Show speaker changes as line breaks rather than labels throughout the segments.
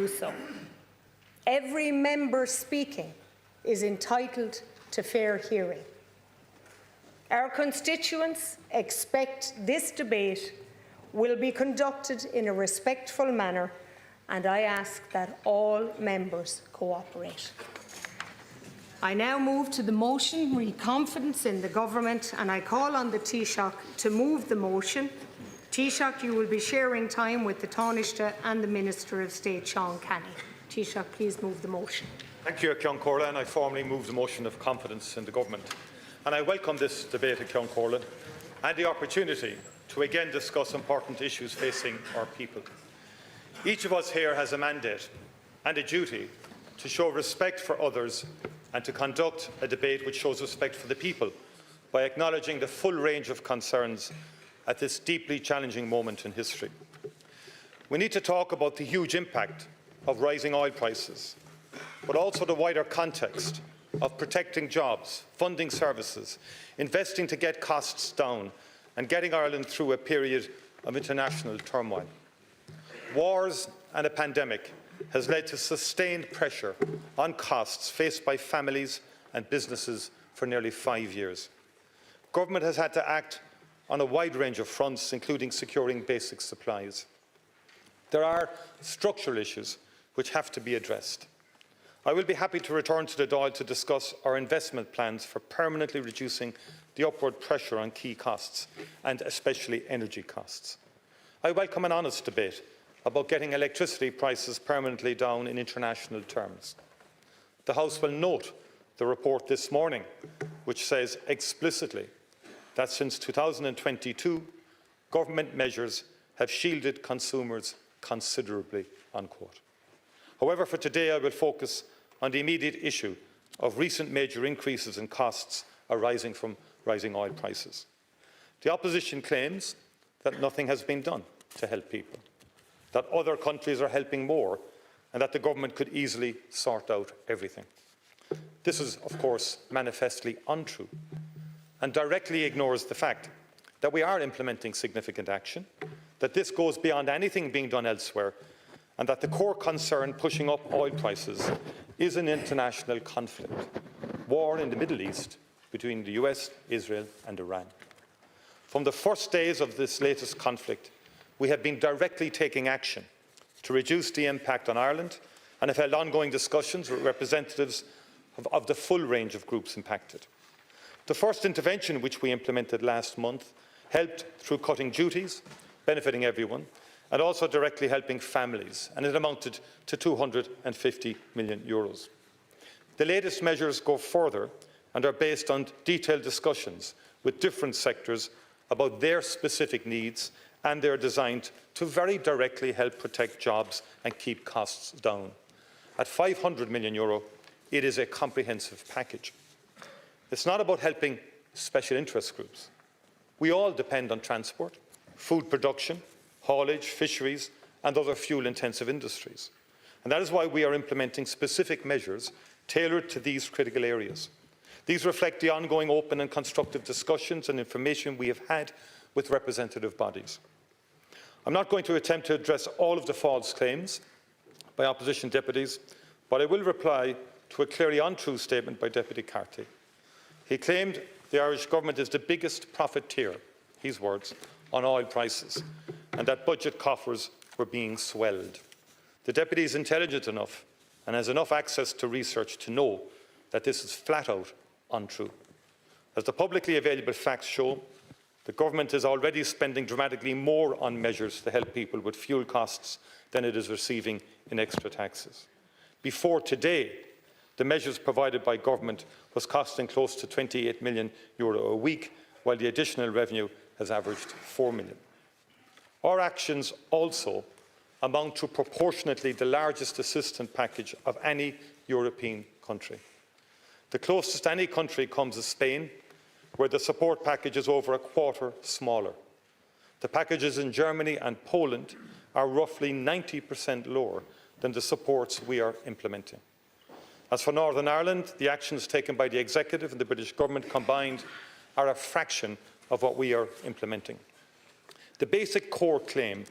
do so. Every member speaking is entitled to fair hearing. Our constituents expect this debate will be conducted in a respectful manner, and I ask that all members cooperate. I now move to the motion, re confidence in the government, and I call on the Taoiseach to move the motion. Taoiseach, you will be sharing time with the Taoiseach and the Minister of State, Sean Canny. Taoiseach, please move the motion.
Thank you, Ceann Comhairle, and I formally move the motion of confidence in the government. And I welcome this debate at Ceann Comhairle and the opportunity to again discuss important issues facing our people. Each of us here has a mandate and a duty to show respect for others and to conduct a debate which shows respect for the people by acknowledging the full range of concerns at this deeply challenging moment in history. We need to talk about the huge impact of rising oil prices, but also the wider context of protecting jobs, funding services, investing to get costs down and getting Ireland through a period of international turmoil. Wars and a pandemic has led to sustained pressure on costs faced by families and businesses for nearly 5 years. Government has had to act on a wide range of fronts, including securing basic supplies. There are structural issues which have to be addressed. I will be happy to return to the Dáil to discuss our investment plans for permanently reducing the upward pressure on key costs, and especially energy costs. I welcome an honest debate about getting electricity prices permanently down in international terms. The House will note the report this morning, which says explicitly that since 2022, government measures have shielded consumers considerably, unquote. However, for today I will focus on the immediate issue of recent major increases in costs arising from rising oil prices. The opposition claims that nothing has been done to help people, that other countries are helping more, and that the government could easily sort out everything. This is, of course, manifestly untrue and directly ignores the fact that we are implementing significant action, that this goes beyond anything being done elsewhere, and that the core concern pushing up oil prices is an international conflict, war in the Middle East between the US, Israel and Iran. From the first days of this latest conflict, we have been directly taking action to reduce the impact on Ireland and have held ongoing discussions with representatives of the full range of groups impacted. The first intervention, which we implemented last month, helped through cutting duties, benefiting everyone, and also directly helping families, and it amounted to €250 million. The latest measures go further and are based on detailed discussions with different sectors about their specific needs, and they are designed to very directly help protect jobs and keep costs down. At €500 million, it is a comprehensive package. It's not about helping special interest groups. We all depend on transport, food production, haulage, fisheries and other fuel-intensive industries. And that is why we are implementing specific measures tailored to these critical areas. These reflect the ongoing open and constructive discussions and information we have had with representative bodies. I'm not going to attempt to address all of the false claims by opposition deputies, but I will reply to a clearly untrue statement by Deputy Carty. He claimed the Irish government is the biggest profiteer, his words, on oil prices, and that budget coffers were being swelled. The Deputy is intelligent enough and has enough access to research to know that this is flat out untrue. As the publicly available facts show, the government is already spending dramatically more on measures to help people with fuel costs than it is receiving in extra taxes. Before today, the measures provided by government was costing close to €28 million a week, while the additional revenue has averaged €4 million. Our actions also amount to proportionately the largest assistance package of any European country. The closest any country comes is Spain, where the support package is over a quarter smaller. The packages in Germany and Poland are roughly 90% lower than the supports we are implementing. As for Northern Ireland, the actions taken by the Executive and the British Government combined are a fraction of what we are implementing. The basic core claim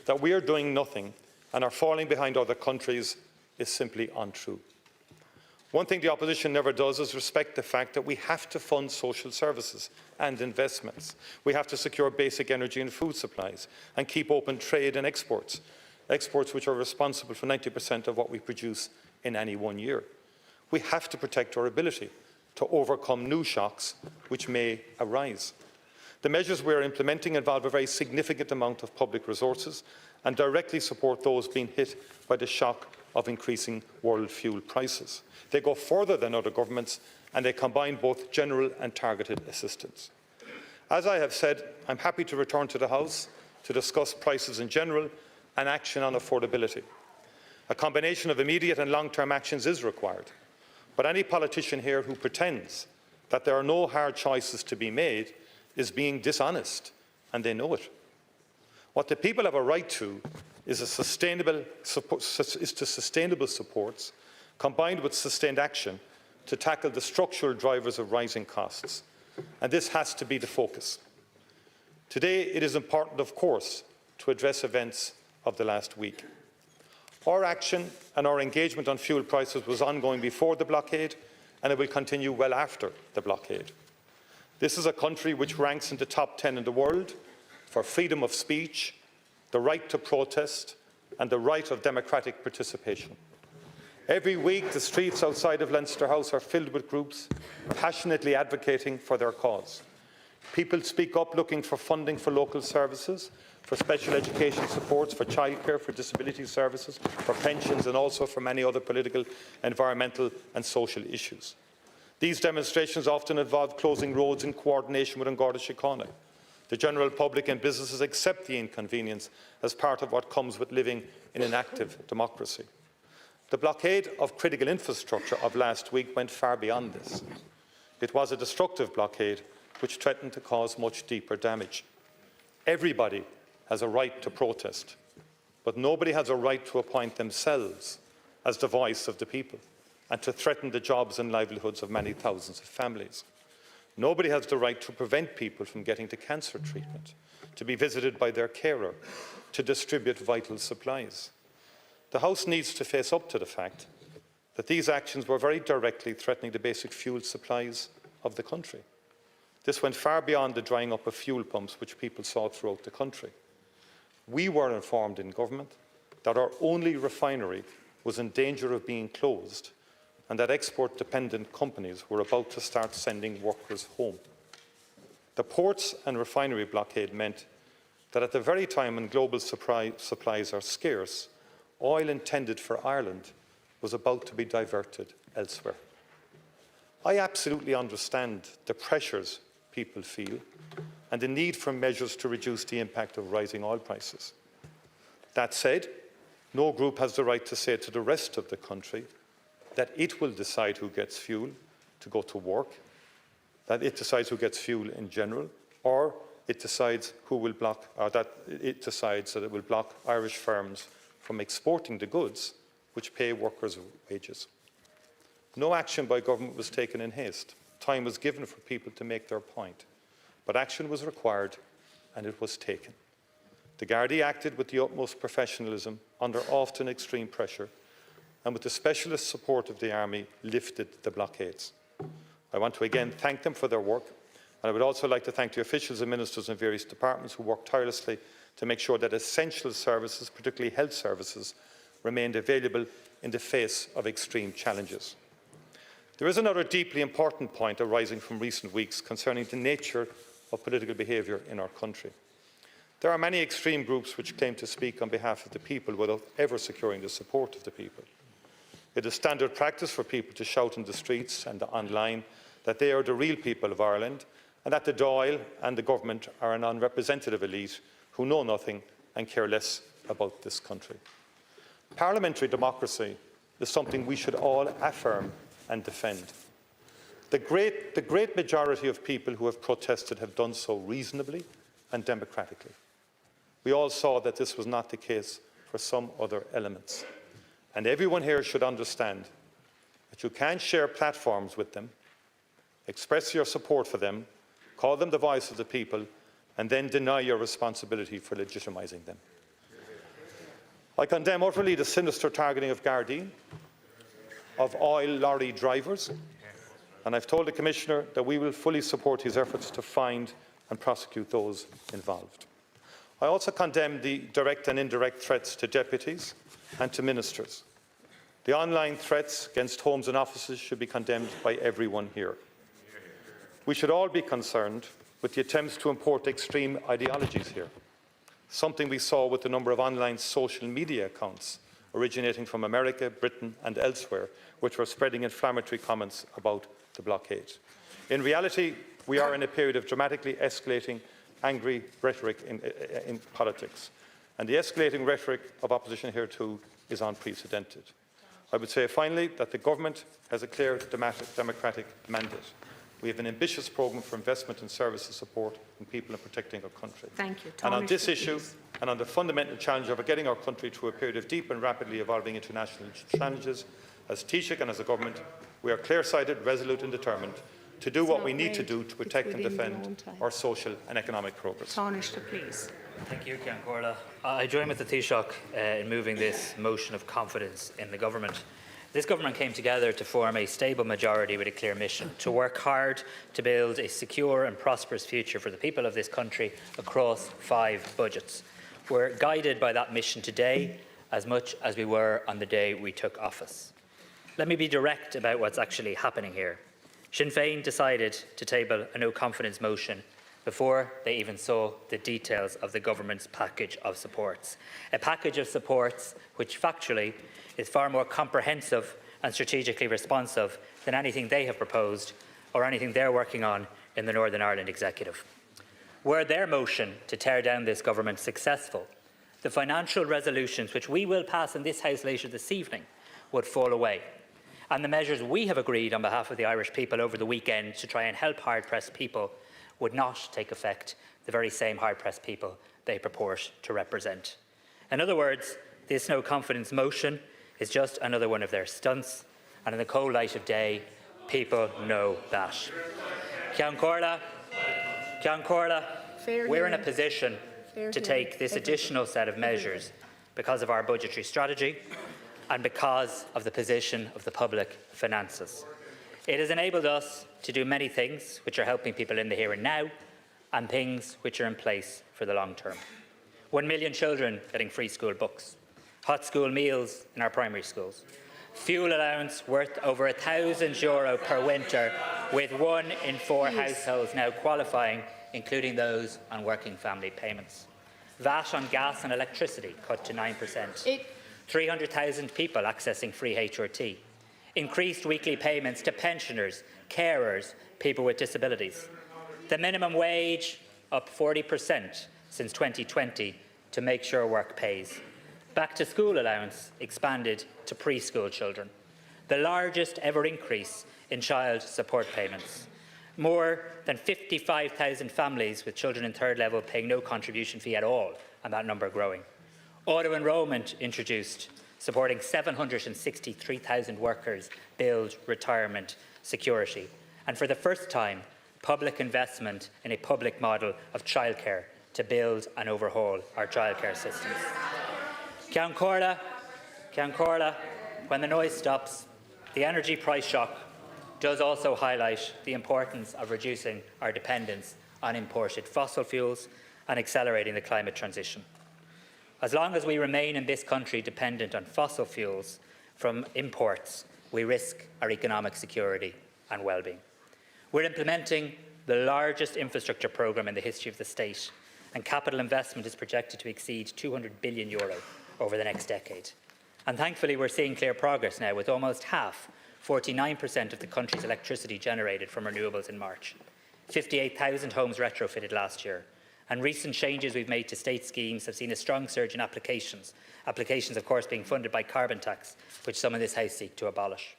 that we are doing nothing and are falling behind other countries is simply untrue. One thing the opposition never does is respect the fact that we have to fund social services and investments. We have to secure basic energy and food supplies and keep open trade and exports which are responsible for 90% of what we produce in any one year. We have to protect our ability to overcome new shocks which may arise. The measures we are implementing involve a very significant amount of public resources and directly support those being hit by the shock of increasing world fuel prices. They go further than other governments and they combine both general and targeted assistance. As I have said, I'm happy to return to the House to discuss prices in general and action on affordability. A combination of immediate and long-term actions is required, but any politician here who pretends that there are no hard choices to be made is being dishonest, and they know it. What the people have a right to is sustainable supports combined with sustained action to tackle the structural drivers of rising costs, and this has to be the focus. Today, it is important, of course, to address events of the last week. Our action and our engagement on fuel prices was ongoing before the blockade, and it will continue well after the blockade. This is a country which ranks in the top 10 in the world for freedom of speech, the right to protest, and the right of democratic participation. Every week, the streets outside of Leinster House are filled with groups passionately advocating for their cause. People speak up looking for funding for local services, for special education supports, for childcare, for disability services, for pensions, and also for many other political, environmental and social issues. These demonstrations often involve closing roads in coordination with An Garda Síochána. The general public and businesses accept the inconvenience as part of what comes with living in an active democracy. The blockade of critical infrastructure of last week went far beyond this. It was a destructive blockade which threatened to cause much deeper damage. Everybody has a right to protest, but nobody has a right to appoint themselves as the voice of the people and to threaten the jobs and livelihoods of many thousands of families. Nobody has the right to prevent people from getting to cancer treatment, to be visited by their carer, to distribute vital supplies. The House needs to face up to the fact that these actions were very directly threatening the basic fuel supplies of the country. This went far beyond the drying up of fuel pumps which people saw throughout the country. We were informed in government that our only refinery was in danger of being closed and that export-dependent companies were about to start sending workers home. The ports and refinery blockade meant that at the very time when global supplies are scarce, oil intended for Ireland was about to be diverted elsewhere. I absolutely understand the pressures people feel and the need for measures to reduce the impact of rising oil prices. That said, no group has the right to say to the rest of the country that it will decide who gets fuel to go to work, that it decides who gets fuel in general, or it decides who will block, or that it decides that it will block Irish firms from exporting the goods which pay workers' wages. No action by government was taken in haste. Time was given for people to make their point, but action was required and it was taken. The Gardaí acted with the utmost professionalism under often extreme pressure, and with the specialist support of the Army, lifted the blockades. I want to again thank them for their work, and I would also like to thank the officials and ministers in various departments who worked tirelessly to make sure that essential services, particularly health services, remained available in the face of extreme challenges. There is another deeply important point arising from recent weeks concerning the nature of political behaviour in our country. There are many extreme groups which claim to speak on behalf of the people without ever securing the support of the people. It is standard practice for people to shout in the streets and online that they are the real people of Ireland and that the Dáil and the government are an unrepresentative elite who know nothing and care less about this country. Parliamentary democracy is something we should all affirm and defend. The great majority of people who have protested have done so reasonably and democratically. We all saw that this was not the case for some other elements. And everyone here should understand that you can't share platforms with them, express your support for them, call them the voice of the people, and then deny your responsibility for legitimising them. I condemn utterly the sinister targeting of Gardaí, of oil lorry drivers, and I've told the Commissioner that we will fully support his efforts to find and prosecute those involved. I also condemn the direct and indirect threats to deputies and to ministers. The online threats against homes and offices should be condemned by everyone here. We should all be concerned with the attempts to import extreme ideologies here, something we saw with the number of online social media accounts originating from America, Britain and elsewhere, which were spreading inflammatory comments about the blockade. In reality, we are in a period of dramatically escalating angry rhetoric in politics, and the escalating rhetoric of opposition here too is unprecedented. I would say finally that the Government has a clear democratic mandate. We have an ambitious programme for investment in services support in people and protecting our country.
Thank you.
And on this issue and on the fundamental challenge of getting our country through a period of deep and rapidly evolving international challenges, as Taoiseach and as a Government, we are clear-sighted, resolute and determined to do what we need to do to protect and defend our social and economic progress.
Taoiseach, please.
Thank you, Ceann Comhairle. I join with the Taoiseach in moving this motion of confidence in the Government. This Government came together to form a stable majority with a clear mission, to work hard to build a secure and prosperous future for the people of this country across 5 budgets. We're guided by that mission today as much as we were on the day we took office. Let me be direct about what's actually happening here. Sinn Féin decided to table a no-confidence motion before they even saw the details of the Government's package of supports. A package of supports which factually is far more comprehensive and strategically responsive than anything they have proposed or anything they're working on in the Northern Ireland Executive. Were their motion to tear down this Government successful, the financial resolutions which we will pass in this House later this evening would fall away, and the measures we have agreed on behalf of the Irish people over the weekend to try and help hard-pressed people would not take effect, the very same hard-pressed people they purport to represent. In other words, this no-confidence motion is just another one of their stunts, and in the cold light of day, people know that. Ceann Comhairle, we're in a position to take this additional set of measures because of our budgetary strategy and because of the position of the public finances. It has enabled us to do many things which are helping people in the here and now, and things which are in place for the long term. 1 million children getting free school books, hot school meals in our primary schools, fuel allowance worth over €1,000 per winter, with 1 in 4 households now qualifying, including those on working family payments. VAT on gas and electricity cut to 9%. 300,000 people accessing free HRT. Increased weekly payments to pensioners, carers, people with disabilities. The minimum wage up 40% since 2020 to make sure work pays. Back to school allowance expanded to preschool children. The largest ever increase in child support payments. More than 55,000 families with children in third level paying no contribution fee at all, and that number growing. Auto-enrolment introduced, supporting 763,000 workers build retirement security. And for the first time, public investment in a public model of childcare to build and overhaul our childcare systems. Ceann Comhairle, when the noise stops, the energy price shock does also highlight the importance of reducing our dependence on imported fossil fuels and accelerating the climate transition. As long as we remain in this country dependent on fossil fuels from imports, we risk our economic security and well-being. We're implementing the largest infrastructure programme in the history of the state, and capital investment is projected to exceed €200 billion over the next decade. And thankfully, we're seeing clear progress now, with almost half, 49% of the country's electricity generated from renewables in March. 58,000 homes retrofitted last year. And recent changes we've made to state schemes have seen a strong surge in applications, of course being funded by carbon tax, which some in this House seek to abolish.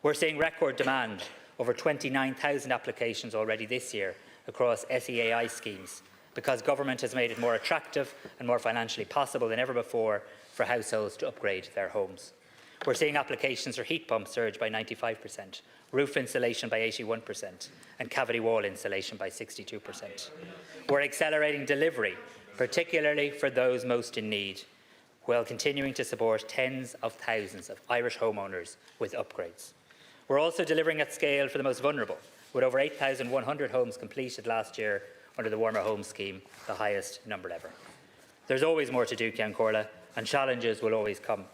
We're seeing record demand, over 29,000 applications already this year across SEAI schemes, because government has made it more attractive and more financially possible than ever before for households to upgrade their homes. We're seeing applications for heat pumps surge by 95%, roof insulation by 81%, and cavity wall insulation by 62%. We're accelerating delivery, particularly for those most in need. while continuing to support tens of thousands of Irish homeowners with upgrades. We're also delivering at scale for the most vulnerable, with over 8,100 homes completed last year under the Warmer Homes Scheme, the highest number ever. There's always more to do, Ceann Comhairle, and challenges will always come.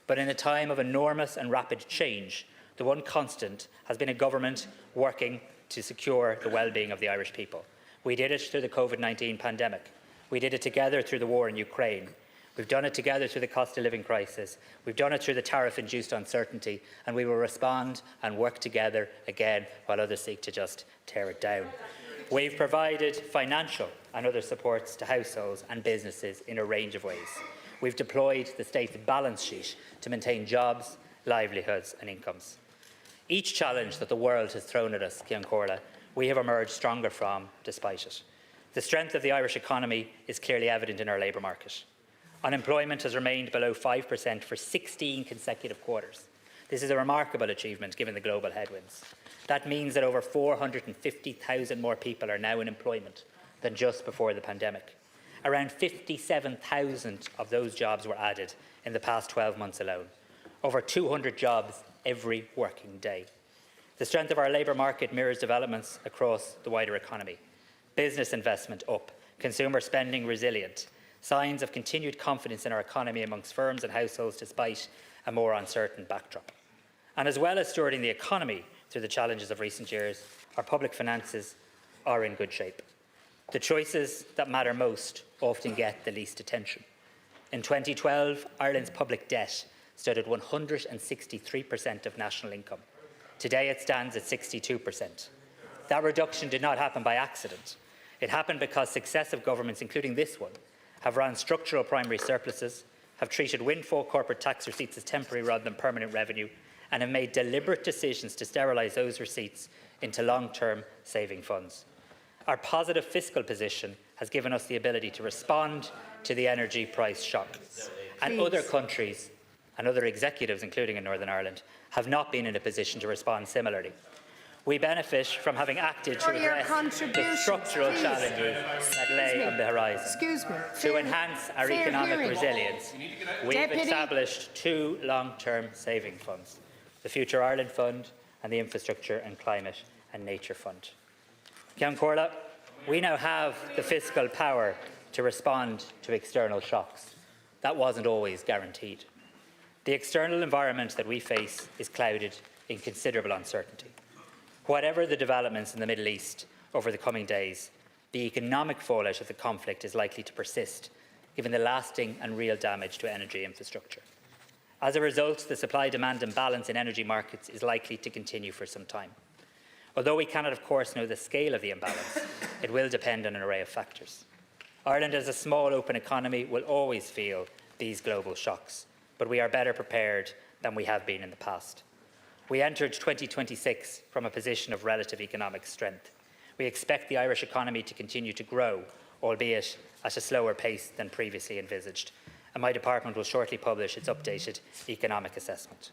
But in a time of enormous and rapid change, the one constant has been a government working to secure the well-being of the Irish people. We did it through the COVID-19 pandemic. We did it together through the war in Ukraine. We've done it together through the cost of living crisis. We've done it through the tariff-induced uncertainty, and we will respond and work together again while others seek to just tear it down. We've provided financial and other supports to households and businesses in a range of ways. We've deployed the state's balance sheet to maintain jobs, livelihoods and incomes. Each challenge that the world has thrown at us, Ceann Comhairle, we have emerged stronger from despite it. The strength of the Irish economy is clearly evident in our labour market. Unemployment has remained below 5% for 16 consecutive quarters. This is a remarkable achievement given the global headwinds. That means that over 450,000 more people are now in employment than just before the pandemic. Around 57,000 of those jobs were added in the past 12 months alone. Over 200 jobs every working day. The strength of our labour market mirrors developments across the wider economy. Business investment up, consumer spending resilient, signs of continued confidence in our economy amongst firms and households despite a more uncertain backdrop. And as well as stewarding the economy through the challenges of recent years, our public finances are in good shape. The choices that matter most often get the least attention. In 2012, Ireland's public debt stood at 163% of national income. Today it stands at 62%. That reduction did not happen by accident. It happened because successive governments, including this one, have run structural primary surpluses, have treated windfall corporate tax receipts as temporary rather than permanent revenue, and have made deliberate decisions to sterilise those receipts into long-term saving funds. Our positive fiscal position has given us the ability to respond to the energy price shock. And other countries and other executives, including in Northern Ireland, have not been in a position to respond similarly. We benefit from having acted to address the structural challenges that lay on the horizon. To enhance our economic resilience, we've established two long-term saving funds, the Future Ireland Fund and the Infrastructure and Climate and Nature Fund. Ceann Comhairle, we now have the fiscal power to respond to external shocks. That wasn't always guaranteed. The external environment that we face is clouded in considerable uncertainty. Whatever the developments in the Middle East over the coming days, the economic fallout of the conflict is likely to persist, given the lasting and real damage to energy infrastructure. As a result, the supply-demand imbalance in energy markets is likely to continue for some time. Although we cannot, of course, know the scale of the imbalance, it will depend on an array of factors. Ireland, as a small, open economy, will always feel these global shocks, but we are better prepared than we have been in the past. We entered 2026 from a position of relative economic strength. We expect the Irish economy to continue to grow, albeit at a slower pace than previously envisaged, and my department will shortly publish its updated economic assessment.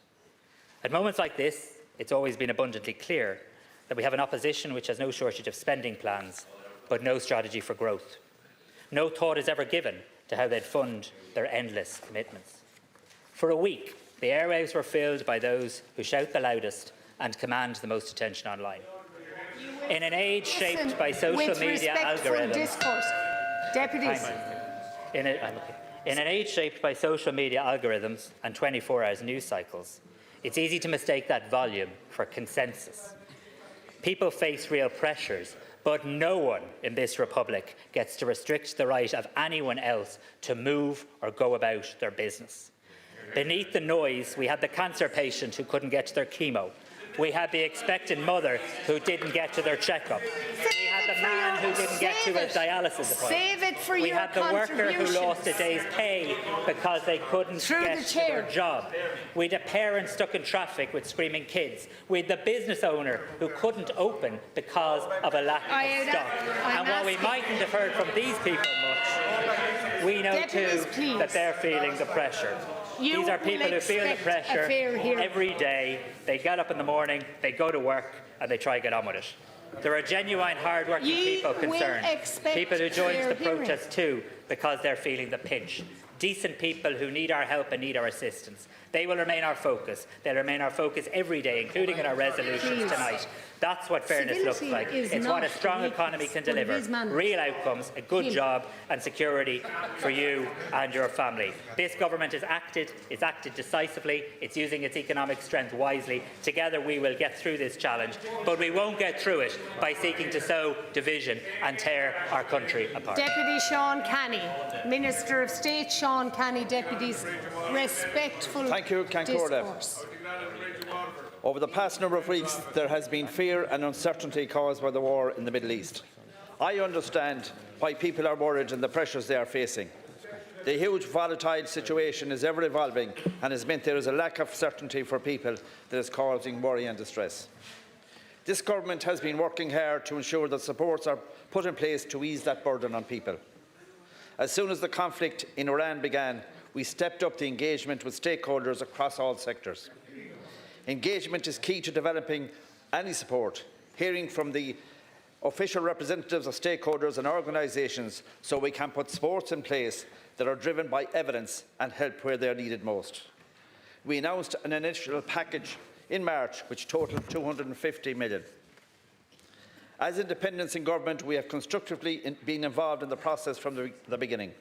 At moments like this, it's always been abundantly clear that we have an opposition which has no shortage of spending plans, but no strategy for growth. No thought is ever given to how they'd fund their endless commitments. For a week, the airwaves were filled by those who shout the loudest and command the most attention online. In an age shaped by social media algorithms, in an age shaped by social media algorithms and 24-hour news cycles, it's easy to mistake that volume for consensus. People face real pressures, but no one in this republic gets to restrict the right of anyone else to move or go about their business. Beneath the noise, we had the cancer patient who couldn't get to their chemo. We had the expectant mother who didn't get to their checkup. We had the man who didn't get to his dialysis appointment. We had the worker who lost a day's pay because they couldn't get to their job. We had a parent stuck in traffic with screaming kids. We had the business owner who couldn't open because of a lack of stock. And while we mightn't have heard from these people much, we know too that they're feeling the pressure. These are people who feel the pressure every day. They get up in the morning, they go to work, and they try to get on with it. There are genuine, hard-working people concerned, people who joined the protest too because they're feeling the pinch. decent people who need our help and need our assistance. They will remain our focus. They'll remain our focus every day, including in our resolutions tonight. That's what fairness looks like. It's what a strong economy can deliver. Real outcomes, a good job and security for you and your family. This government has acted. It's acted decisively. It's using its economic strength wisely. Together we will get through this challenge, but we won't get through it by seeking to sow division and tear our country apart.
Deputy Sean Canny, Minister of State Sean Canny, Deputies, respectful discourse.
Over the past number of weeks, there has been fear and uncertainty caused by the war in the Middle East. I understand why people are worried and the pressures they are facing. The huge volatile situation is ever evolving and has meant there is a lack of certainty for people that is causing worry and distress. This government has been working hard to ensure that supports are put in place to ease that burden on people. As soon as the conflict in Iran began, we stepped up the engagement with stakeholders across all sectors. Engagement is key to developing any support, hearing from the official representatives of stakeholders and organisations so we can put supports in place that are driven by evidence and help where they are needed most. We announced an initial package in March which totalled €250 million. As independents in government, we have constructively been involved in the process from the beginning.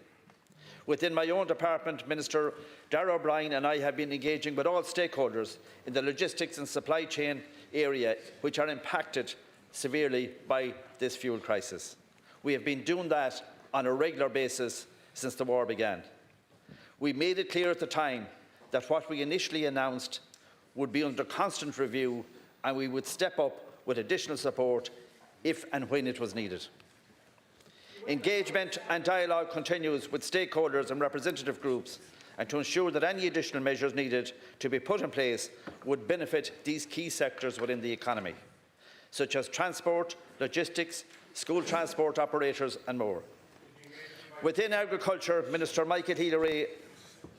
Within my own department, Minister Darragh O'Brien and I have been engaging with all stakeholders in the logistics and supply chain area which are impacted severely by this fuel crisis. We have been doing that on a regular basis since the war began. We made it clear at the time that what we initially announced would be under constant review and we would step up with additional support if and when it was needed. Engagement and dialogue continues with stakeholders and representative groups, and to ensure that any additional measures needed to be put in place would benefit these key sectors within the economy, such as transport, logistics, school transport operators and more. Within agriculture, Minister Michael Healy-Rae,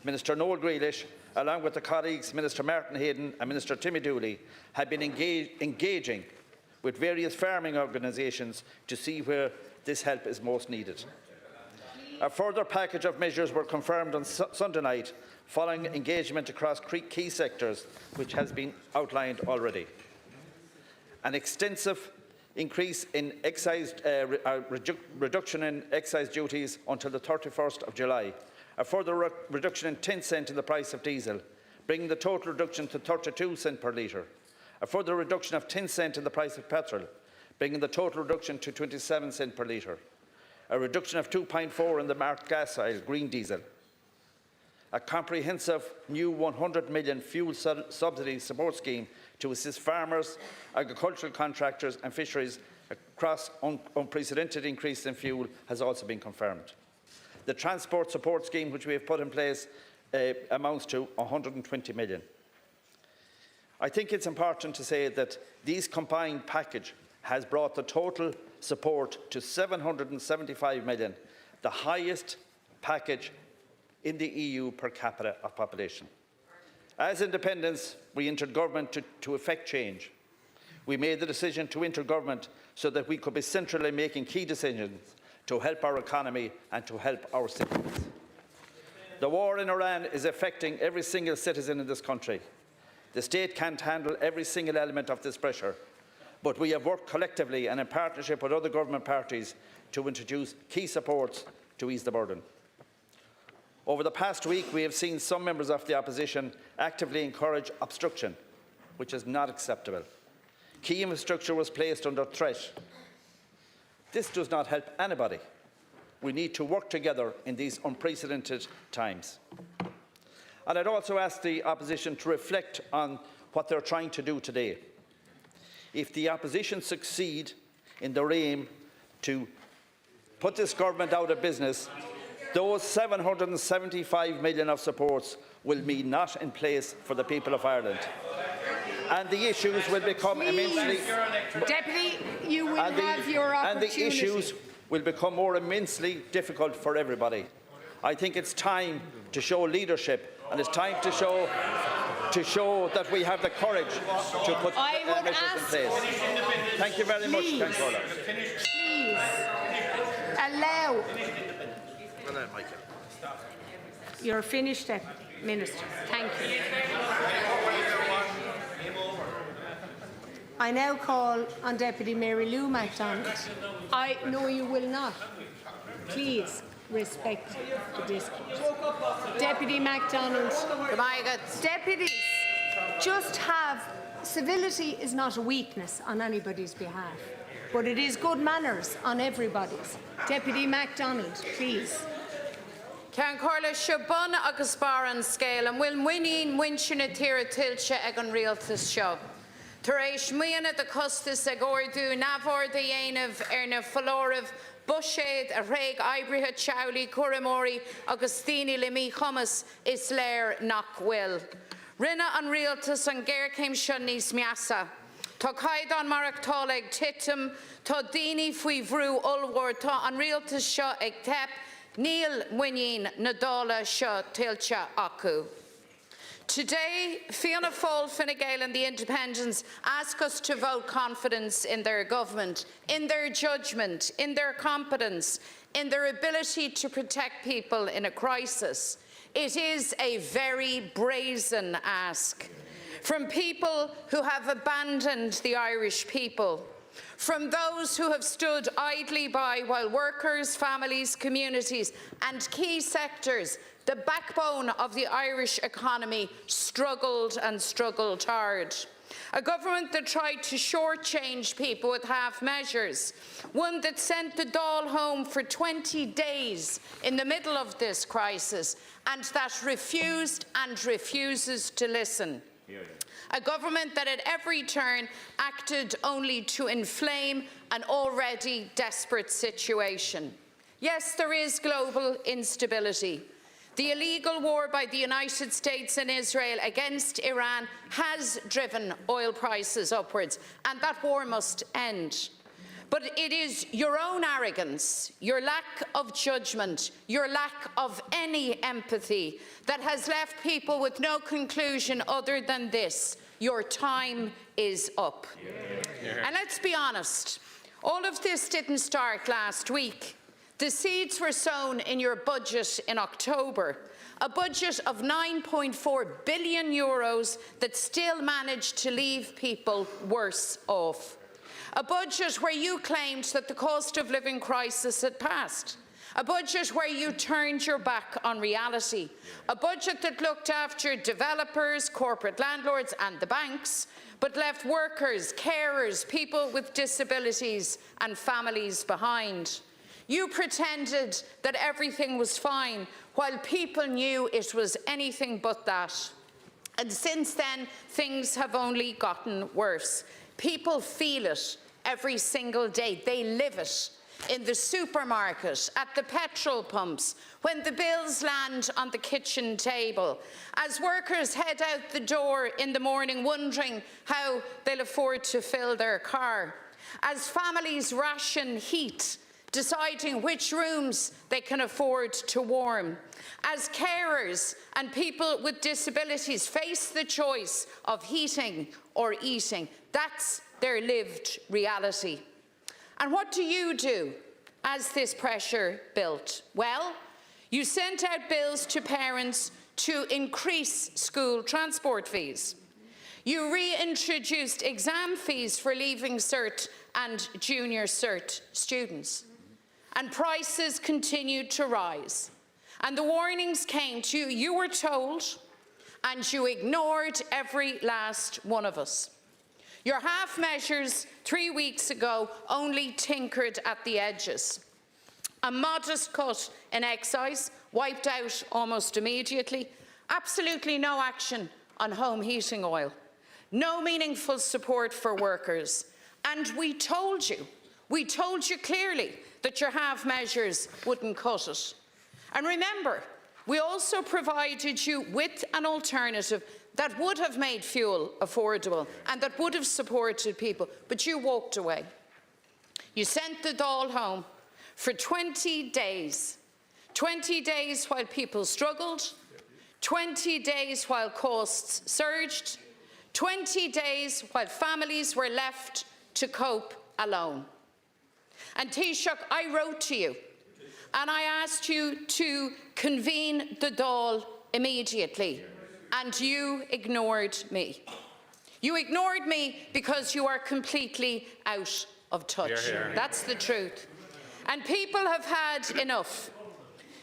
Minister Noel Grealish, along with the colleagues Minister Martin Hayden and Minister Timmy Dooley, have been engaging with various farming organisations to see where this help is most needed. A further package of measures were confirmed on Sunday night following engagement across key sectors, which has been outlined already. An extensive increase in reduction in excise duties until the 31st of July, a further reduction in 10 cents in the price of diesel, bringing the total reduction to 32 cents per litre, a further reduction of 10 cents in the price of petrol, bringing the total reduction to 27 cents per litre, a reduction of 2.4 in the marked gas oil, green diesel, a comprehensive new €100 million fuel subsidy support scheme to assist farmers, agricultural contractors and fisheries across unprecedented increase in fuel has also been confirmed. The transport support scheme which we have put in place amounts to €120 million. I think it's important to say that this combined package has brought the total support to €775 million, the highest package in the EU per capita of population. As independents, we entered government to effect change. We made the decision to enter government so that we could be centrally making key decisions to help our economy and to help our citizens. The war in Iran is affecting every single citizen in this country. The state can't handle every single element of this pressure, but we have worked collectively and in partnership with other government parties to introduce key supports to ease the burden. Over the past week, we have seen some members of the opposition actively encourage obstruction, which is not acceptable. Key infrastructure was placed under threat. This does not help anybody. We need to work together in these unprecedented times. And I'd also ask the opposition to reflect on what they're trying to do today. If the opposition succeed in their aim to put this government out of business, those €775 million of supports will be not in place for the people of Ireland. And the issues will become immensely...
Deputy, you will have your opportunity.
And the issues will become more immensely difficult for everybody. I think it's time to show leadership, and it's time to show that we have the courage to put measures in place. Thank you very much.
Please allow. You're finished, Minister. Thank you. I now call on Deputy Mary Lou MacDonald. No, you will not. Please respect the discourse. Deputy MacDonald. Deputies, just have civility is not a weakness on anybody's behalf, but it is good manners on everybody's. Deputy MacDonald, please.
Ceann Comhairle Siobhan agus Baran scéil an bhfuil muoín muinseanna tíre tuilte ag an rialtas seo. Tar éis mianna de costas ag ordú nabhar de dhéanamh ar na folóramh Bushade a réig Ibrithe Chowley Curamóri agus Tíní le mí chumas is léir nach bhfuil. Rinne an rialtas an ggéircéim seo níos measa. Tá caighdeán marachtáil ag titim, tá daoine faoi bhrú ulmhór, tá an rialtas seo ag tep, níl muinín na dála seo tuilte acu. Today, Fianna Fáil, Fine Gael and the Independents ask us to vote confidence in their government, in their judgment, in their competence, in their ability to protect people in a crisis. It is a very brazen ask from people who have abandoned the Irish people, from those who have stood idly by while workers, families, communities and key sectors, the backbone of the Irish economy, struggled and struggled hard. A government that tried to shortchange people with half measures, one that sent the Dáil home for 20 days in the middle of this crisis, and that refused and refuses to listen. A government that at every turn acted only to inflame an already desperate situation. Yes, there is global instability. The illegal war by the United States and Israel against Iran has driven oil prices upwards, and that war must end. But it is your own arrogance, your lack of judgment, your lack of any empathy that has left people with no conclusion other than this: your time is up. And let's be honest, all of this didn't start last week. The seeds were sown in your budget in October, a budget of €9.4 billion that still managed to leave people worse off. A budget where you claimed that the cost of living crisis had passed. A budget where you turned your back on reality. A budget that looked after developers, corporate landlords and the banks, but left workers, carers, people with disabilities and families behind. You pretended that everything was fine, while people knew it was anything but that. And since then, things have only gotten worse. People feel it every single day. They live it in the supermarket, at the petrol pumps, when the bills land on the kitchen table, as workers head out the door in the morning wondering how they'll afford to fill their car, as families ration heat, deciding which rooms they can afford to warm, as carers and people with disabilities face the choice of heating or eating. That's their lived reality. And what do you do as this pressure built? Well, you sent out bills to parents to increase school transport fees. You reintroduced exam fees for Leaving Cert and Junior Cert students. And prices continued to rise. And the warnings came to you. You were told, and you ignored every last one of us. Your half measures 3 weeks ago only tinkered at the edges. A modest cut in excise, wiped out almost immediately. Absolutely no action on home heating oil. No meaningful support for workers. And we told you clearly that your half measures wouldn't cut it. And remember, we also provided you with an alternative that would have made fuel affordable and that would have supported people, but you walked away. You sent the Dáil home for 20 days. 20 days while people struggled, 20 days while costs surged, 20 days while families were left to cope alone. And Taoiseach, I wrote to you. and I asked you to convene the Dáil immediately, and you ignored me. You ignored me because you are completely out of touch. That's the truth. And people have had enough,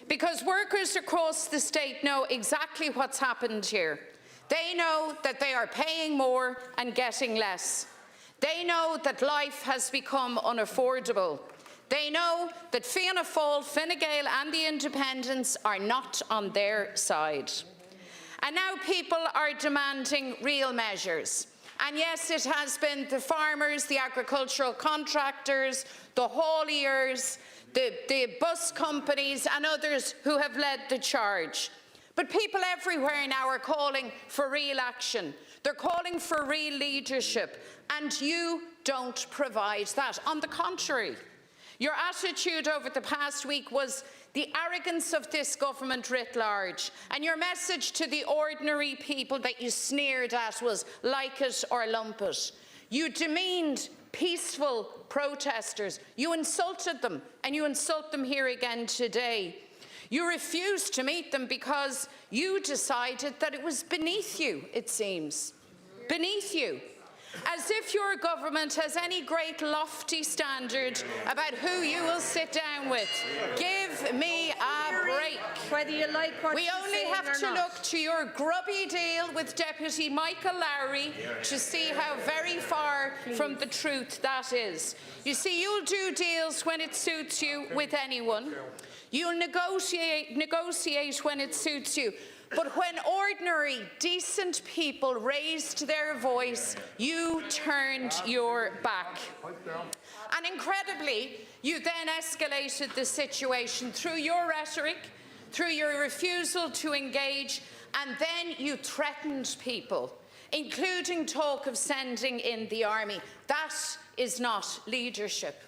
because workers across the state know exactly what's happened here. They know that they are paying more and getting less. They know that life has become unaffordable. They know that Fianna Fáil, Fine Gael and the Independents are not on their side. And now people are demanding real measures. And yes, it has been the farmers, the agricultural contractors, the hauliers, the bus companies and others who have led the charge. But people everywhere now are calling for real action. They're calling for real leadership, and you don't provide that. On the contrary, your attitude over the past week was the arrogance of this government writ large, and your message to the ordinary people that you sneered at was like it or lump it. You demeaned peaceful protesters. You insulted them, and you insult them here again today. You refused to meet them because you decided that it was beneath you, it seems. Beneath you. As if your government has any great lofty standard about who you will sit down with. Give me a break.
Whether you like what
we only have to look to your grubby deal with Deputy Michael Lowry to see how very far from the truth that is. You see, you'll do deals when it suits you with anyone. You'll negotiate when it suits you. But when ordinary, decent people raised their voice, you turned your back. And incredibly, you then escalated the situation through your rhetoric, through your refusal to engage, and then you threatened people, including talk of sending in the army. That is not leadership.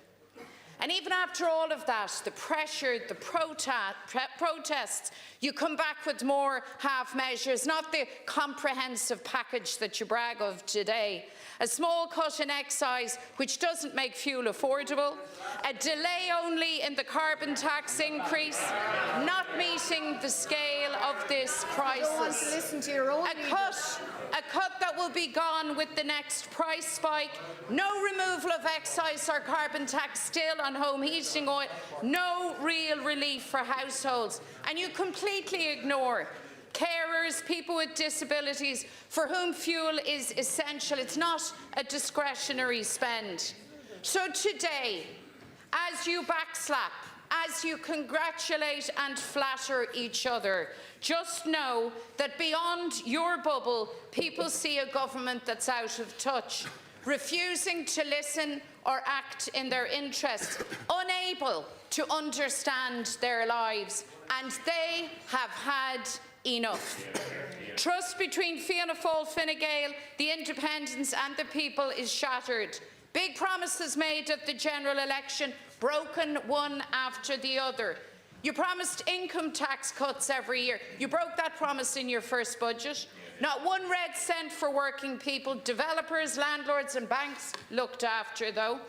And even after all of that, the pressure, the protests, you come back with more half measures, not the comprehensive package that you brag of today. A small cut in excise, which doesn't make fuel affordable, a delay only in the carbon tax increase, not meeting the scale of this crisis.
You don't want to listen to your own
a cut that will be gone with the next price spike, no removal of excise or carbon tax still on home heating oil, no real relief for households. And you completely ignore carers, people with disabilities, for whom fuel is essential. It's not a discretionary spend. So today, as you backslap, as you congratulate and flatter each other, just know that beyond your bubble, people see a government that's out of touch, refusing to listen or act in their interests, unable to understand their lives, and they have had enough. Trust between Fianna Fáil, Fine Gael, the Independents and the people is shattered. Big promises made at the general election, broken one after the other. You promised income tax cuts every year. You broke that promise in your first budget. Not one red cent for working people, developers, landlords and banks looked after, though.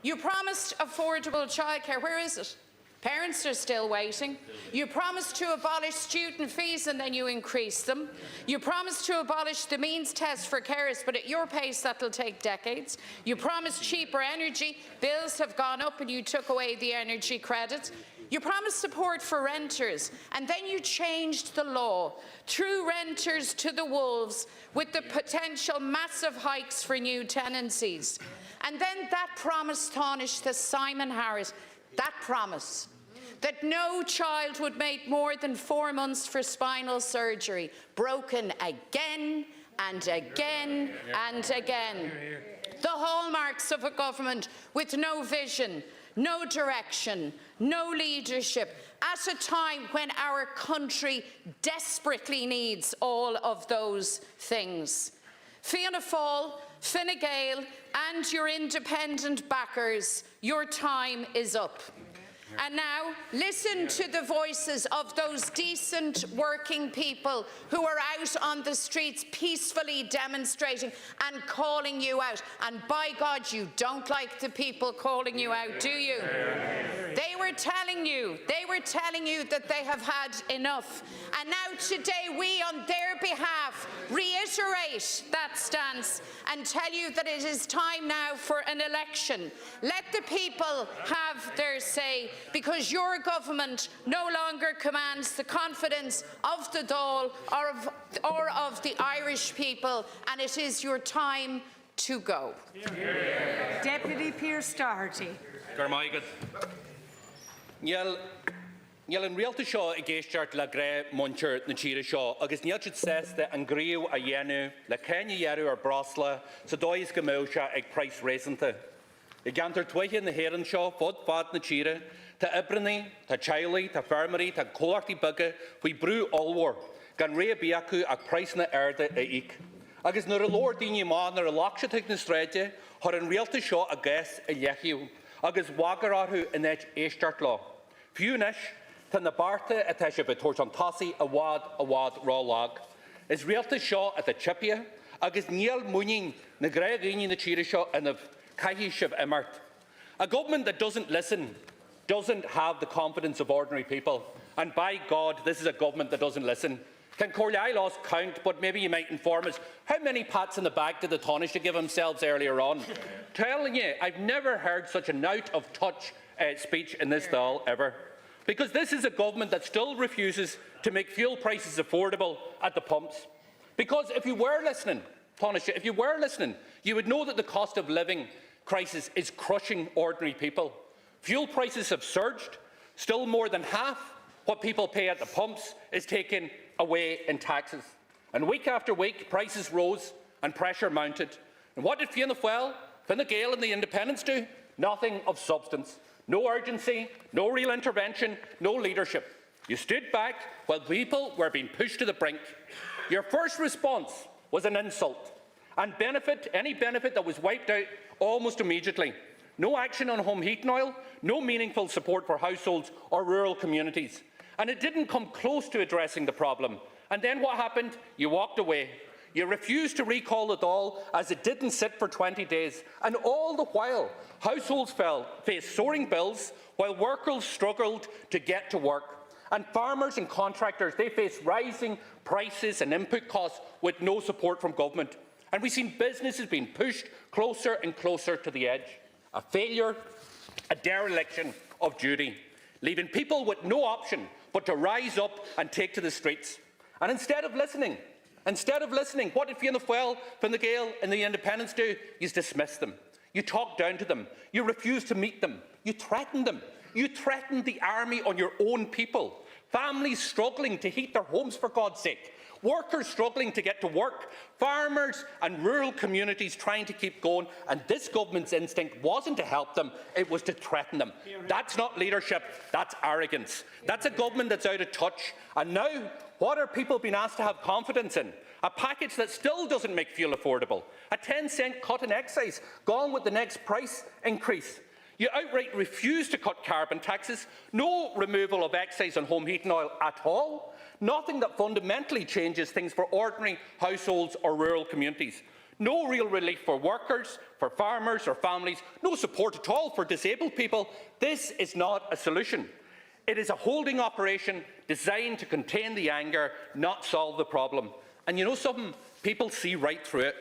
You promised affordable childcare. Where is it? Parents are still waiting. You promised to abolish student fees and then you increased them. You promised to abolish the means test for carers, but at your pace that'll take decades. You promised cheaper energy. Bills have gone up and you took away the energy credits. You promised support for renters, and then you changed the law, threw renters to the wolves with the potential massive hikes for new tenancies. And then that promise tarnished the Simon Harris, that promise that no child would make more than 4 months for spinal surgery, broken again and again and again. The hallmarks of a government with no vision, no direction, no leadership, at a time when our country desperately needs all of those things. Fianna Fáil, Fine Gael and your independent backers, your time is up. And now, listen to the voices of those decent working people who are out on the streets peacefully demonstrating and calling you out. And by God, you don't like the people calling you out, do you? They were telling you that they have had enough. And now today we, on their behalf, reiterate that stance and tell you that it is time now for an election. Let the people have their say, because your government no longer commands the confidence of the Dáil or of the Irish people, and it is your time to go.
Deputy Pearse Doherty.
Níl an rialta seo I géisteart le gré muintir na tíre seo, agus níl siad sésta an gríomh a dhéanú le céine dhearú ar brasla sa dóis go mó se ag price réasanta. I gantar tuaithe na héireann seo fud fad na tíre, tá ibranaí, tá teaghlaí, tá fermarí, tá cóirtaí buga faoi brú allmhór gan ré bí acu ag price na airde a ic. Agus nuair a lór daoine má nar a lacsa na stréide, thar an rialta seo a gais a lechiú, agus wagar áthu in éid éisteart lá. Fiúnis, tá na barta a teise be tuairt an tasaí a bhád rá lag. Is rialta seo at a chipia, agus níl muín na gréaghaoine na tíre seo inmh caithí sibh immart. A government that doesn't listen doesn't have the confidence of ordinary people. And by God, this is a government that doesn't listen. Can Corleay laws count, but maybe you might inform us, how many pats in the back did the Taoiseach give themselves earlier on? Telling you, I've never heard such an out-of-touch speech in this Dáil ever. Because this is a government that still refuses to make fuel prices affordable at the pumps. Because if you were listening, Taoiseach, if you were listening, you would know that the cost of living crisis is crushing ordinary people. Fuel prices have surged. Still more than half what people pay at the pumps is taken away in taxes. And week after week, prices rose and pressure mounted. And what did Fianna Fáil, Fine Gael and the Independents do? Nothing of substance. No urgency, no real intervention, no leadership. You stood back while people were being pushed to the brink. Your first response was an insult, and any benefit that was wiped out almost immediately. No action on home heating oil, no meaningful support for households or rural communities. And it didn't come close to addressing the problem. And then what happened? You walked away. You refused to recall the Dáil as it didn't sit for 20 days. And all the while, households faced soaring bills while workers struggled to get to work. And farmers and contractors, they faced rising prices and input costs with no support from government. And we've seen businesses being pushed closer and closer to the edge. A failure, a dereliction of duty, leaving people with no option but to rise up and take to the streets. And instead of listening, what did Fianna Fáil, Fine Gael and the Independents do? You dismiss them. You talk down to them. You refuse to meet them. You threaten them. You threaten the army on your own people. Families struggling to heat their homes, for God's sake. Workers struggling to get to work. Farmers and rural communities trying to keep going. And this government's instinct wasn't to help them, it was to threaten them. That's not leadership, that's arrogance. That's a government that's out of touch. And now, what are people being asked to have confidence in? A package that still doesn't make fuel affordable. A 10-cent cut in excise, gone with the next price increase. You outright refuse to cut carbon taxes. No removal of excise on home heating oil at all. Nothing that fundamentally changes things for ordinary households or rural communities. No real relief for workers, for farmers or families. No support at all for disabled people. This is not a solution. It is a holding operation designed to contain the anger, not solve the problem. And you know something? People see right through it.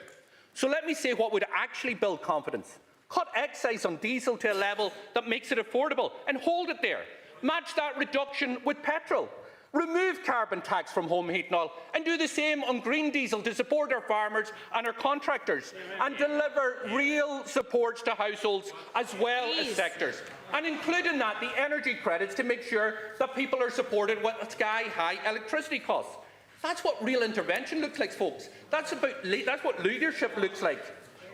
So let me say what would actually build confidence. Cut excise on diesel to a level that makes it affordable and hold it there. Match that reduction with petrol. Remove carbon tax from home heating oil and do the same on green diesel to support our farmers and our contractors, and deliver real supports to households as well as sectors, and include in that the energy credits to make sure that people are supported with sky-high electricity costs. That's what real intervention looks like, folks. That's what leadership looks like.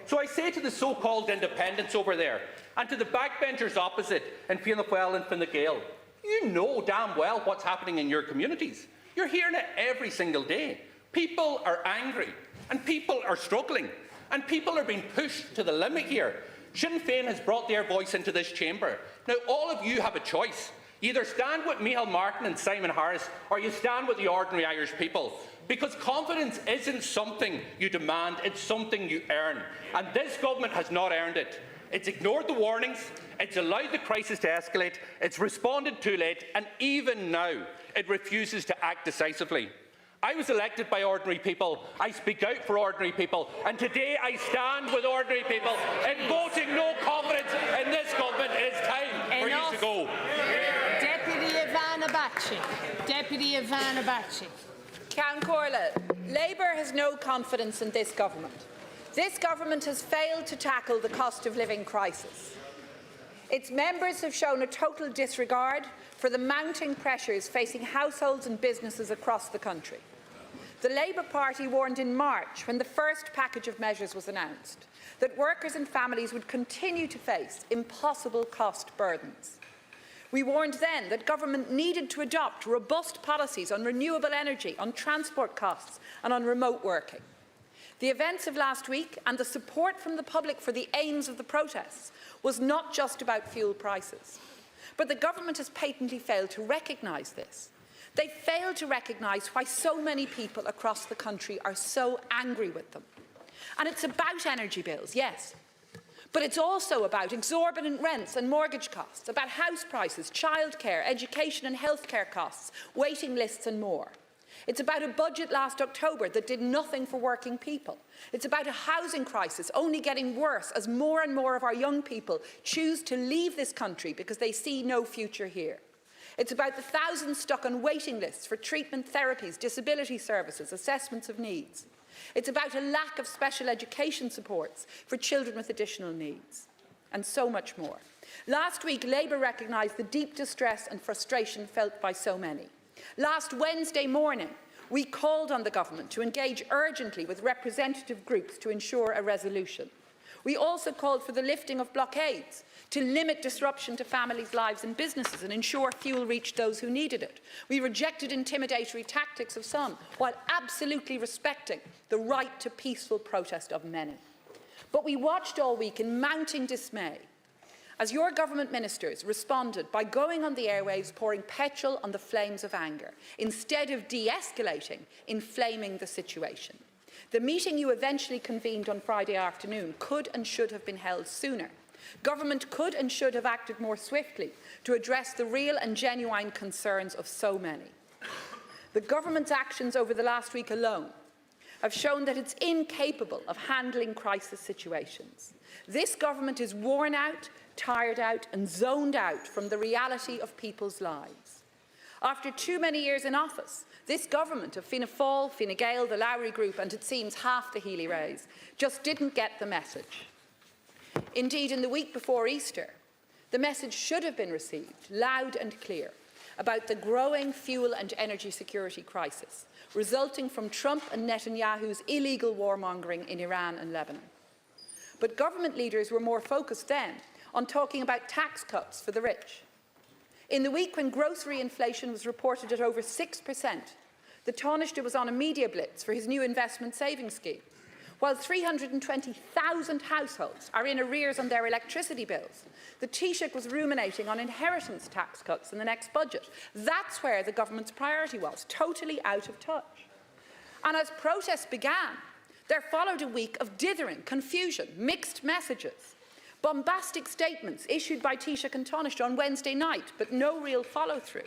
So I say to the so-called independents over there, and to the backbenchers opposite in Fianna Fáil and Fine Gael, you know damn well what's happening in your communities. You're hearing it every single day. People are angry, and people are struggling, and people are being pushed to the limit here. Sinn Féin has brought their voice into this chamber. Now, all of you have a choice. You either stand with Micheál Martin and Simon Harris, or you stand with the ordinary Irish people. Because confidence isn't something you demand, it's something you earn. And this government has not earned it. It's ignored the warnings, it's allowed the crisis to escalate, it's responded too late, and even now, it refuses to act decisively. I was elected by ordinary people, I speak out for ordinary people, and today I stand with ordinary people in voting no confidence in this government. It's time for you to go.
Deputy Ivana Bacci.
Count Corlett, Labour has no confidence in this government. This government has failed to tackle the cost of living crisis. Its members have shown a total disregard for the mounting pressures facing households and businesses across the country. The Labour Party warned in March, when the first package of measures was announced, that workers and families would continue to face impossible cost burdens. We warned then that government needed to adopt robust policies on renewable energy, on transport costs and on remote working. The events of last week and the support from the public for the aims of the protests was not just about fuel prices. But the government has patently failed to recognise this. They failed to recognise why so many people across the country are so angry with them. And it's about energy bills, yes. But it's also about exorbitant rents and mortgage costs, about house prices, childcare, education and healthcare costs, waiting lists and more. It's about a budget last October that did nothing for working people. It's about a housing crisis only getting worse as more and more of our young people choose to leave this country because they see no future here. It's about the thousands stuck on waiting lists for treatment therapies, disability services, assessments of needs. It's about a lack of special education supports for children with additional needs, and so much more. Last week, Labour recognised the deep distress and frustration felt by so many. Last Wednesday morning, we called on the government to engage urgently with representative groups to ensure a resolution. We also called for the lifting of blockades to limit disruption to families' lives and businesses and ensure fuel reached those who needed it. We rejected intimidatory tactics of some, while absolutely respecting the right to peaceful protest of many. But we watched all week in mounting dismay as your government ministers responded by going on the airwaves pouring petrol on the flames of anger, instead of de-escalating, inflaming the situation. The meeting you eventually convened on Friday afternoon could and should have been held sooner. Government could and should have acted more swiftly to address the real and genuine concerns of so many. The government's actions over the last week alone have shown that it's incapable of handling crisis situations. This government is worn out, tired out and zoned out from the reality of people's lives. After too many years in office, this government of Fianna Fáil, Fine Gael, the Lowry Group and it seems half the Healy Rays just didn't get the message. Indeed, in the week before Easter, the message should have been received loud and clear about the growing fuel and energy security crisis resulting from Trump and Netanyahu's illegal warmongering in Iran and Lebanon. But government leaders were more focused then on talking about tax cuts for the rich. In the week when grocery inflation was reported at over 6%, the Taoiseach was on a media blitz for his new investment savings scheme, while 320,000 households are in arrears on their electricity bills. The Taoiseach was ruminating on inheritance tax cuts in the next budget. That's where the government's priority was, totally out of touch. And as protests began, there followed a week of dithering, confusion, mixed messages. Bombastic statements issued by Taoiseach and Taoiseach on Wednesday night, but no real follow-through.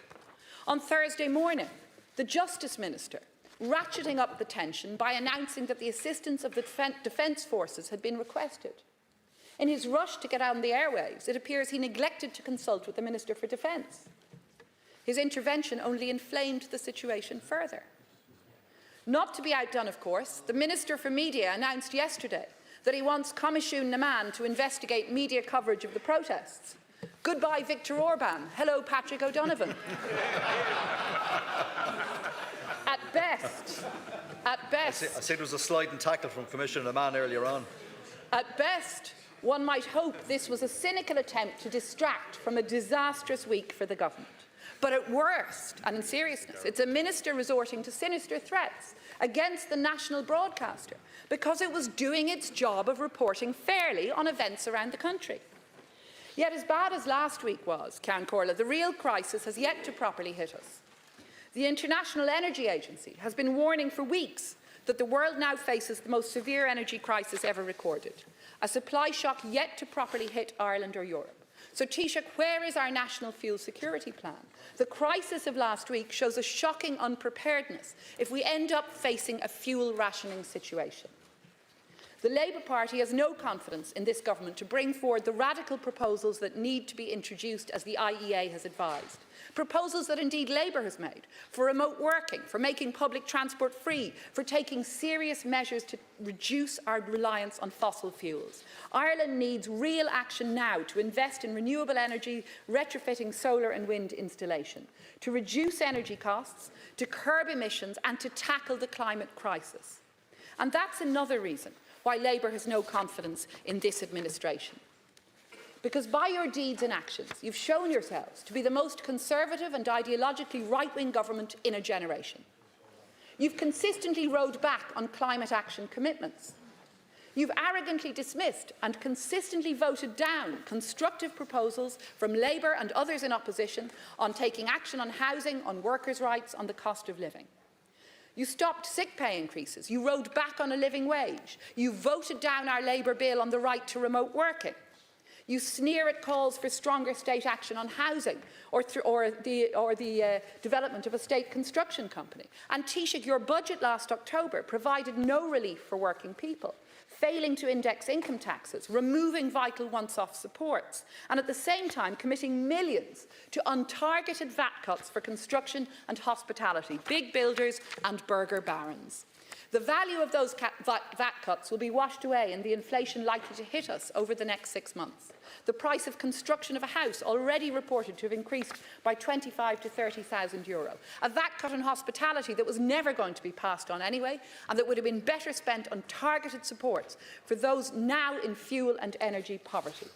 On Thursday morning, the Justice Minister ratcheting up the tension by announcing that the assistance of the Defence Forces had been requested. In his rush to get on the airwaves, it appears he neglected to consult with the Minister for Defence. His intervention only inflamed the situation further. Not to be outdone, of course, the Minister for Media announced yesterday that he wants Comisiún Naman to investigate media coverage of the protests. Goodbye, Viktor Orbán. Hello, Patrick O'Donovan. At best,
I see there was a slide and tackle from Commissioner Naman earlier on.
At best, one might hope this was a cynical attempt to distract from a disastrous week for the government. But at worst, and in seriousness, it's a minister resorting to sinister threats against the national broadcaster because it was doing its job of reporting fairly on events around the country. Yet as bad as last week was, Ceann Comhairle, the real crisis has yet to properly hit us. The International Energy Agency has been warning for weeks that the world now faces the most severe energy crisis ever recorded, a supply shock yet to properly hit Ireland or Europe. So, Taoiseach, where is our national fuel security plan? The crisis of last week shows a shocking unpreparedness if we end up facing a fuel rationing situation. The Labour Party has no confidence in this government to bring forward the radical proposals that need to be introduced as the IEA has advised. Proposals that indeed Labour has made for remote working, for making public transport free, for taking serious measures to reduce our reliance on fossil fuels. Ireland needs real action now to invest in renewable energy, retrofitting solar and wind installation, to reduce energy costs, to curb emissions and to tackle the climate crisis. And that's another reason why Labour has no confidence in this administration. Because by your deeds and actions, you've shown yourselves to be the most conservative and ideologically right-wing government in a generation. You've consistently rowed back on climate action commitments. You've arrogantly dismissed and consistently voted down constructive proposals from Labour and others in opposition on taking action on housing, on workers' rights, on the cost of living. You stopped sick pay increases. You rowed back on a living wage. You voted down our Labour bill on the right to remote working. You sneer at calls for stronger state action on housing or the development of a state construction company. And Taoiseach, your budget last October provided no relief for working people, failing to index income taxes, removing vital once-off supports, and at the same time committing millions to untargeted VAT cuts for construction and hospitality, big builders and burger barons. The value of those VAT cuts will be washed away in the inflation likely to hit us over the next 6 months. The price of construction of a house already reported to have increased by €25,000 to €30,000. A VAT cut on hospitality that was never going to be passed on anyway, and that would have been better spent on targeted supports for those now in fuel and energy poverty.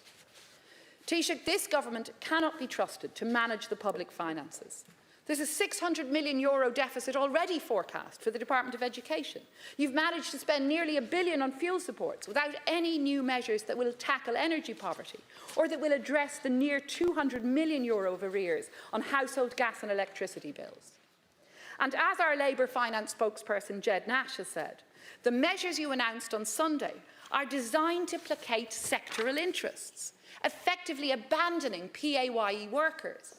Taoiseach, this government cannot be trusted to manage the public finances. There's a €600 million deficit already forecast for the Department of Education. You've managed to spend nearly £1 billion on fuel supports without any new measures that will tackle energy poverty or that will address the near €200 million of arrears on household gas and electricity bills. And as our Labour finance spokesperson Jed Nash has said, the measures you announced on Sunday are designed to placate sectoral interests, effectively abandoning PAYE workers.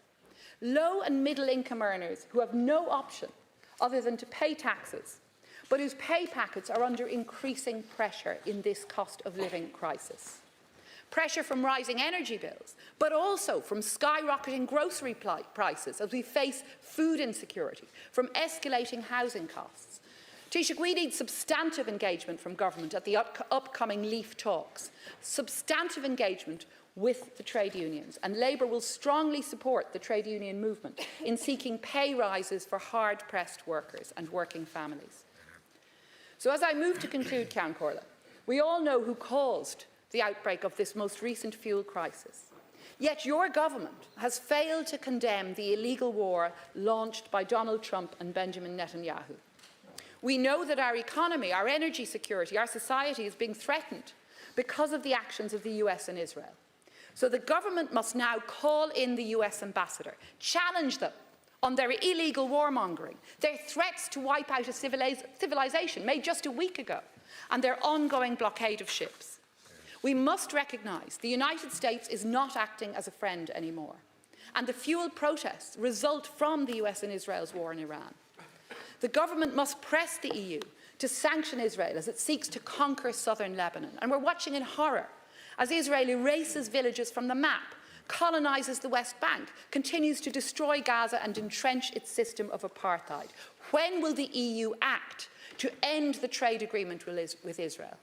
Low and middle income earners who have no option other than to pay taxes, but whose pay packets are under increasing pressure in this cost of living crisis. Pressure from rising energy bills, but also from skyrocketing grocery prices as we face food insecurity, from escalating housing costs. Taoiseach, we need substantive engagement from government at the upcoming LEAF talks, substantive engagement with the trade unions, and Labour will strongly support the trade union movement in seeking pay rises for hard-pressed workers and working families. So as I move to conclude, Ceann Comhairle, we all know who caused the outbreak of this most recent fuel crisis. Yet your government has failed to condemn the illegal war launched by Donald Trump and Benjamin Netanyahu. We know that our economy, our energy security, our society is being threatened because of the actions of the US and Israel. So the government must now call in the US ambassador, challenge them on their illegal warmongering, their threats to wipe out a civilization made just a week ago, and their ongoing blockade of ships. We must recognise the United States is not acting as a friend anymore, and the fuel protests result from the US and Israel's war in Iran. The government must press the EU to sanction Israel as it seeks to conquer southern Lebanon, and we're watching in horror as Israel erases villages from the map, colonises the West Bank, continues to destroy Gaza and entrench its system of apartheid. When will the EU act to end the trade agreement with Israel?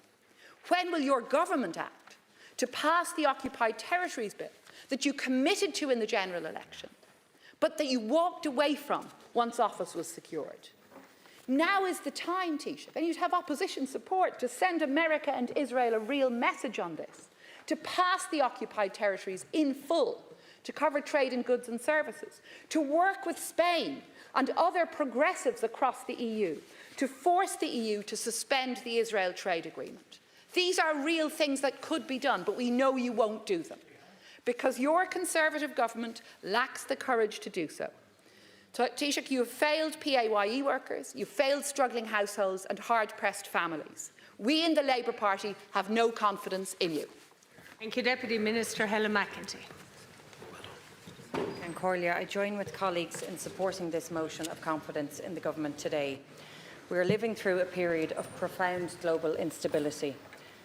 When will your government act to pass the Occupied Territories Bill that you committed to in the general election, but that you walked away from once office was secured? Now is the time, Taoiseach, and you'd have opposition support to send America and Israel a real message on this, to pass the occupied territories in full, to cover trade in goods and services, to work with Spain and other progressives across the EU, to force the EU to suspend the Israel trade agreement. These are real things that could be done, but we know you won't do them because your Conservative government lacks the courage to do so. Taoiseach, you have failed PAYE workers, you failed struggling households and hard-pressed families. We in the Labour Party have no confidence in you.
Thank you, Deputy Minister Helen McEntee.
And Corlia, I join with colleagues in supporting this motion of confidence in the government today. We are living through a period of profound global instability.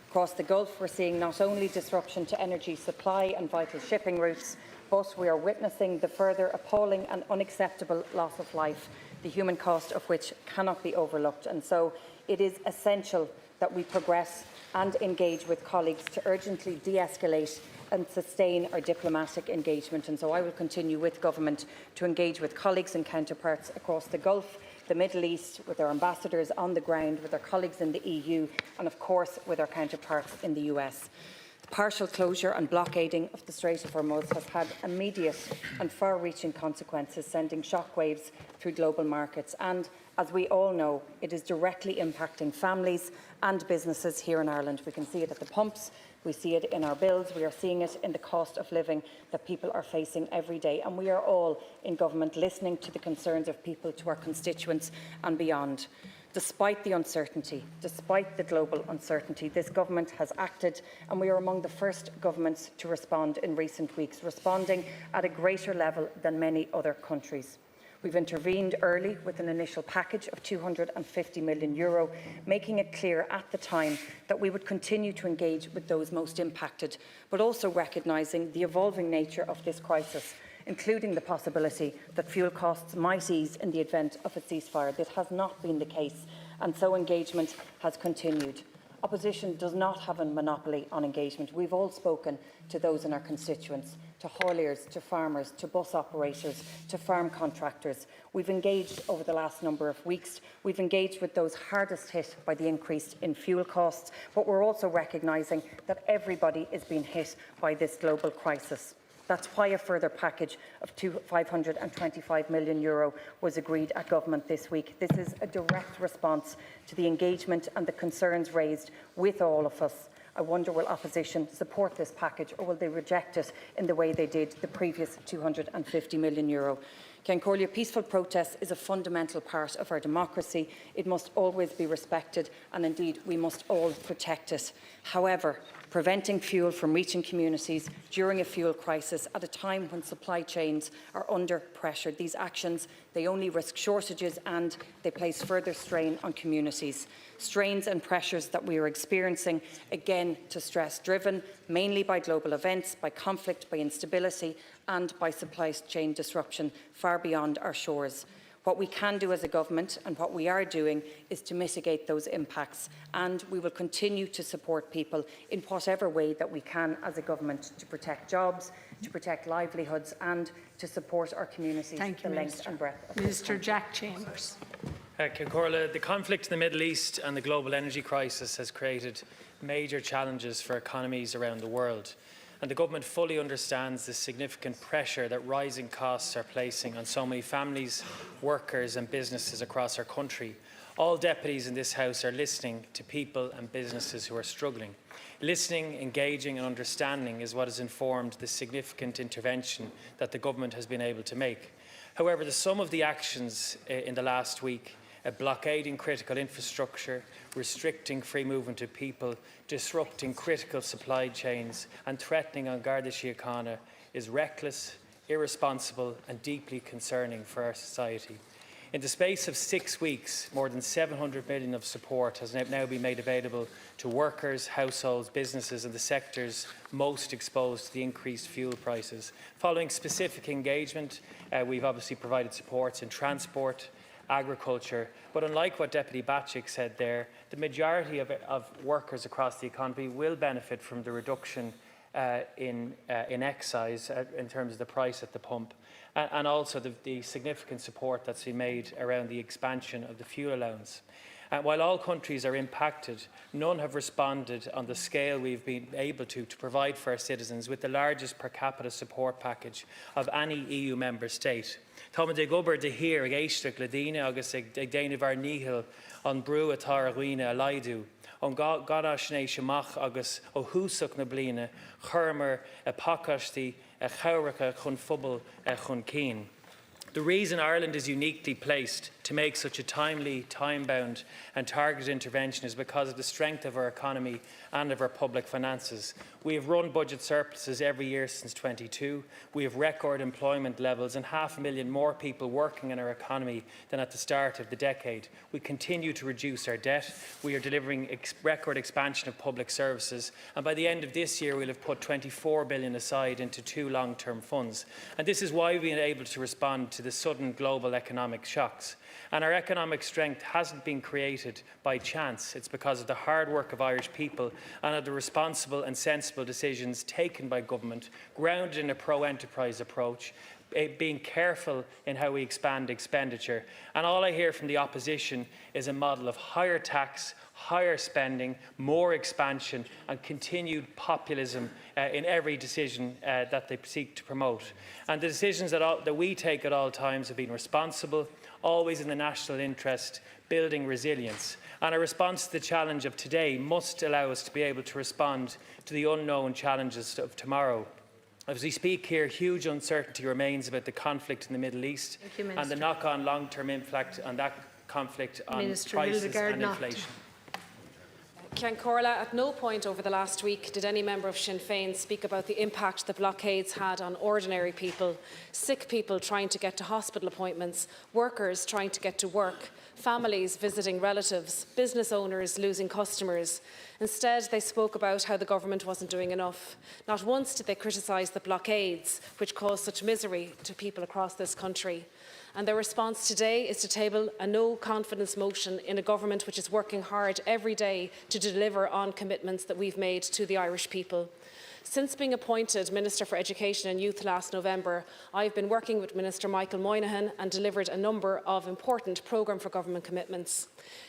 Across the Gulf, we're seeing not only disruption to energy supply and vital shipping routes, but we are witnessing the further appalling and unacceptable loss of life, the human cost of which cannot be overlooked. And so it is essential that we progress and engage with colleagues to urgently de-escalate and sustain our diplomatic engagement. And so I will continue with government to engage with colleagues and counterparts across the Gulf, the Middle East, with our ambassadors on the ground, with our colleagues in the EU, and of course with our counterparts in the US. The partial closure and blockading of the Strait of Hormuz has had immediate and far-reaching consequences, sending shockwaves through global markets. And as we all know, it is directly impacting families and businesses here in Ireland. We can see it at the pumps, we see it in our bills, we are seeing it in the cost of living that people are facing every day. And we are all in government listening to the concerns of people, to our constituents and beyond. Despite the uncertainty, despite the global uncertainty, this government has acted, and we are among the first governments to respond in recent weeks, responding at a greater level than many other countries. We've intervened early with an initial package of €250 million, making it clear at the time that we would continue to engage with those most impacted, but also recognising the evolving nature of this crisis, including the possibility that fuel costs might ease in the event of a ceasefire. This has not been the case, and so engagement has continued. Opposition does not have a monopoly on engagement. We've all spoken to those in our constituents, to hauliers, to farmers, to bus operators, to farm contractors. We've engaged over the last number of weeks. We've engaged with those hardest hit by the increase in fuel costs, but we're also recognising that everybody is being hit by this global crisis. That's why a further package of €525 million was agreed at government this week. This is a direct response to the engagement and the concerns raised with all of us. I wonder, will opposition support this package, or will they reject it in the way they did the previous €250 million? Ken Corley, peaceful protest is a fundamental part of our democracy. It must always be respected, and indeed we must all protect it. However, preventing fuel from reaching communities during a fuel crisis at a time when supply chains are under pressure, these actions, they only risk shortages and they place further strain on communities. Strains and pressures that we are experiencing, again to stress driven mainly by global events, by conflict, by instability and by supply chain disruption far beyond our shores. What we can do as a government and what we are doing is to mitigate those impacts, and we will continue to support people in whatever way that we can as a government to protect jobs, to protect livelihoods and to support our communities the length and breadth of
Minister Jack Chambers.
Corla, the conflict in the Middle East and the global energy crisis has created major challenges for economies around the world. And the government fully understands the significant pressure that rising costs are placing on so many families, workers and businesses across our country. All deputies in this House are listening to people and businesses who are struggling. Listening, engaging and understanding is what has informed the significant intervention that the government has been able to make. However, the sum of the actions in the last week, blockading critical infrastructure, restricting free movement of people, disrupting critical supply chains and threatening on Garda Síochána is reckless, irresponsible and deeply concerning for our society. In the space of 6 weeks, more than $700 million of support has now been made available to workers, households, businesses and the sectors most exposed to the increased fuel prices. Following specific engagement, we've obviously provided supports in transport, agriculture, but unlike what Deputy Batchik said there, the majority of workers across the economy will benefit from the reduction in excise in terms of the price at the pump, and also the significant support that's been made around the expansion of the fuel allowance. While all countries are impacted, none have responded on the scale we've been able to provide for our citizens, with the largest per capita support package of any EU member state. Tá de gobar de hir ag éisteach le daoine agus ag déanamh ar níhil an brú atá a roioine a laidú. An gada sné semach agus ó húsach na bliana, churmar a pakastí a chawracha chun phobal chun cín. The reason Ireland is uniquely placed to make such a timely, time-bound and targeted intervention is because of the strength of our economy and of our public finances. We have run budget surpluses every year since 22. We have record employment levels and 500,000 more people working in our economy than at the start of the decade. We continue to reduce our debt. We are delivering record expansion of public services. And by the end of this year, we'll have put 24 billion aside into 2 long-term funds. And this is why we've been able to respond to the sudden global economic shocks. And our economic strength hasn't been created by chance. It's because of the hard work of Irish people and of the responsible and sensible decisions taken by government, grounded in a pro-enterprise approach, being careful in how we expand expenditure. And all I hear from the opposition is a model of higher tax, higher spending, more expansion and continued populism in every decision that they seek to promote. And the decisions that we take at all times have been responsible, always in the national interest, building resilience. And our response to the challenge of today must allow us to be able to respond to the unknown challenges of tomorrow. As we speak here, huge uncertainty remains about the conflict in the Middle East and the knock-on long-term impact on that conflict on prices and inflation.
Ceann Comhairle, at no point over the last week did any member of Sinn Féin speak about the impact the blockades had on ordinary people, sick people trying to get to hospital appointments, workers trying to get to work, families visiting relatives, business owners losing customers. Instead, they spoke about how the government wasn't doing enough. Not once did they criticise the blockades, which caused such misery to people across this country. And their response today is to table a no-confidence motion in a government which is working hard every day to deliver on commitments that we've made to the Irish people. Since being appointed Minister for Education and Youth last November, I've been working with Minister Michael Moynihan and delivered a number of important programme for government commitments.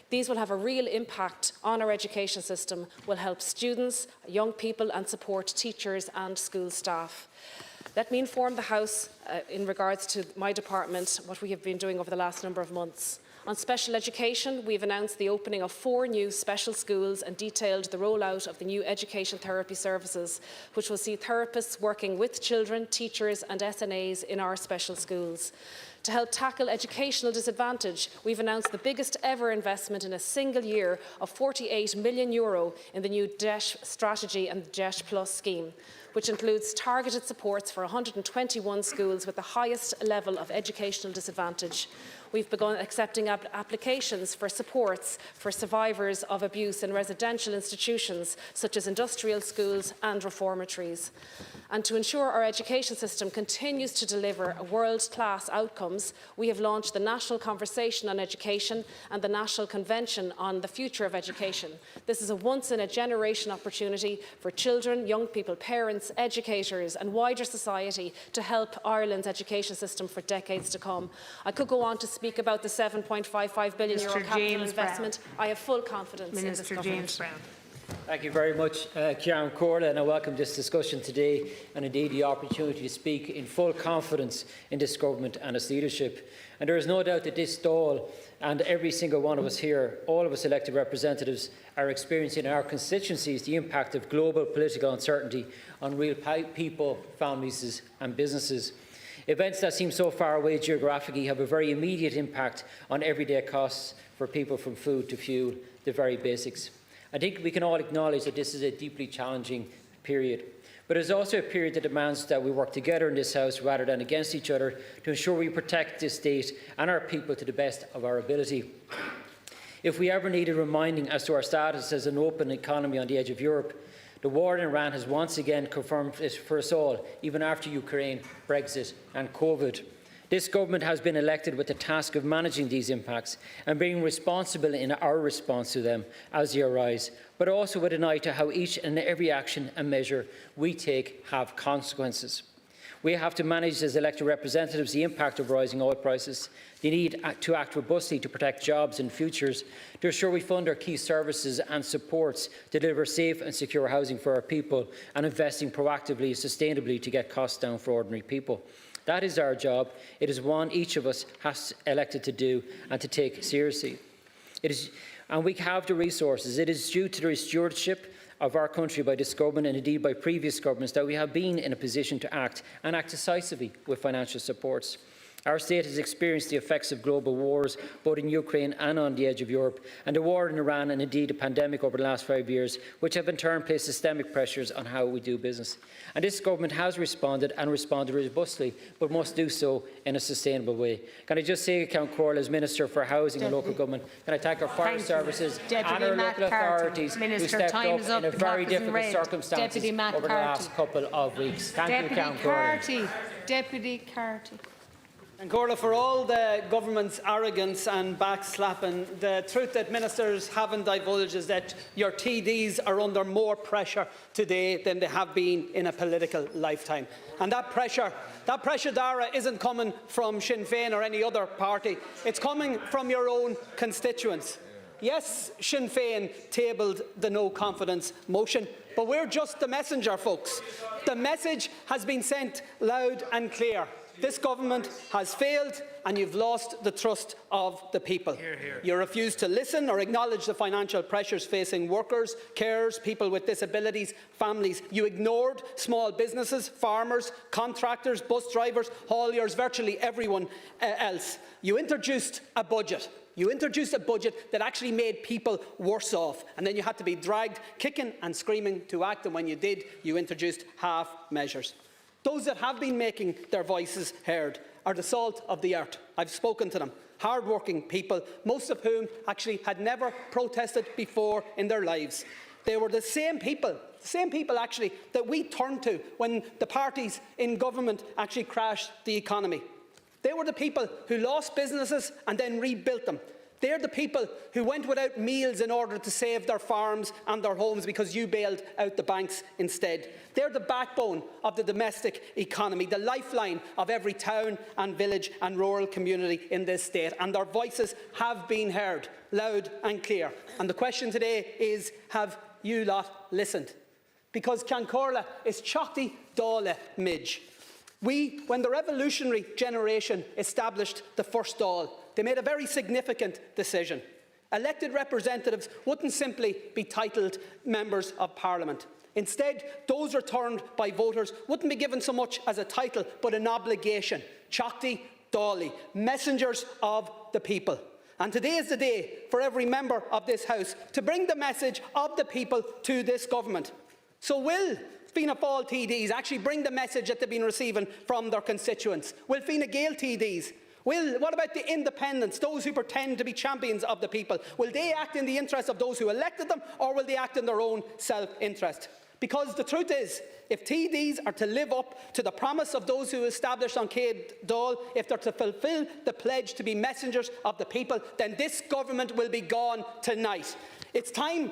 These will have a real impact on our education system, will help students, young people and support teachers and school staff. Let me inform the House in regards to my department what we have been doing over the last number of months. On special education, we have announced the opening of 4 new special schools and detailed the rollout of the new education therapy services, which will see therapists working with children, teachers and SNAs in our special schools. To help tackle educational disadvantage, we've announced the biggest ever investment in a single year of €48 million in the new DESH strategy and the DESH Plus scheme, which includes targeted supports for 121 schools with the highest level of educational disadvantage. We've begun accepting applications for supports for survivors of abuse in residential institutions, such as industrial schools and reformatories. And to ensure our education system continues to deliver world-class outcomes, we have launched the National Conversation on Education and the National Convention on the Future of Education. This is a once-in-a-generation opportunity for children, young people, parents, educators and wider society to help Ireland's education system for decades to come. I could go on to speak about the €7.55 billion capital investment. I have full confidence in this government.
James Brown.
Thank you very much, Ceann Comhairle, and I welcome this discussion today and indeed the opportunity to speak in full confidence in this government and its leadership. And there is no doubt that this Dáil and every single one of us here, all of us elected representatives, are experiencing in our constituencies the impact of global political uncertainty on real people, families and businesses. Events that seem so far away geographically have a very immediate impact on everyday costs for people, from food to fuel, the very basics. I think we can all acknowledge that this is a deeply challenging period. But it is also a period that demands that we work together in this House rather than against each other to ensure we protect this state and our people to the best of our ability. If we ever needed reminding as to our status as an open economy on the edge of Europe, the war in Iran has once again confirmed it for us all, even after Ukraine, Brexit and COVID. This government has been elected with the task of managing these impacts and being responsible in our response to them as they arise, but also with an eye to how each and every action and measure we take have consequences. We have to manage as elected representatives the impact of rising oil prices, the need to act robustly to protect jobs and futures, to ensure we fund our key services and supports, to deliver safe and secure housing for our people, and investing proactively and sustainably to get costs down for ordinary people. That is our job. It is one each of us has elected to do and to take seriously. And we have the resources. It is due to the stewardship of our country by this government and indeed by previous governments that we have been in a position to act and act decisively with financial supports. Our state has experienced the effects of global wars, both in Ukraine and on the edge of Europe, and the war in Iran and indeed the pandemic over the last 5 years, which have in turn placed systemic pressures on how we do business. And this government has responded and responded robustly, but must do so in a sustainable way. Can I just say, Count Corl, as Minister for Housing and Local Government, can I thank our fire services and our local authorities who stepped up in a very difficult circumstances over the last couple of weeks. Thank you, Count Corl.
Deputy Carty.
And Corla, for all the government's arrogance and backslapping, the truth that ministers haven't divulged is that your TDs are under more pressure today than they have been in a political lifetime. And that pressure, Dara, isn't coming from Sinn Féin or any other party. It's coming from your own constituents. Yes, Sinn Féin tabled the no confidence motion, but we're just the messenger, folks. The message has been sent loud and clear. This government has failed and you've lost the trust of the people. Hear, hear. You refuse to listen or acknowledge the financial pressures facing workers, carers, people with disabilities, families. You ignored small businesses, farmers, contractors, bus drivers, hauliers, virtually everyone else. You introduced a budget. You introduced a budget that actually made people worse off, and then you had to be dragged kicking and screaming to act, and when you did, you introduced half measures. Those that have been making their voices heard are the salt of the earth. I've spoken to them. Hard-working people, most of whom actually had never protested before in their lives. They were the same people actually that we turned to when the parties in government actually crashed the economy. They were the people who lost businesses and then rebuilt them. They're the people who went without meals in order to save their farms and their homes because you bailed out the banks instead. They're the backbone of the domestic economy, the lifeline of every town and village and rural community in this state. And their voices have been heard loud and clear. And the question today is, have you lot listened? Because Cancorla is Chocty Dáil Midge. When the revolutionary generation established the first Dáil, they made a very significant decision. Elected representatives wouldn't simply be titled members of Parliament. Instead, those returned by voters wouldn't be given so much as a title, but an obligation. Chocty Dáil, messengers of the people. And today is the day for every member of this House to bring the message of the people to this government. So will Fianna Fáil TDs actually bring the message that they've been receiving from their constituents? Will Fine Gael TDs? What about the independents, those who pretend to be champions of the people? Will they act in the interest of those who elected them, or will they act in their own self-interest? Because the truth is, if TDs are to live up to the promise of those who established on Céad Dáil, if they're to fulfil the pledge to be messengers of the people, then this government will be gone tonight. It's time,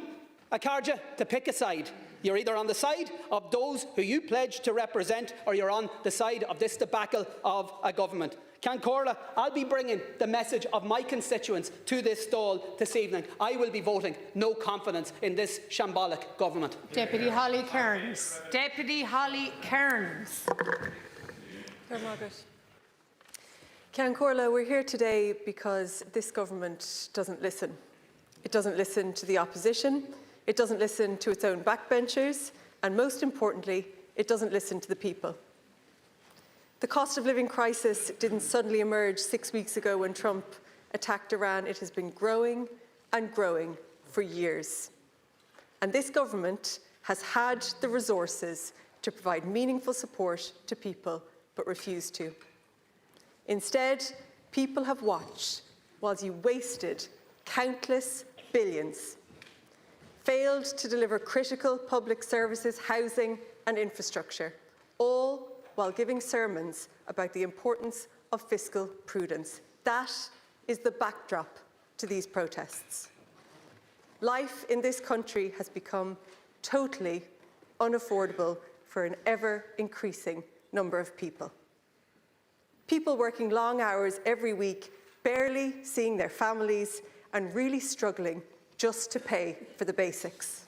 Akarja, to pick a side. You're either on the side of those who you pledged to represent, or you're on the side of this debacle of a government. Cancorla, I'll be bringing the message of my constituents to this Dáil this evening. I will be voting no confidence in this shambolic government.
Deputy Holly Cairns. Deputy Holly Cairns.
Cancorla, we're here today because this government doesn't listen. It doesn't listen to the opposition. It doesn't listen to its own backbenchers, and most importantly, it doesn't listen to the people. The cost of living crisis didn't suddenly emerge 6 weeks ago when Trump attacked Iran. It has been growing and growing for years. And this government has had the resources to provide meaningful support to people, but refused to. Instead, people have watched while you wasted countless billions, failed to deliver critical public services, housing and infrastructure, all while giving sermons about the importance of fiscal prudence. That is the backdrop to these protests. Life in this country has become totally unaffordable for an ever-increasing number of people. People working long hours every week, barely seeing their families and really struggling just to pay for the basics.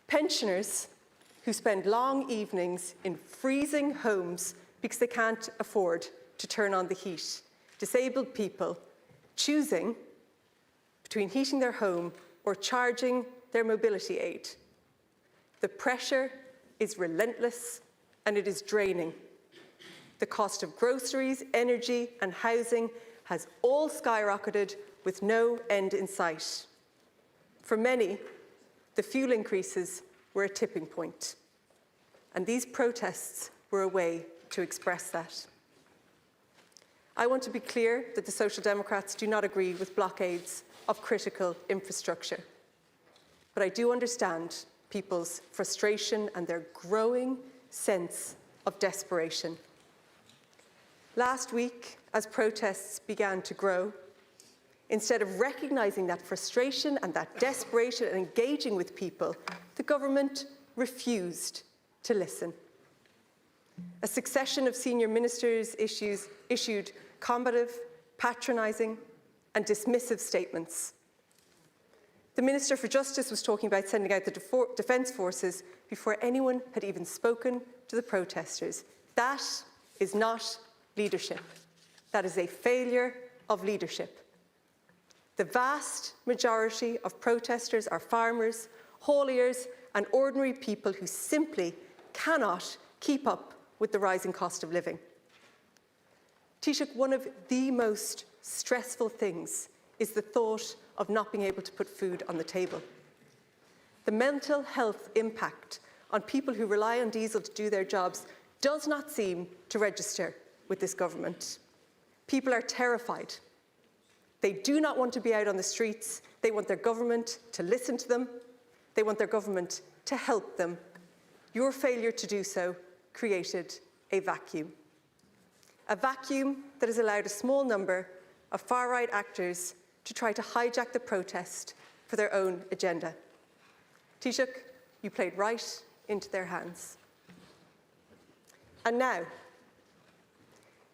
Pensioners who spend long evenings in freezing homes because they can't afford to turn on the heat. Disabled people choosing between heating their home or charging their mobility aid. The pressure is relentless and it is draining. The cost of groceries, energy and housing has all skyrocketed with no end in sight. For many, the fuel increases were a tipping point, and these protests were a way to express that. I want to be clear that the Social Democrats do not agree with blockades of critical infrastructure, but I do understand people's frustration and their growing sense of desperation. Last week, as protests began to grow, instead of recognising that frustration and that desperation and engaging with people, the government refused to listen. A succession of senior ministers issued combative, patronising and dismissive statements. The Minister for Justice was talking about sending out the Defence Forces before anyone had even spoken to the protesters. That is not leadership. That is a failure of leadership. The vast majority of protesters are farmers, hauliers and ordinary people who simply cannot keep up with the rising cost of living. Taoiseach, one of the most stressful things is the thought of not being able to put food on the table. The mental health impact on people who rely on diesel to do their jobs does not seem to register with this government. People are terrified. They do not want to be out on the streets. They want their government to listen to them. They want their government to help them. Your failure to do so created a vacuum. A vacuum that has allowed a small number of far-right actors to try to hijack the protest for their own agenda. Taoiseach, you played right into their hands. And now,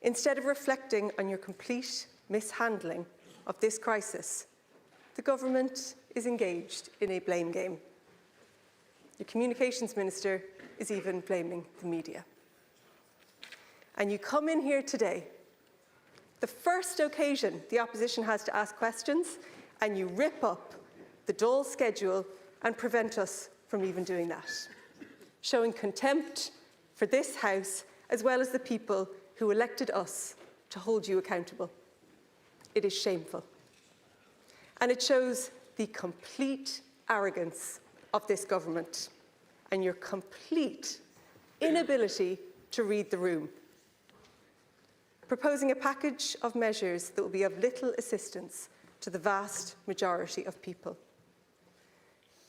instead of reflecting on your complete mishandling of this crisis, the government is engaged in a blame game. Your Communications Minister is even blaming the media. And you come in here today, the first occasion the opposition has to ask questions, and you rip up the Dáil schedule and prevent us from even doing that, showing contempt for this House as well as the people who elected us to hold you accountable. It is shameful. And it shows the complete arrogance of this government and your complete inability to read the room. Proposing a package of measures that will be of little assistance to the vast majority of people.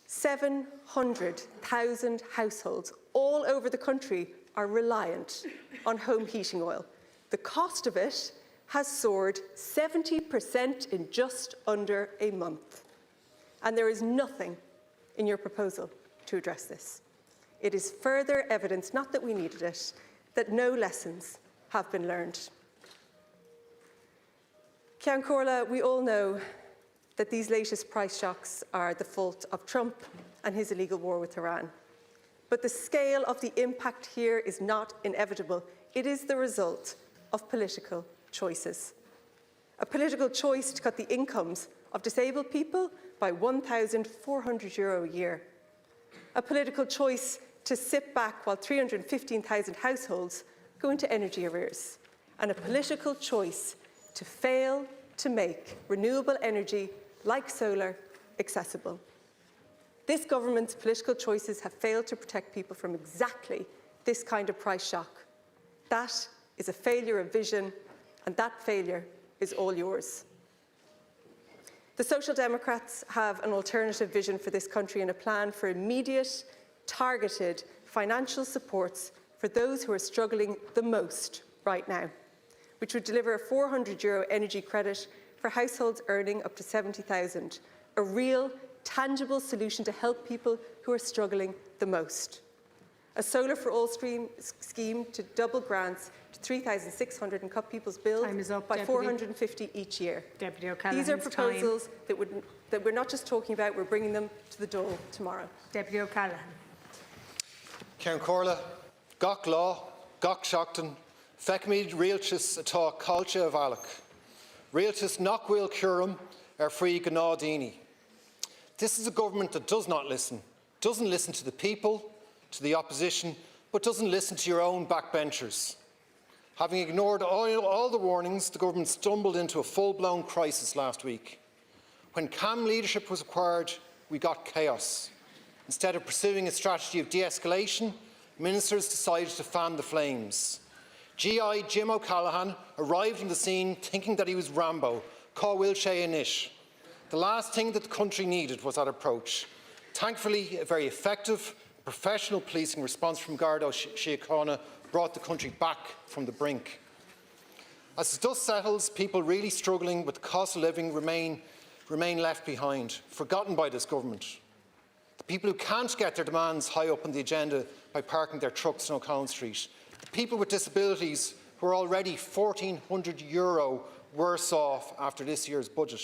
700,000 households all over the country are reliant on home heating oil. The cost of it has soared 70% in just under a month. And there is nothing in your proposal to address this. It is further evidence, not that we needed it, that no lessons have been learned. Ceann Comhairle, we all know that these latest price shocks are the fault of Trump and his illegal war with Iran. But the scale of the impact here is not inevitable. It is the result of political choices. A political choice to cut the incomes of disabled people by €1,400 a year. A political choice to sit back while 315,000 households go into energy arrears. And a political choice to fail to make renewable energy, like solar, accessible. This government's political choices have failed to protect people from exactly this kind of price shock. That is a failure of vision, and that failure is all yours. The Social Democrats have an alternative vision for this country and a plan for immediate, targeted financial supports for those who are struggling the most right now, which would deliver a €400 energy credit for households earning up to €70,000, a real, tangible solution to help people who are struggling the most. a Solar for All scheme to double grants to 3,600 and cut people's bills by
Deputy.
450 each year.
Deputy O'Callaghan's
These are proposals that we're not just talking about, we're bringing them to the door tomorrow.
Deputy O'Callaghan.
Ceann Comhairle, gach law, gach seachtain, feicimid rialtas atá cáilte a bhealach. Rialtas nach bhfuil cuireann faoi go ná daoine. This is a government that does not listen, doesn't listen to the people, to the opposition, but doesn't listen to your own backbenchers. Having ignored all the warnings, the government stumbled into a full-blown crisis last week. When calm leadership was required, we got chaos. Instead of pursuing a strategy of de-escalation, ministers decided to fan the flames. GI Jim O'Callaghan arrived on the scene thinking that he was Rambo, cá bhfuil sé anois. The last thing that the country needed was that approach. Thankfully, a very effective, professional policing response from Garda Síochána brought the country back from the brink. As the dust settles, people really struggling with the cost of living remain left behind, forgotten by this government. The people who can't get their demands high up on the agenda by parking their trucks on O'Connell Street. The people with disabilities who are already €1,400 worse off after this year's budget.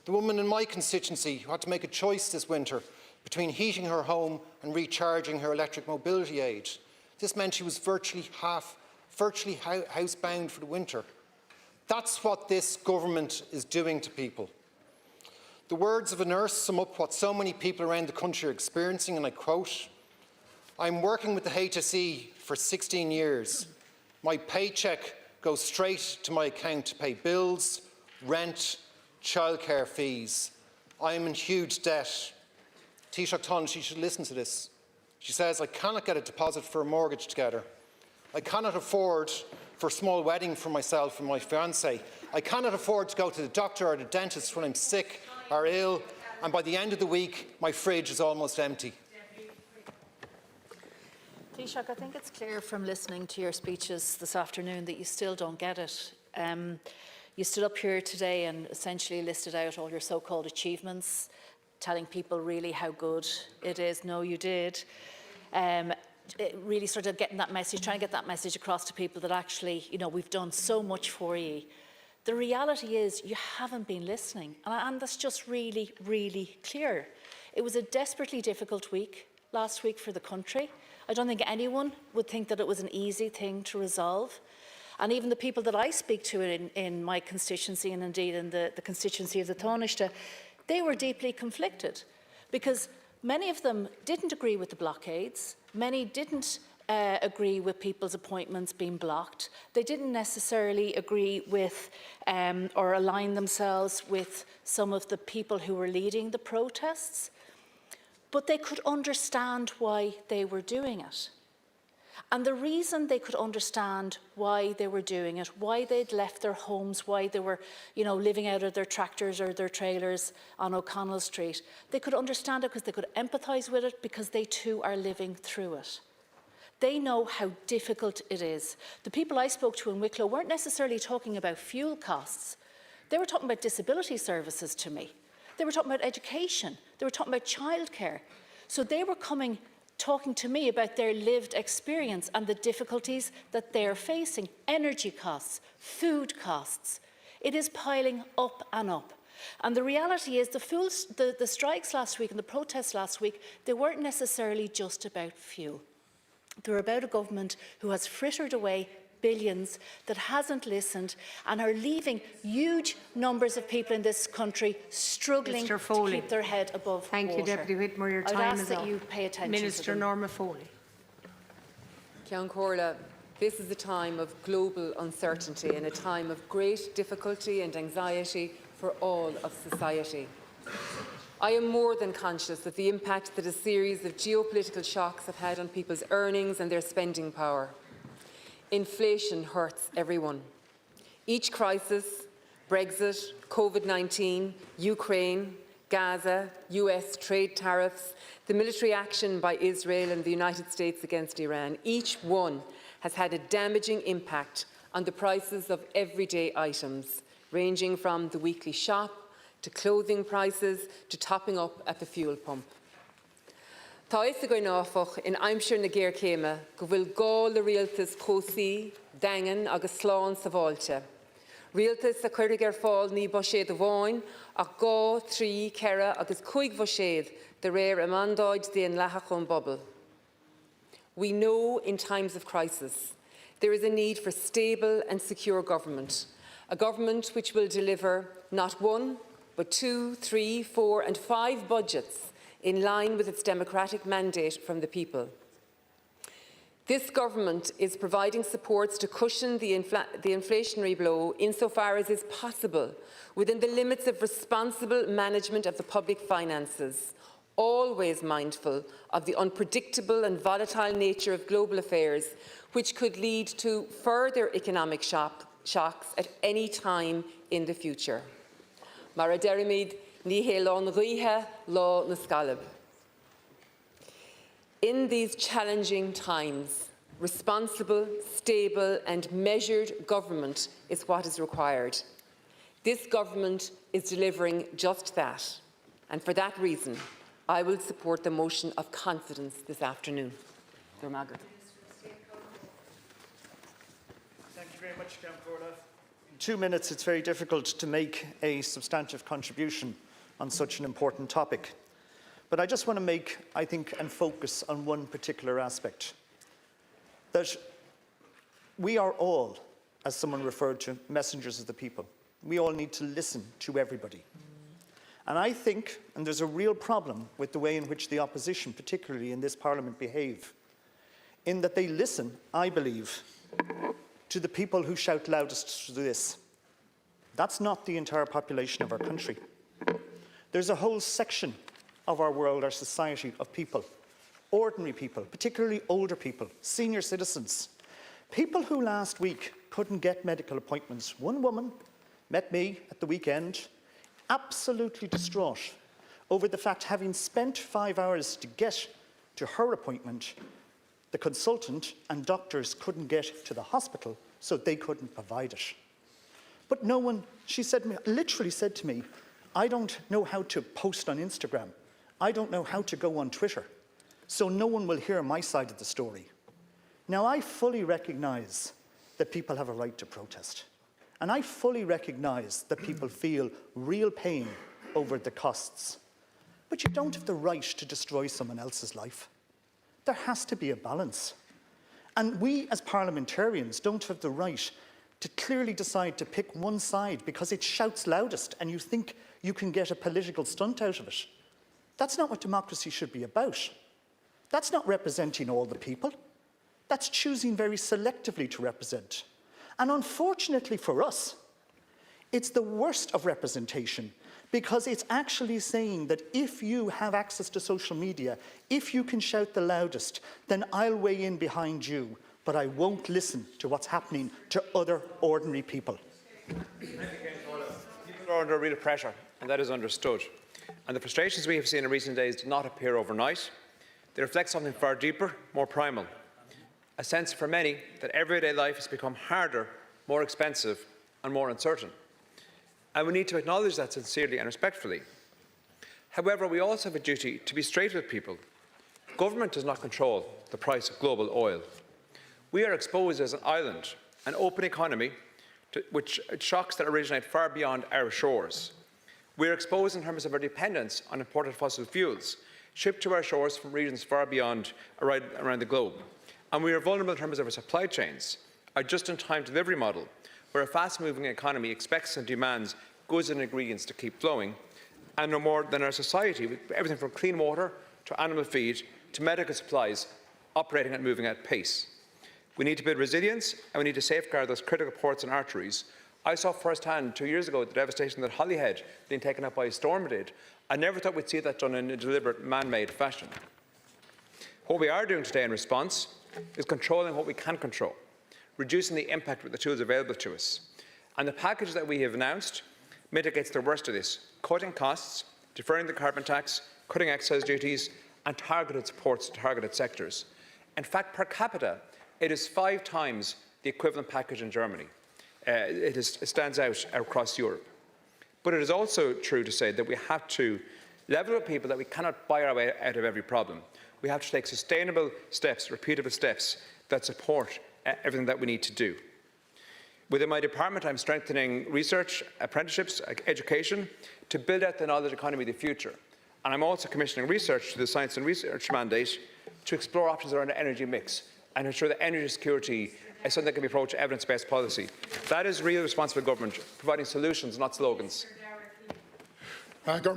The woman in my constituency who had to make a choice this winter between heating her home and recharging her electric mobility aid. This meant she was virtually housebound for the winter. That's what this government is doing to people. The words of a nurse sum up what so many people around the country are experiencing, and I quote, "I'm working with the HSE for 16 years. My paycheck goes straight to my account to pay bills, rent, childcare fees. I am in huge debt." Taoiseach Ton, she should listen to this. She says, "I cannot get a deposit for a mortgage together. I cannot afford for a small wedding for myself and my fiancée. I cannot afford to go to the doctor or the dentist when I'm sick or ill, and by the end of the week, my fridge is almost empty."
Taoiseach, I think it's clear from listening to your speeches this afternoon that you still don't get it. You stood up here today and essentially listed out all your so-called achievements, telling people really how good it is. No, you did. Really sort of getting that message, trying to get that message across to people that actually, you know, we've done so much for you. The reality is you haven't been listening, and that's just really, really clear. It was a desperately difficult week last week for the country. I don't think anyone would think that it was an easy thing to resolve. And even the people that I speak to in my constituency, and indeed in the constituency of the Taoiseach, they were deeply conflicted because many of them didn't agree with the blockades, many didn't agree with people's appointments being blocked. They didn't necessarily agree with or align themselves with some of the people who were leading the protests, but they could understand why they were doing it. And the reason they could understand why they were doing it, why they'd left their homes, why they were, you know, living out of their tractors or their trailers on O'Connell Street, they could understand it because they could empathise with it, because they too are living through it. They know how difficult it is. The people I spoke to in Wicklow weren't necessarily talking about fuel costs. They were talking about disability services to me. They were talking about education. They were talking about childcare. So they were talking to me about their lived experience and the difficulties that they're facing. Energy costs, food costs. It is piling up and up. And the reality is the strikes last week and the protests last week, they weren't necessarily just about fuel. They were about a government who has frittered away billions, that hasn't listened, and are leaving huge numbers of people in this country struggling to keep their head above water.
Thank you, Deputy Whitmore. Your time is up.
I'd ask that you pay attention
Minister
to them.
Norma Foley.
Ceann Comhairle, this is a time of global uncertainty and a time of great difficulty and anxiety for all of society. I am more than conscious of the impact that a series of geopolitical shocks have had on people's earnings and their spending power. Inflation hurts everyone. Each crisis, Brexit, COVID-19, Ukraine, Gaza, US trade tariffs, the military action by Israel and the United States against Iran, each one has had a damaging impact on the prices of everyday items, ranging from the weekly shop to clothing prices to topping up at the fuel pump. Tá is a go náfach in aimsir na géir céime go bhfuil gá le rialtas cósaí, daingan agus sláán sa bháilte. Rialtas a chuirigh ar fáil ní ba séad a bháin ach gá, trí, ceithre agus chuig bha séad de réir a mandáid déan leatha chun bobbal. We know in times of crisis there is a need for stable and secure government, a government which will deliver not one, but 2, 3, 4 and 5 budgets in line with its democratic mandate from the people. This government is providing supports to cushion the inflationary blow insofar as is possible within the limits of responsible management of the public finances, always mindful of the unpredictable and volatile nature of global affairs, which could lead to further economic shocks at any time in the future. Mara Derimid, ní hé lán ríthe lá na scalab. In these challenging times, responsible, stable and measured government is what is required. This government is delivering just that, and for that reason, I will support the motion of confidence this afternoon.
Thank you very much, Count Corla. In 2 minutes, it's very difficult to make a substantive contribution on such an important topic. But I just want to make, I think, and focus on one particular aspect. That we are all, as someone referred to, messengers of the people. We all need to listen to everybody. And I think, and there's a real problem with the way in which the opposition, particularly in this Parliament, behave, in that they listen, I believe, to the people who shout loudest to this. That's not the entire population of our country. There's a whole section of our world, our society, of people, ordinary people, particularly older people, senior citizens, people who last week couldn't get medical appointments. One woman met me at the weekend, absolutely distraught over the fact, having spent 5 hours to get to her appointment, the consultant and doctors couldn't get to the hospital, so they couldn't provide it. But no one, she said, literally said to me, I don't know how to post on Instagram. I don't know how to go on Twitter. So no one will hear my side of the story. Now, I fully recognise that people have a right to protest. And I fully recognise that people feel real pain over the costs. But you don't have the right to destroy someone else's life. There has to be a balance. And we, as parliamentarians, don't have the right to clearly decide to pick one side because it shouts loudest and you think you can get a political stunt out of it. That's not what democracy should be about. That's not representing all the people. That's choosing very selectively to represent. And unfortunately for us, it's the worst of representation because it's actually saying that if you have access to social media, if you can shout the loudest, then I'll weigh in behind you, but I won't listen to what's happening to other ordinary people.
People are under real pressure, and that is understood. And the frustrations we have seen in recent days did not appear overnight. They reflect something far deeper, more primal. A sense for many that everyday life has become harder, more expensive and more uncertain. And we need to acknowledge that sincerely and respectfully. However, we also have a duty to be straight with people. Government does not control the price of global oil. We are exposed as an island, an open economy, to which shocks that originate far beyond our shores. We are exposed in terms of our dependence on imported fossil fuels, shipped to our shores from regions far beyond around the globe. And we are vulnerable in terms of our supply chains, our just-in-time delivery model, where a fast-moving economy expects and demands goods and ingredients to keep flowing, and no more than our society, with everything from clean water to animal feed to medical supplies operating and moving at pace. We need to build resilience, and we need to safeguard those critical ports and arteries. I saw firsthand 2 years ago the devastation that Holyhead being taken up by a storm did. I never thought we'd see that done in a deliberate, man-made fashion. What we are doing today in response is controlling what we can control, reducing the impact with the tools available to us. And the package that we have announced mitigates the worst of this, cutting costs, deferring the carbon tax, cutting excise duties, and targeted supports to targeted sectors. In fact, per capita, it is 5 times the equivalent package in Germany. It stands out across Europe. But it is also true to say that we have to level with people that we cannot buy our way out of every problem. We have to take sustainable steps, repeatable steps that support everything that we need to do. Within my department, I'm strengthening research, apprenticeships, education to build out the knowledge economy of the future. And I'm also commissioning research to the Science and Research mandate to explore options around the energy mix and ensure that energy security is something that can be approached evidence-based policy. That is real responsible government, providing solutions, not slogans.
We very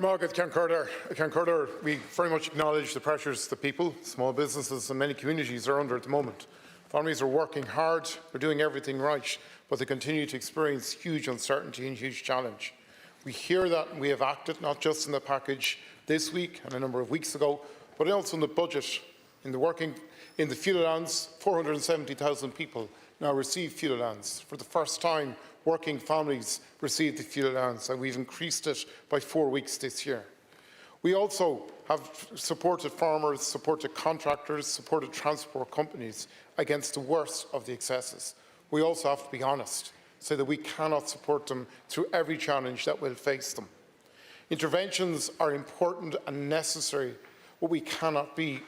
much acknowledge the pressures that people, small businesses and many communities are under at the moment. Families are working hard, they're doing everything right, but they continue to experience huge uncertainty and huge challenge. We hear that and we have acted, not just in the package this week and a number of weeks ago, but also in the budget. In the fuel allowance, 470,000 people now receive fuel allowance. For the first time, working families receive the fuel allowance, and we've increased it by 4 weeks this year. We also have supported farmers, supported contractors, supported transport companies against the worst of the excesses. We also have to be honest, so that we cannot support them through every challenge that will face them. Interventions are important and necessary, but we cannot be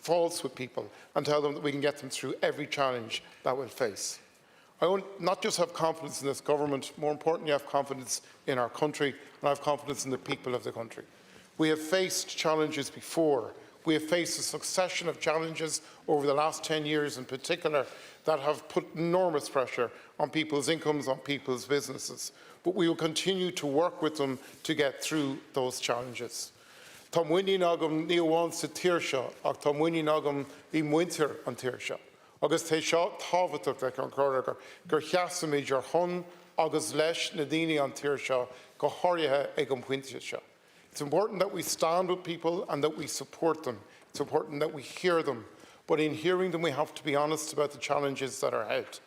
false with people and tell them that we can get them through every challenge that we'll face. I want not just have confidence in this government, more importantly, I have confidence in our country, and I have confidence in the people of the country. We have faced challenges before. We have faced a succession of challenges over the last 10 years in particular that have put enormous pressure on people's incomes, on people's businesses. But we will continue to work with them to get through those challenges. Tá muine agam níomháin sa tír seo, ach tá muine agam bhí muintir an tír seo. Agus té seo tábhachtach le an córa gur cheasamid ar chun agus leis na daoine an tír seo go háirithe ag an pointe seo. It's important that we stand with people and that we support them. It's important that we hear them. But in hearing them, we have to be honest about the challenges that are ahead.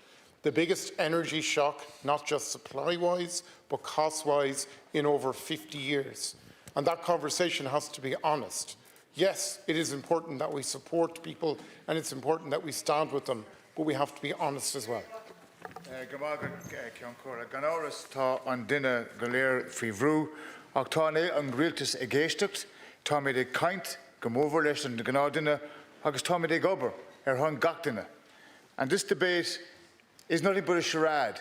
The biggest energy shock, not just supply-wise, but cost-wise, in over 50 years. And that conversation has to be honest. Yes, it is important that we support people and it's important that we stand with them, but we have to be honest as well.
Ganoras tá an duine go léir faoi bhrú, ach tá é an rialtas a géisteacht, tá mé é caint go mómhar leis an gná duine agus tá mé é gobar ar chun gach duine. And this debate is nothing but a charade,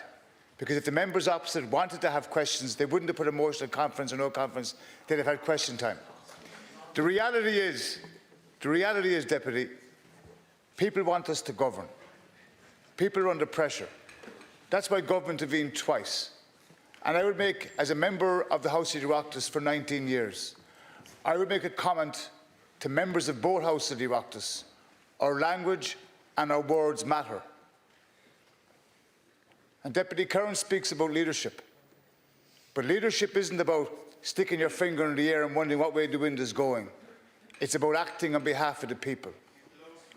because if the members opposite wanted to have questions, they wouldn't have put a motion of conference or no conference, they'd have had question time. The reality is, Deputy, people want us to govern. People are under pressure. That's why government intervened twice. And I would make, as a member of the House of the Oireachtas for 19 years, I would make a comment to members of both Houses of the Oireachtas. Our language and our words matter. And Deputy Curran speaks about leadership. But leadership isn't about sticking your finger in the air and wondering what way the wind is going. It's about acting on behalf of the people.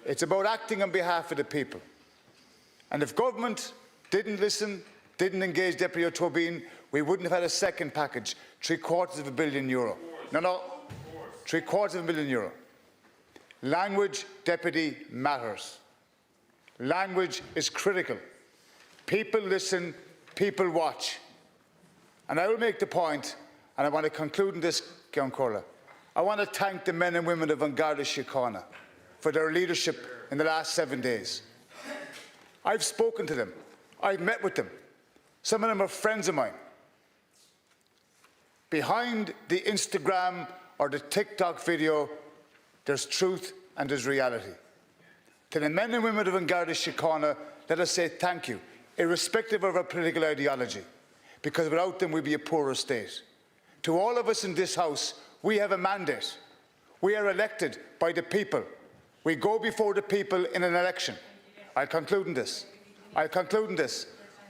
It's about acting on behalf of the people. And if government didn't listen, didn't engage Deputy O'Tobin, we wouldn't have had a second package, €750 million. No, €750 million. Language, Deputy, matters. Language is critical. People listen, people watch. And I will make the point, and I want to conclude in this, Ceann Comhairle. I want to thank the men and women of An Garda Síochána for their leadership in the last 7 days. I've spoken to them. I've met with them. Some of them are friends of mine. Behind the Instagram or the TikTok video, there's truth and there's reality. To the men and women of An Garda Síochána, let us say thank you, irrespective of our political ideology, because without them we'd be a poorer state. To all of us in this House, we have a mandate. We are elected by the people. We go before the people in an election. I'll conclude in this.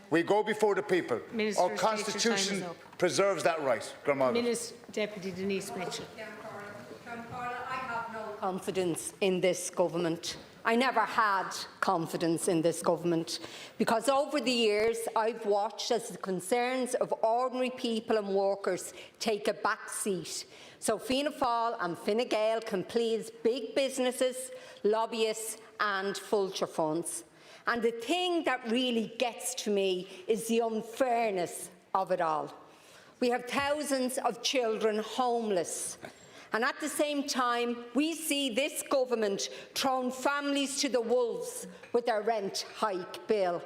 We go before the people.
Minister,
our Constitution preserves that right.
Minister Deputy Denise Mitchell.
I have no confidence in this government. I never had confidence in this government because over the years I've watched as the concerns of ordinary people and workers take a back seat. So Fianna Fáil and Fine Gael can please big businesses, lobbyists and vulture funds. And the thing that really gets to me is the unfairness of it all. We have thousands of children homeless And at the same time, we see this government throwing families to the wolves with their rent hike bill.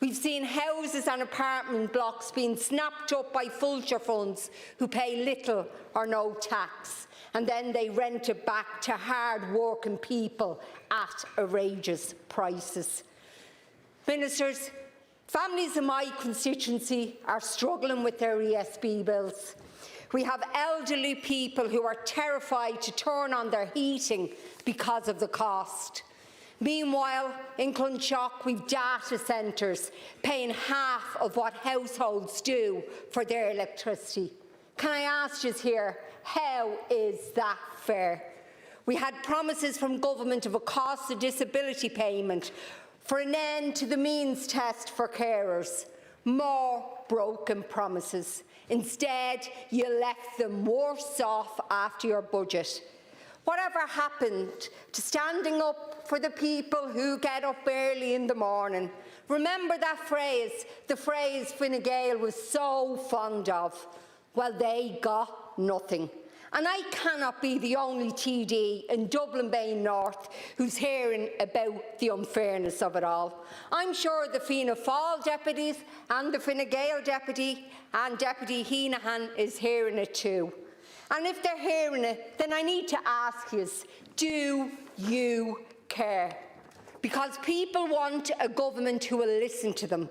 We've seen houses and apartment blocks being snapped up by vulture funds who pay little or no tax, and then they rent it back to hard-working people at outrageous prices. Ministers, families in my constituency are struggling with their ESB bills. We have elderly people who are terrified to turn on their heating because of the cost. Meanwhile, in Clonshock, we've data centres paying half of what households do for their electricity. Can I ask you here, how is that fair? We had promises from government of a cost of disability payment, for an end to the means test for carers. More broken promises. Instead, you left them worse off after your budget. Whatever happened to standing up for the people who get up early in the morning? Remember that phrase, the phrase Fine Gael was so fond of? Well, they got nothing. And I cannot be the only TD in Dublin Bay North who's hearing about the unfairness of it all. I'm sure the Fianna Fáil deputies and the Fine Gael deputy and Deputy Heenahan is hearing it too. And if they're hearing it, then I need to ask you, do you care? Because people want a government who will listen to them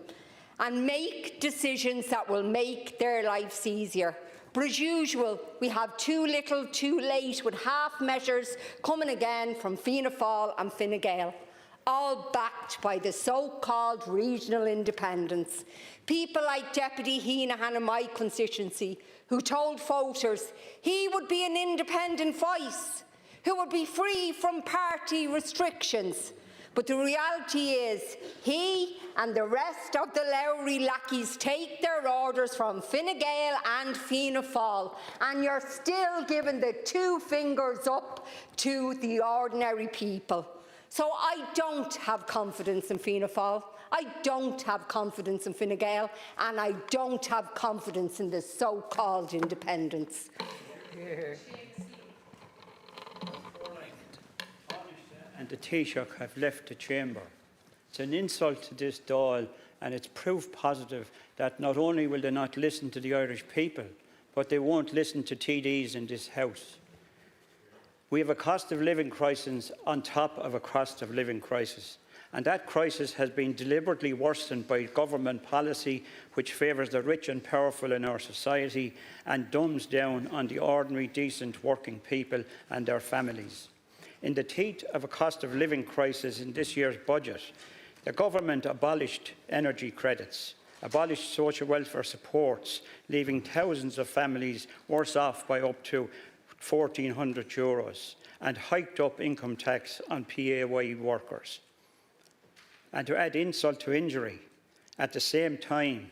and make decisions that will make their lives easier. But as usual, we have too little, too late, with half measures coming again from Fianna Fáil and Fine Gael, all backed by the so-called regional independents. People like Deputy Heenahan in my constituency, who told voters he would be an independent voice, who would be free from party restrictions. But the reality is, he and the rest of the Lowry lackeys take their orders from Fine Gael and Fianna Fáil, and you're still giving the two fingers up to the ordinary people. So I don't have confidence in Fianna Fáil, I don't have confidence in Fine Gael, and I don't have confidence in the so-called independents.
And the Taoiseach have left the chamber. It's an insult to this Dáil, and it's proof positive that not only will they not listen to the Irish people, but they won't listen to TDs in this House. We have a cost of living crisis on top of a cost of living crisis, and that crisis has been deliberately worsened by government policy which favours the rich and powerful in our society and dumbs down on the ordinary, decent working people and their families. In the teeth of a cost of living crisis in this year's budget, the government abolished energy credits, abolished social welfare supports, leaving thousands of families worse off by up to €1,400, and hiked up income tax on PAYE workers. And to add insult to injury, at the same time,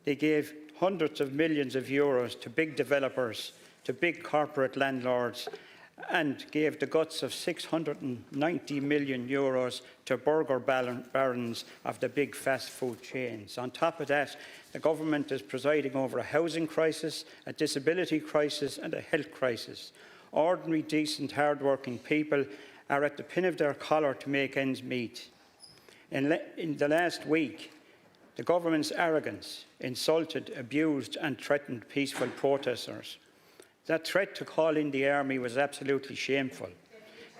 they gave hundreds of millions of euros to big developers, to big corporate landlords, and gave the guts of €690 million to burger barons of the big fast food chains. On top of that, the government is presiding over a housing crisis, a disability crisis and a health crisis. Ordinary, decent, hard-working people are at the pin of their collar to make ends meet. In the last week, the government's arrogance insulted, abused and threatened peaceful protesters. That threat to call in the army was absolutely shameful.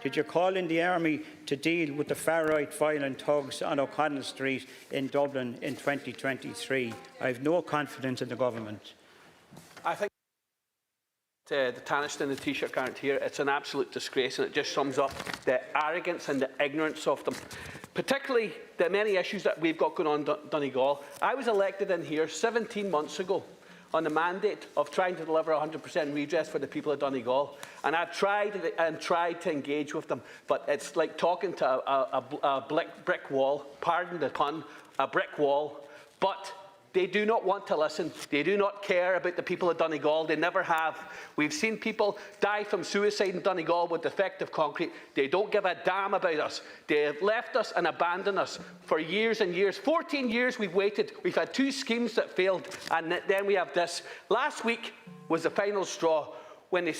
Did you call in the army to deal with the far-right violent thugs on O'Connell Street in Dublin in 2023? I have no confidence in the government.
I think the Taoiseach and the Taoiseach aren't here. It's an absolute disgrace, and it just sums up the arrogance and the ignorance of them. Particularly the many issues that we've got going on in Donegal. I was elected in here 17 months ago on the mandate of trying to deliver 100% redress for the people of Donegal. And I've tried to engage with them, but it's like talking to a brick wall, pardon the pun, a brick wall, but they do not want to listen. They do not care about the people of Donegal. They never have. We've seen people die from suicide in Donegal with defective concrete. They don't give a damn about us. They have left us and abandoned us for years and years. 14 years we've waited. We've had 2 schemes that failed, and then we have this. Last week was the final straw. when the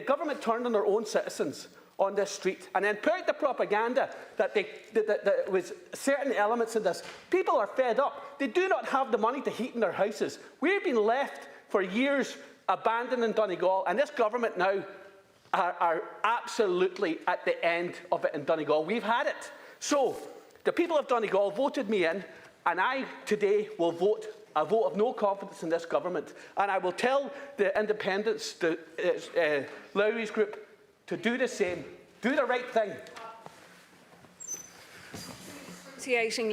government turned on their own citizens on this street and then put out the propaganda that there was certain elements of this. People are fed up. They do not have the money to heat in their houses. We've been left for years abandoned in Donegal, and this government now are absolutely at the end of it in Donegal. We've had it. So the people of Donegal voted me in, and I today will vote a vote of no confidence in this government. And I will tell the Independents, the Lowry's group, to do the same. Do the right thing.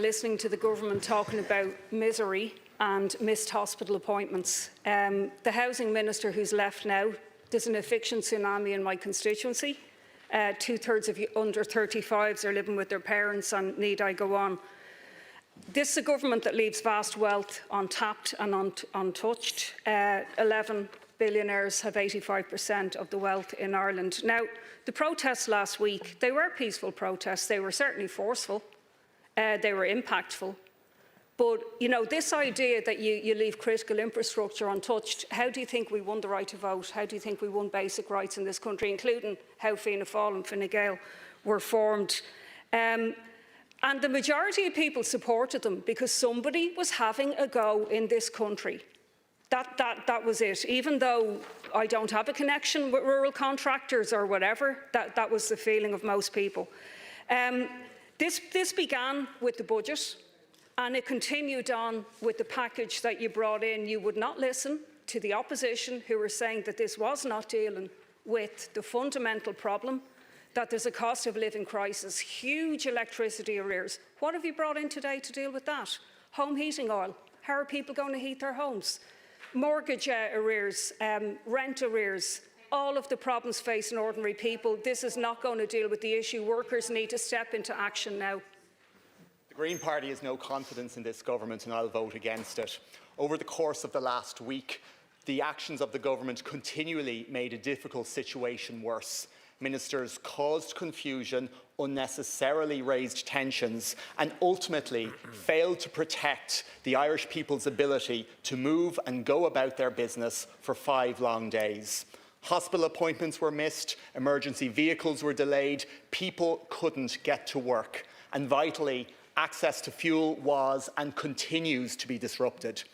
Listening to the government talking about misery and missed hospital appointments. The housing minister who's left now, there's an eviction tsunami in my constituency. 2/3 of under 35s are living with their parents, and need I go on. This is a government that leaves vast wealth untapped and untouched. 11 billionaires have 85% of the wealth in Ireland. Now, the protests last week, they were peaceful protests. They were certainly forceful. They were impactful. But, you know, this idea that you leave critical infrastructure untouched, how do you think we won the right to vote? How do you think we won basic rights in this country, including how Fianna Fáil and Fine Gael were formed? And the majority of people supported them because somebody was having a go in this country. That was it. Even though I don't have a connection with rural contractors or whatever, that was the feeling of most people. This began with the budget, and it continued on with the package that you brought in. You would not listen to the opposition, who were saying that this was not dealing with the fundamental problem, that there's a cost of living crisis, huge electricity arrears. What have you brought in today to deal with that? Home heating oil. How are people going to heat their homes? Mortgage arrears, rent arrears, all of the problems facing ordinary people. This is not going to deal with the issue. Workers need to step into action now.
The Green Party has no confidence in this government, and I'll vote against it. Over the course of the last week, the actions of the government continually made a difficult situation worse. Ministers caused confusion, unnecessarily raised tensions, and ultimately failed to protect the Irish people's ability to move and go about their business for 5 long days. Hospital appointments were missed, emergency vehicles were delayed, people couldn't get to work, and vitally, access to fuel was and continues to be disrupted.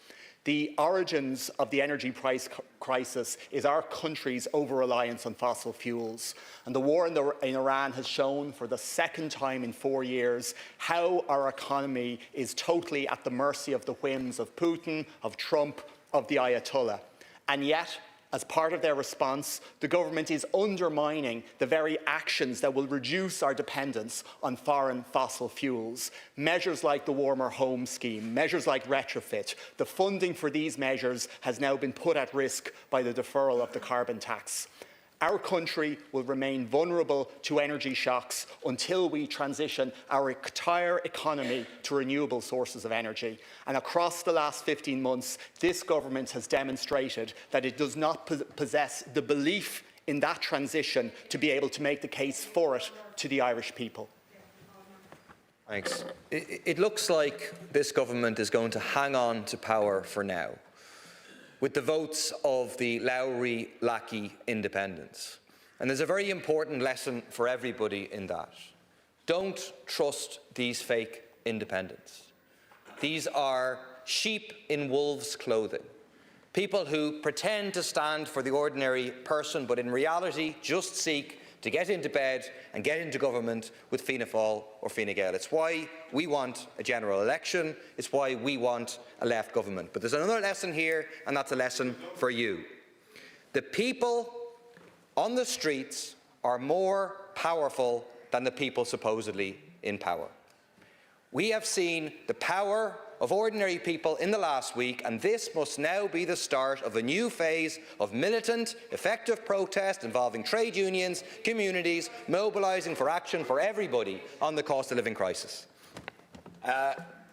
The origins of the energy price crisis is our country's over-reliance on fossil fuels. And the war in Iran has shown for the second time in 4 years how our economy is totally at the mercy of the whims of Putin, of Trump, of the Ayatollah. And yet, as part of their response, the government is undermining the very actions that will reduce our dependence on foreign fossil fuels. Measures like the Warmer Home Scheme, measures like retrofit, the funding for these measures has now been put at risk by the deferral of the carbon tax. Our country will remain vulnerable to energy shocks until we transition our entire economy to renewable sources of energy. And across the last 15 months, this government has demonstrated that it does not possess the belief in that transition to be able to make the case for it to the Irish people.
Thanks. It looks like this government is going to hang on to power for now, with the votes of the Lowry-Lackey independents. And there's a very important lesson for everybody in that. Don't trust these fake independents. These are sheep in wolves' clothing. People who pretend to stand for the ordinary person, but in reality just seek to get into bed and get into government with Fianna Fáil or Fine Gael. It's why we want a general election. It's why we want a left government. But there's another lesson here, and that's a lesson for you. The people on the streets are more powerful than the people supposedly in power. We have seen the power of ordinary people in the last week, and this must now be the start of a new phase of militant, effective protest involving trade unions, communities, mobilising for action for everybody on the cost of living crisis.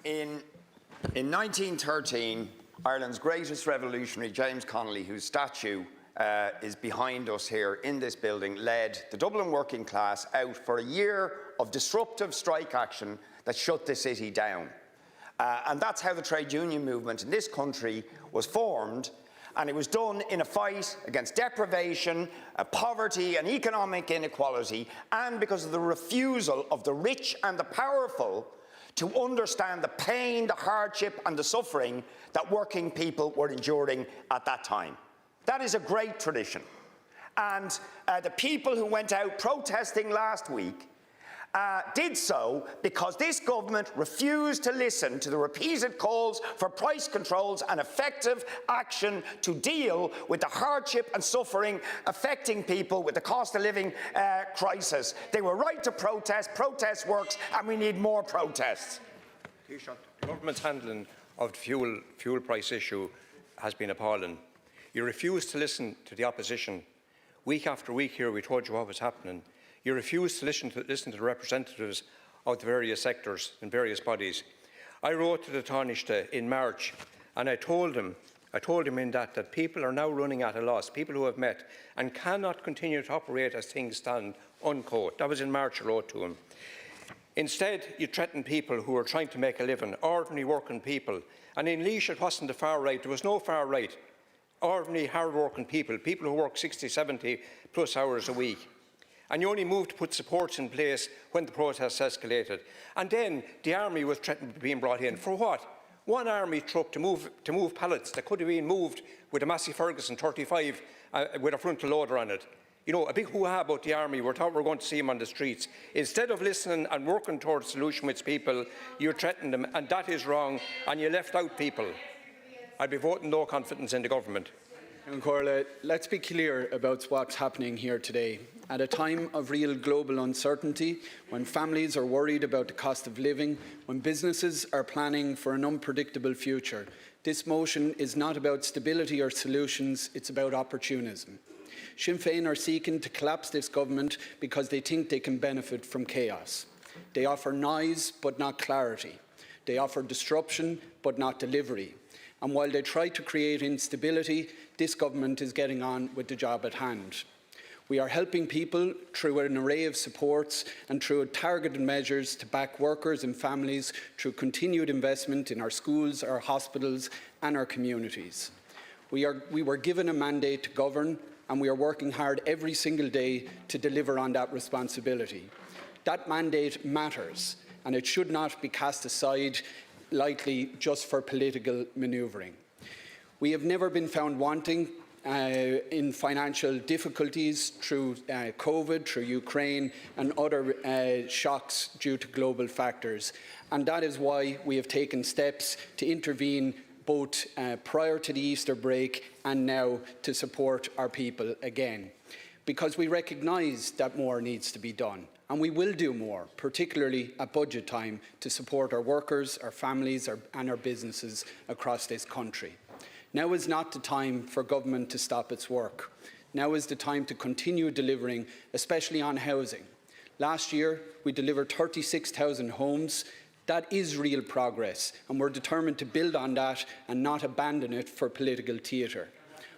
In 1913, Ireland's greatest revolutionary, James Connolly, whose statue is behind us here in this building, led the Dublin working class out for a year of disruptive strike action that shut the city down. And that's how the trade union movement in this country was formed. And it was done in a fight against deprivation, poverty and economic inequality, and because of the refusal of the rich and the powerful to understand the pain, the hardship and the suffering that working people were enduring at that time. That is a great tradition. And the people who went out protesting last week did so because this government refused to listen to the repeated calls for price controls and effective action to deal with the hardship and suffering affecting people with the cost of living crisis. They were right to protest. Protest works, and we need more protests.
The government's handling of the fuel price issue has been appalling. You refuse to listen to the opposition. Week after week here we told you what was happening. You refuse to listen to the representatives of the various sectors and various bodies. I wrote to the Taoiseach in March, and I told him in that people are now running at a loss, people who have met, and cannot continue to operate as things stand, unquote. That was in March I wrote to him. Instead, you threaten people who are trying to make a living, ordinary working people. And in Laois it wasn't the far right, there was no far right. Ordinary, hard-working people, people who work 60, 70 plus hours a week. And you only moved to put supports in place when the protests escalated. And then the army was threatened with being brought in. For what? One army truck to move pallets that could have been moved with a Massey Ferguson 35 with a frontal loader on it. You know, a big hoo-ha about the army. We thought we were going to see them on the streets. Instead of listening and working towards a solution with people, you threatened them, and that is wrong, and you left out people. I'd be voting no confidence in the government.
Corla, let's be clear about what's happening here today. At a time of real global uncertainty, when families are worried about the cost of living, when businesses are planning for an unpredictable future, this motion is not about stability or solutions, it's about opportunism. Sinn Féin are seeking to collapse this government because they think they can benefit from chaos. They offer noise but not clarity. They offer disruption but not delivery. And while they try to create instability, this government is getting on with the job at hand. We are helping people through an array of supports and through targeted measures to back workers and families through continued investment in our schools, our hospitals and our communities. We were given a mandate to govern, and we are working hard every single day to deliver on that responsibility. That mandate matters, and it should not be cast aside lightly just for political manoeuvring. We have never been found wanting in financial difficulties through COVID, through Ukraine and other shocks due to global factors. And that is why we have taken steps to intervene both prior to the Easter break and now to support our people again. Because we recognise that more needs to be done. And we will do more, particularly at budget time, to support our workers, our families and our businesses across this country. Now is not the time for government to stop its work. Now is the time to continue delivering, especially on housing. Last year, we delivered 36,000 homes. That is real progress, and we're determined to build on that and not abandon it for political theatre.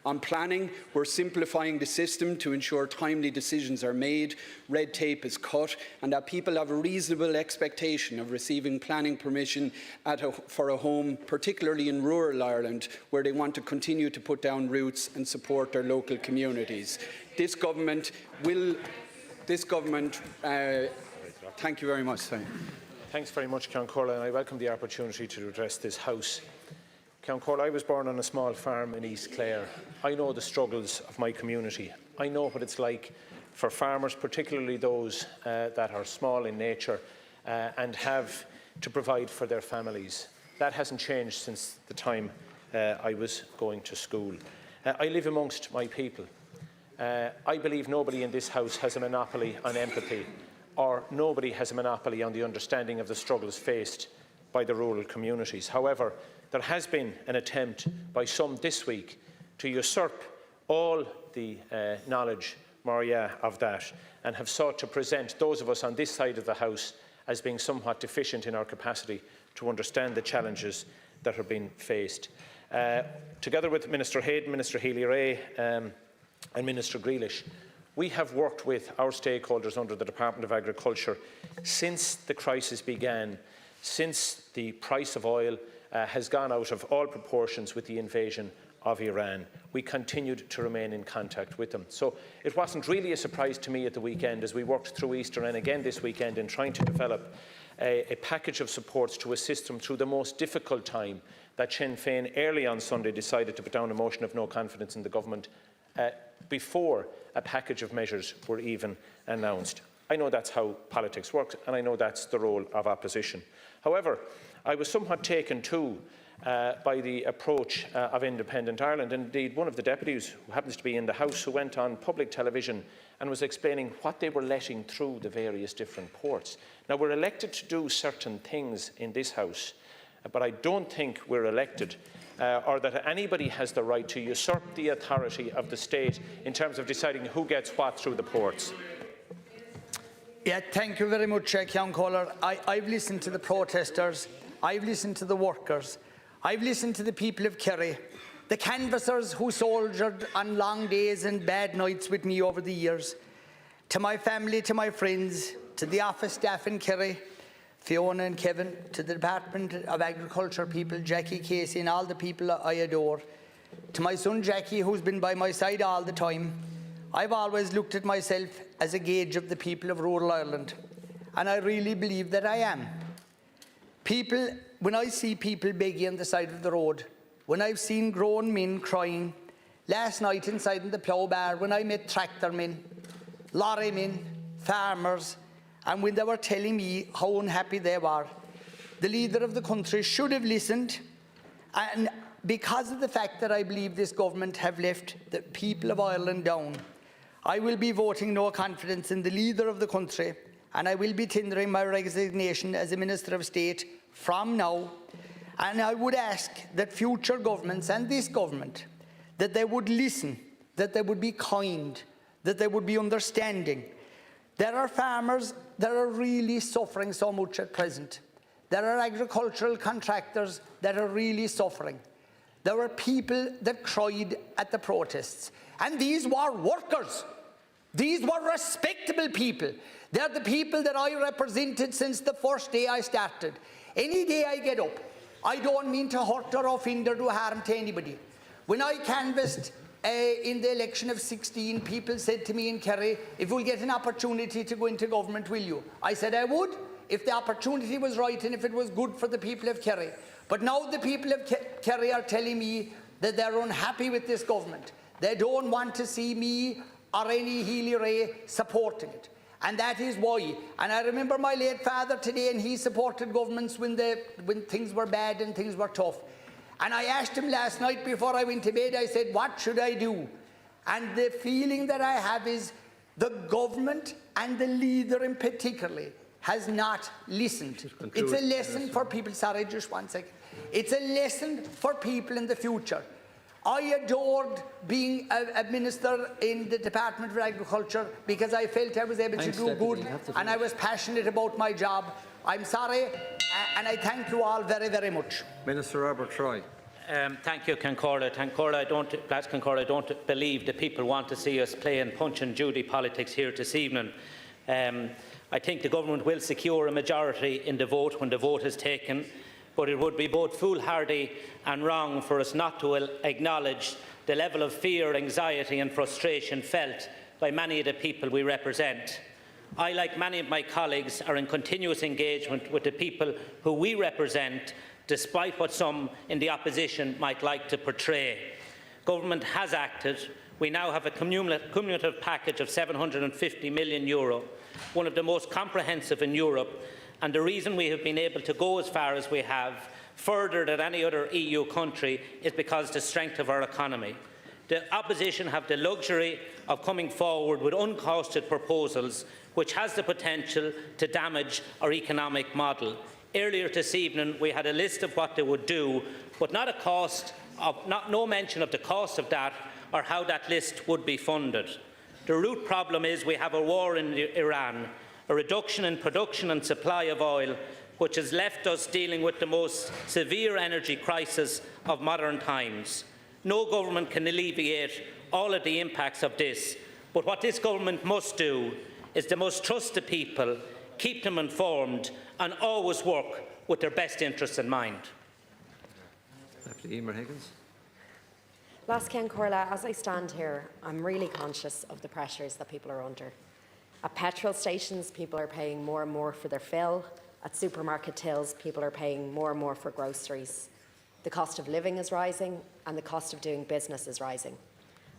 On planning, we're simplifying the system to ensure timely decisions are made, red tape is cut, and that people have a reasonable expectation of receiving planning permission for a home, particularly in rural Ireland, where they want to continue to put down roots and support their local communities. This government will... thank you very much.
Thanks very much, Ceann Comhairle, and I welcome the opportunity to address this House. Ceann Comhairle, I was born on a small farm in East Clare. I know the struggles of my community. I know what it's like for farmers, particularly those that are small in nature and have to provide for their families. That hasn't changed since the time I was going to school. I live amongst my people. I believe nobody in this House has a monopoly on empathy, or nobody has a monopoly on the understanding of the struggles faced by the rural communities. However, there has been an attempt by some this week to usurp all the knowledge, Maria, of that, and have sought to present those of us on this side of the House as being somewhat deficient in our capacity to understand the challenges that are being faced. Together with Minister Hayden, Minister Healy-Rae and Minister Grealish, we have worked with our stakeholders under the Department of Agriculture since the crisis began, since the price of oil has gone out of all proportions with the invasion of Iran, we continued to remain in contact with them. So it wasn't really a surprise to me at the weekend as we worked through Easter and again this weekend in trying to develop a package of supports to assist them through the most difficult time that Sinn Féin early on Sunday decided to put down a motion of no confidence in the government before a package of measures were even announced. I know that's how politics works, and I know that's the role of opposition. However, I was somewhat taken too by the approach of Independent Ireland. Indeed, one of the deputies, who happens to be in the House, who went on public television and was explaining what they were letting through the various different ports. Now, we're elected to do certain things in this House, but I don't think we're elected or that anybody has the right to usurp the authority of the state in terms of deciding who gets what through the ports.
Yeah, thank you very much, Ceann Comhairle. I've listened to the protesters, I've listened to the workers, I've listened to the people of Kerry, the canvassers who soldiered on long days and bad nights with me over the years, to my family, to my friends, to the office staff in Kerry, Fiona and Kevin, to the Department of Agriculture people, Jackie, Casey, and all the people I adore, to my son Jackie, who's been by my side all the time. I've always looked at myself as a gauge of the people of rural Ireland, and I really believe that I am. When I see people begging on the side of the road, when I've seen grown men crying, last night inside in the plough bar, when I met tractor men, lorry men, farmers, and when they were telling me how unhappy they were, the leader of the country should have listened. And because of the fact that I believe this government have left the people of Ireland down, I will be voting no confidence in the leader of the country, and I will be tendering my resignation as a Minister of State from now. And I would ask that future governments and this government, that they would listen, that they would be kind, that they would be understanding. There are farmers that are really suffering so much at present. There are agricultural contractors that are really suffering. There were people that cried at the protests. And these were workers. These were respectable people. They're the people that I represented since the first day I started. Any day I get up, I don't mean to hurt or offend or do harm to anybody. When I canvassed in the election of 16, people said to me in Kerry, if you'll get an opportunity to go into government, will you? I said I would, if the opportunity was right and if it was good for the people of Kerry. But now the people of Kerry are telling me that they're unhappy with this government. They don't want to see me or any Healy Ray supporting it. And that is why. And I remember my late father today, and he supported governments when things were bad and things were tough. And I asked him last night before I went to bed, I said, what should I do? And the feeling that I have is the government and the leader in particular has not listened. It's a lesson for people. Sorry, just 1 second. It's a lesson for people in the future. I adored being a minister in the Department of Agriculture because I felt I was able to do good and I was passionate about my job. I'm sorry, and I thank you all very, very much.
Minister Robert Troy.
Thank you, Ceann Comhairle. I don't believe that people want to see us playing Punch and Judy politics here this evening. I think the government will secure a majority in the vote when the vote is taken, but it would be both foolhardy and wrong for us not to acknowledge the level of fear, anxiety and frustration felt by many of the people we represent. I, like many of my colleagues, are in continuous engagement with the people who we represent, despite what some in the opposition might like to portray. Government has acted. We now have a cumulative package of €750 million, one of the most comprehensive in Europe, and the reason we have been able to go as far as we have, further than any other EU country, is because of the strength of our economy. The opposition have the luxury of coming forward with uncosted proposals which has the potential to damage our economic model. Earlier this evening we had a list of what they would do, but no mention of the cost of that or how that list would be funded. The root problem is we have a war in Iran, a reduction in production and supply of oil, which has left us dealing with the most severe energy crisis of modern times. No government can alleviate all of the impacts of this, but what this government must do is they must trust the people, keep them informed and always work with their best interests in mind.
Deputy Emer Higgins.
Lascian Corla, as I stand here, I'm really conscious of the pressures that people are under. At petrol stations, people are paying more and more for their fill. At supermarket tills, people are paying more and more for groceries. The cost of living is rising and the cost of doing business is rising.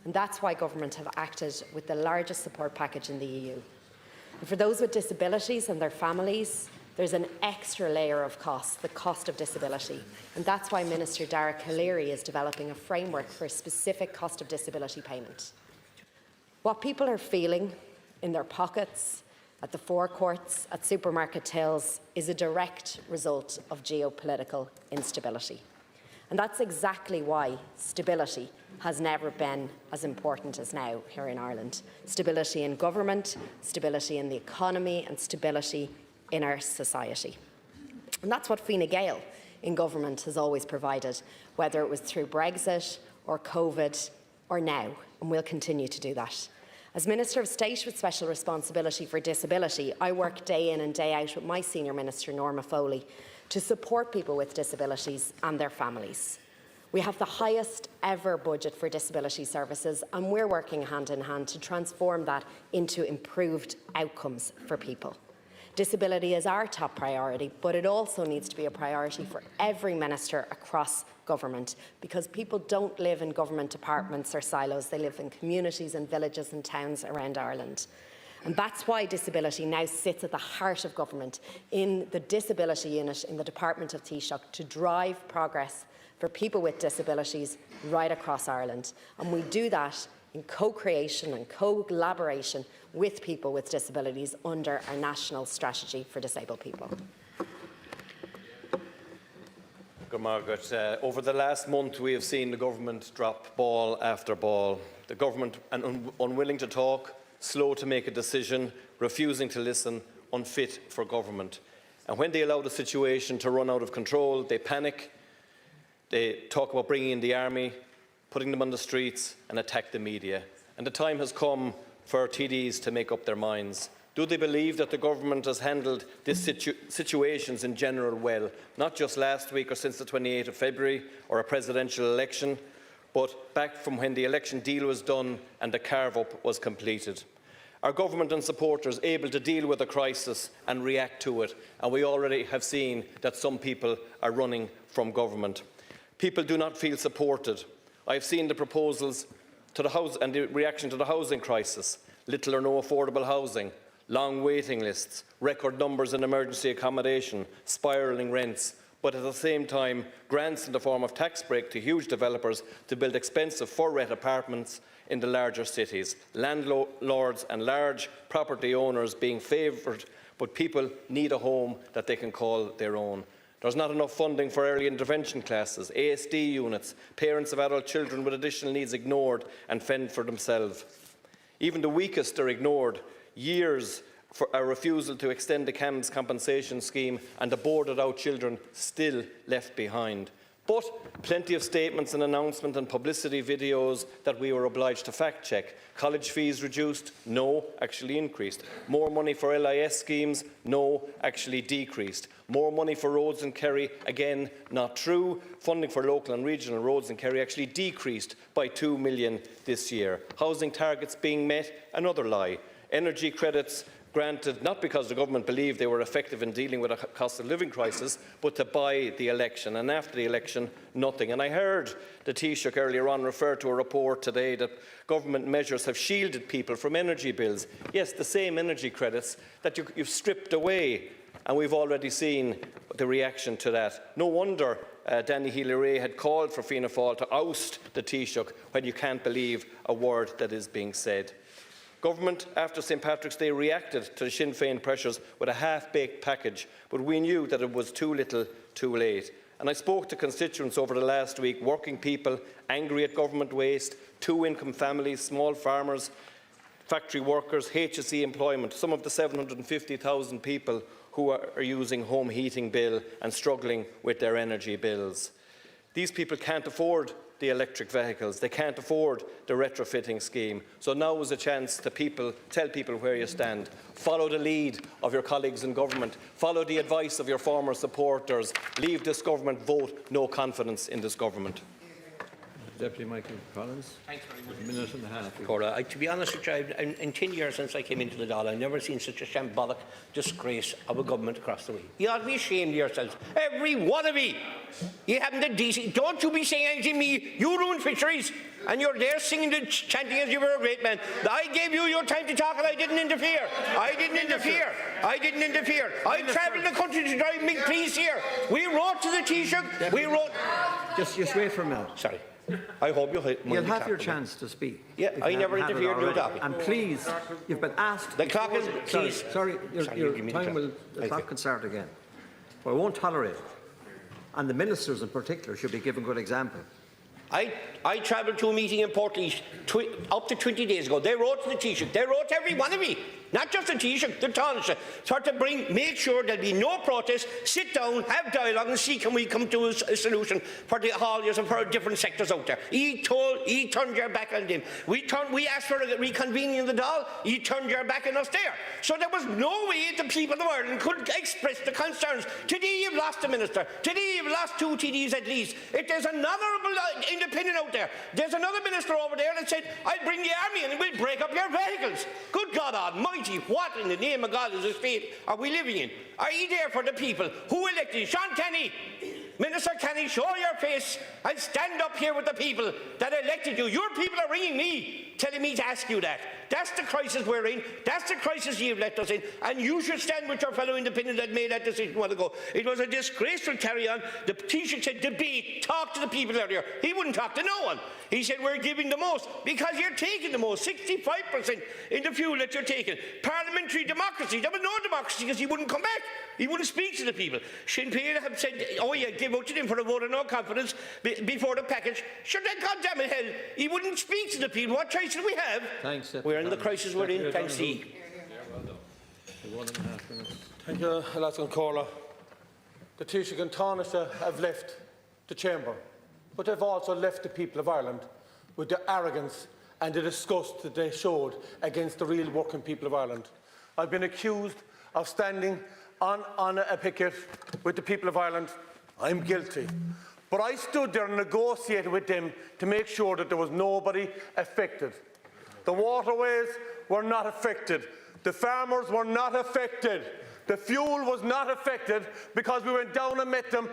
And that's why government have acted with the largest support package in the EU. And for those with disabilities and their families, there's an extra layer of cost, the cost of disability. And that's why Minister Dara Calleary is developing a framework for a specific cost of disability payment. What people are feeling in their pockets, at the forecourts, at supermarket tills, is a direct result of geopolitical instability. And that's exactly why stability has never been as important as now here in Ireland. Stability in government, stability in the economy, and stability in our society. And that's what Fine Gael in government has always provided, whether it was through Brexit or COVID or now, and we'll continue to do that. As Minister of State with special responsibility for disability, I work day in and day out with my Senior Minister, Norma Foley, to support people with disabilities and their families. We have the highest ever budget for disability services, and we're working hand in hand to transform that into improved outcomes for people. Disability is our top priority, but it also needs to be a priority for every minister across government, because people don't live in government departments or silos. They live in communities and villages and towns around Ireland. And that's why disability now sits at the heart of government in the disability unit in the Department of Taoiseach to drive progress for people with disabilities right across Ireland. And we do that in co-creation and co-collaboration with people with disabilities under our National Strategy for Disabled People.
Good, Margaret. Over the last month, we have seen the government drop ball after ball. The government unwilling to talk, slow to make a decision, refusing to listen, unfit for government. And when they allow the situation to run out of control, they panic, they talk about bringing in the army, putting them on the streets and attack the media. And the time has come for TDs to make up their minds. Do they believe that the government has handled these situations in general well, not just last week or since the 28th of February or a presidential election, but back from when the election deal was done and the carve-up was completed? Are government and supporters able to deal with a crisis and react to it? And we already have seen that some people are running from government. People do not feel supported. I've seen the proposals to the house and the reaction to the housing crisis. Little or no affordable housing, long waiting lists, record numbers in emergency accommodation, spiralling rents, but at the same time, grants in the form of tax break to huge developers to build expensive for-rent apartments in the larger cities. Landlords and large property owners being favoured, but people need a home that they can call their own. There's not enough funding for early intervention classes, ASD units, parents of adult children with additional needs ignored and fend for themselves. Even the weakest are ignored. Years for a refusal to extend the CAMS compensation scheme, and the boarded out children still left behind. But plenty of statements and announcements and publicity videos that we were obliged to fact check. College fees reduced? No, actually increased. More money for LIS schemes? No, actually decreased. More money for roads in Kerry? Again, not true. Funding for local and regional roads in Kerry actually decreased by 2 million this year. Housing targets being met? Another lie. Energy credits granted not because the government believed they were effective in dealing with a cost of living crisis, but to buy the election. And after the election, nothing. And I heard the Taoiseach earlier on refer to a report today that government measures have shielded people from energy bills. Yes, the same energy credits that you've stripped away. And we've already seen the reaction to that. No wonder Danny Healy-Rae had called for Fianna Fáil to oust the Taoiseach when you can't believe a word that is being said. Government, after St Patrick's Day, reacted to the Sinn Féin pressures with a half-baked package, but we knew that it was too little, too late. And I spoke to constituents over the last week, working people, angry at government waste, two-income families, small farmers, factory workers, HSE employment, some of the 750,000 people who are using home heating bill and struggling with their energy bills. These people can't afford the electric vehicles. They can't afford the retrofitting scheme. So now is a chance to tell people where you stand. Follow the lead of your colleagues in government. Follow the advice of your former supporters. Leave this government. Vote no confidence in this government.
Deputy Michael Collins.
Thanks very much.
A minute and a half.
Cora, to be honest with you, in 10 years since I came into the Dáil, I've never seen such a shambolic disgrace of a government across the way. You ought to be ashamed of yourselves. Every one of you. You haven't the decency. Don't you be saying anything to me. You ruined fisheries. And you're there singing and chanting as you were a great man. I gave you your time to talk and I didn't interfere. I didn't interfere. I travelled the country to drive me please here. We wrote to the Taoiseach. We wrote...
Just wait for a minute.
Sorry. I hope you'll
have your chance to speak.
Yeah, I never interfered in the topic.
And please, you've been asked...
The clock is... Please.
Sorry, your time will... The clock can start again. But I won't tolerate it. And the ministers in particular should be given good example.
I travelled to a meeting in Portlaoise up to 20 days ago. They wrote to the Taoiseach. They wrote to every one of me. Not just the Taoiseach, the Taoiseach. Sort of make sure there'll be no protest, sit down, have dialogue and see can we come to a solution for the hauliers and for different sectors out there. He turned your back on them. We asked for a reconvening in the Dáil. He turned your back on us there. So there was no way the people of Ireland could express the concerns. Today you've lost a minister. Today you've lost 2 TDs at least. If there's an honourable independent out there, there's another minister over there that said, I'll bring the army and we'll break up your vehicles. Good God Almighty. What in the name of God is the state are we living in? Are you there for the people who elected you? Sean Kenny, Minister Kenny, show your face and stand up here with the people that elected you. Your people are ringing me, telling me to ask you that. That's the crisis we're in. That's the crisis you've let us in. And you should stand with your fellow independent that made that decision a while ago. It was a disgraceful carry-on. The Taoiseach said, debate, talk to the people earlier. He wouldn't talk to no one. He said, we're giving the most because you're taking the most, 65% in the fuel that you're taking. Parliamentary democracy. There was no democracy because he wouldn't come back. He wouldn't speak to the people. Sinn Féin have said, oh yeah, give out to him for a vote of no confidence before the package. Sure, then goddamn it hell, he wouldn't speak to the people. What choice did we have?
Thanks.
We're in the crisis we're in, thanks to you.
1.5 minutes.
Thank you, Alaskan Corla. The Taoiseach and Taoiseach have left the chamber, but they've also left the people of Ireland with the arrogance and the disgust that they showed against the real working people of Ireland. I've been accused of standing on a picket with the people of Ireland. I'm guilty. But I stood there and negotiated with them to make sure that there was nobody affected. The waterways were not affected. The farmers were not affected. The fuel was not affected because we went down and met them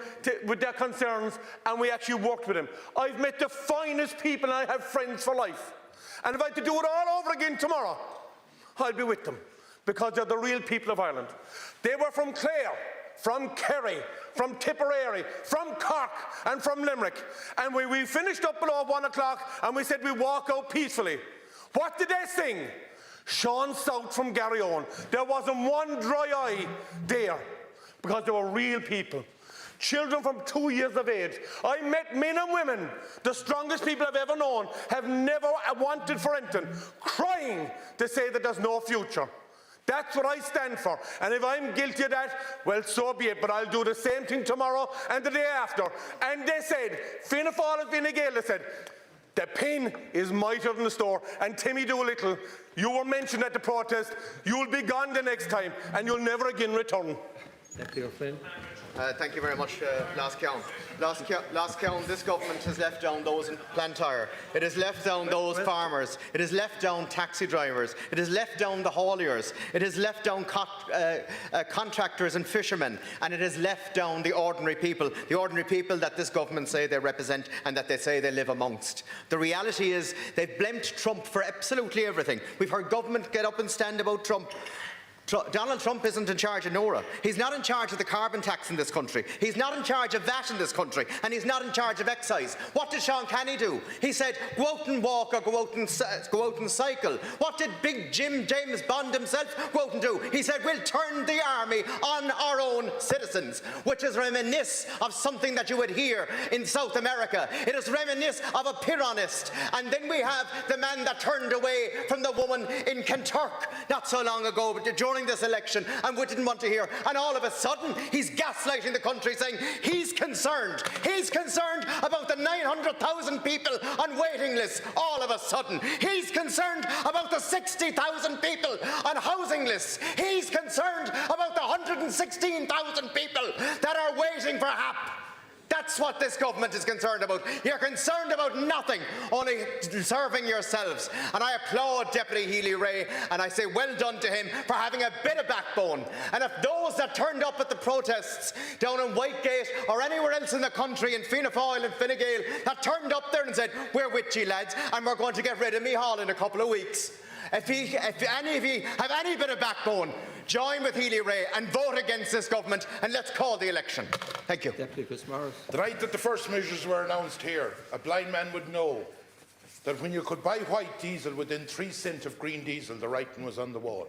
with their concerns and we actually worked with them. I've met the finest people and I have friends for life. And if I had to do it all over again tomorrow, I'll be with them because they're the real people of Ireland. They were from Clare, from Kerry, from Tipperary, from Cork and from Limerick. And we finished up below 1 o'clock and we said we walk out peacefully. What did they sing? Sean South from Garryowen. There wasn't one dry eye there because they were real people. Children from 2 years of age. I met men and women, the strongest people I've ever known, have never wanted for anything, crying to say that there's no future. That's what I stand for. And if I'm guilty of that, well, so be it. But I'll do the same thing tomorrow and the day after. And they said, Fianna Fáil and Fine Gael, they said, the pen is mightier than the store. And Timmy Doolittle, you were mentioned at the protest. You'll be gone the next time, and you'll never again return.
Deputy O'Flynn.
Thank you very much, Last Count. Last count, this government has left down those in Blantyre. It has left down those farmers. It has left down taxi drivers. It has left down the hauliers. It has left down contractors and fishermen. And it has left down the ordinary people that this government say they represent and that they say they live amongst. The reality is they've blamed Trump for absolutely everything. We've heard government get up and stand about Trump. Donald Trump isn't in charge of NORA. He's not in charge of the carbon tax in this country. He's not in charge of that in this country. And he's not in charge of excise. What did Sean Kenny do? He said, go out and walk or go out and cycle. What did big James Bond himself go out and do? He said, we'll turn the army on our own citizens, which is reminiscent of something that you would hear in South America. It is reminiscent of a Pyrrhonist. And then we have the man that turned away from the woman in Kentucky not so long ago, but during this election, and we didn't want to hear. And all of a sudden, he's gaslighting the country, saying he's concerned. He's concerned about the 900,000 people on waiting lists. All of a sudden, he's concerned about the 60,000 people on housing lists. He's concerned about the 116,000 people that are waiting for HAP. That's what this government is concerned about. You're concerned about nothing, only serving yourselves. And I applaud Deputy Healy-Rae, and I say well done to him for having a bit of backbone. And if those that turned up at the protests down in Whitegate or anywhere else in the country, in Fianna Fáil and Fine Gael, that turned up there and said, we're with you lads, and we're going to get rid of Micheál in a couple of weeks. If any of you have any bit of backbone, join with Healy-Rae and vote against this government, and let's call the election. Thank you.
The night that the first measures were announced here, a blind man would know that when you could buy white diesel within 3 cents of green diesel, the writing was on the wall.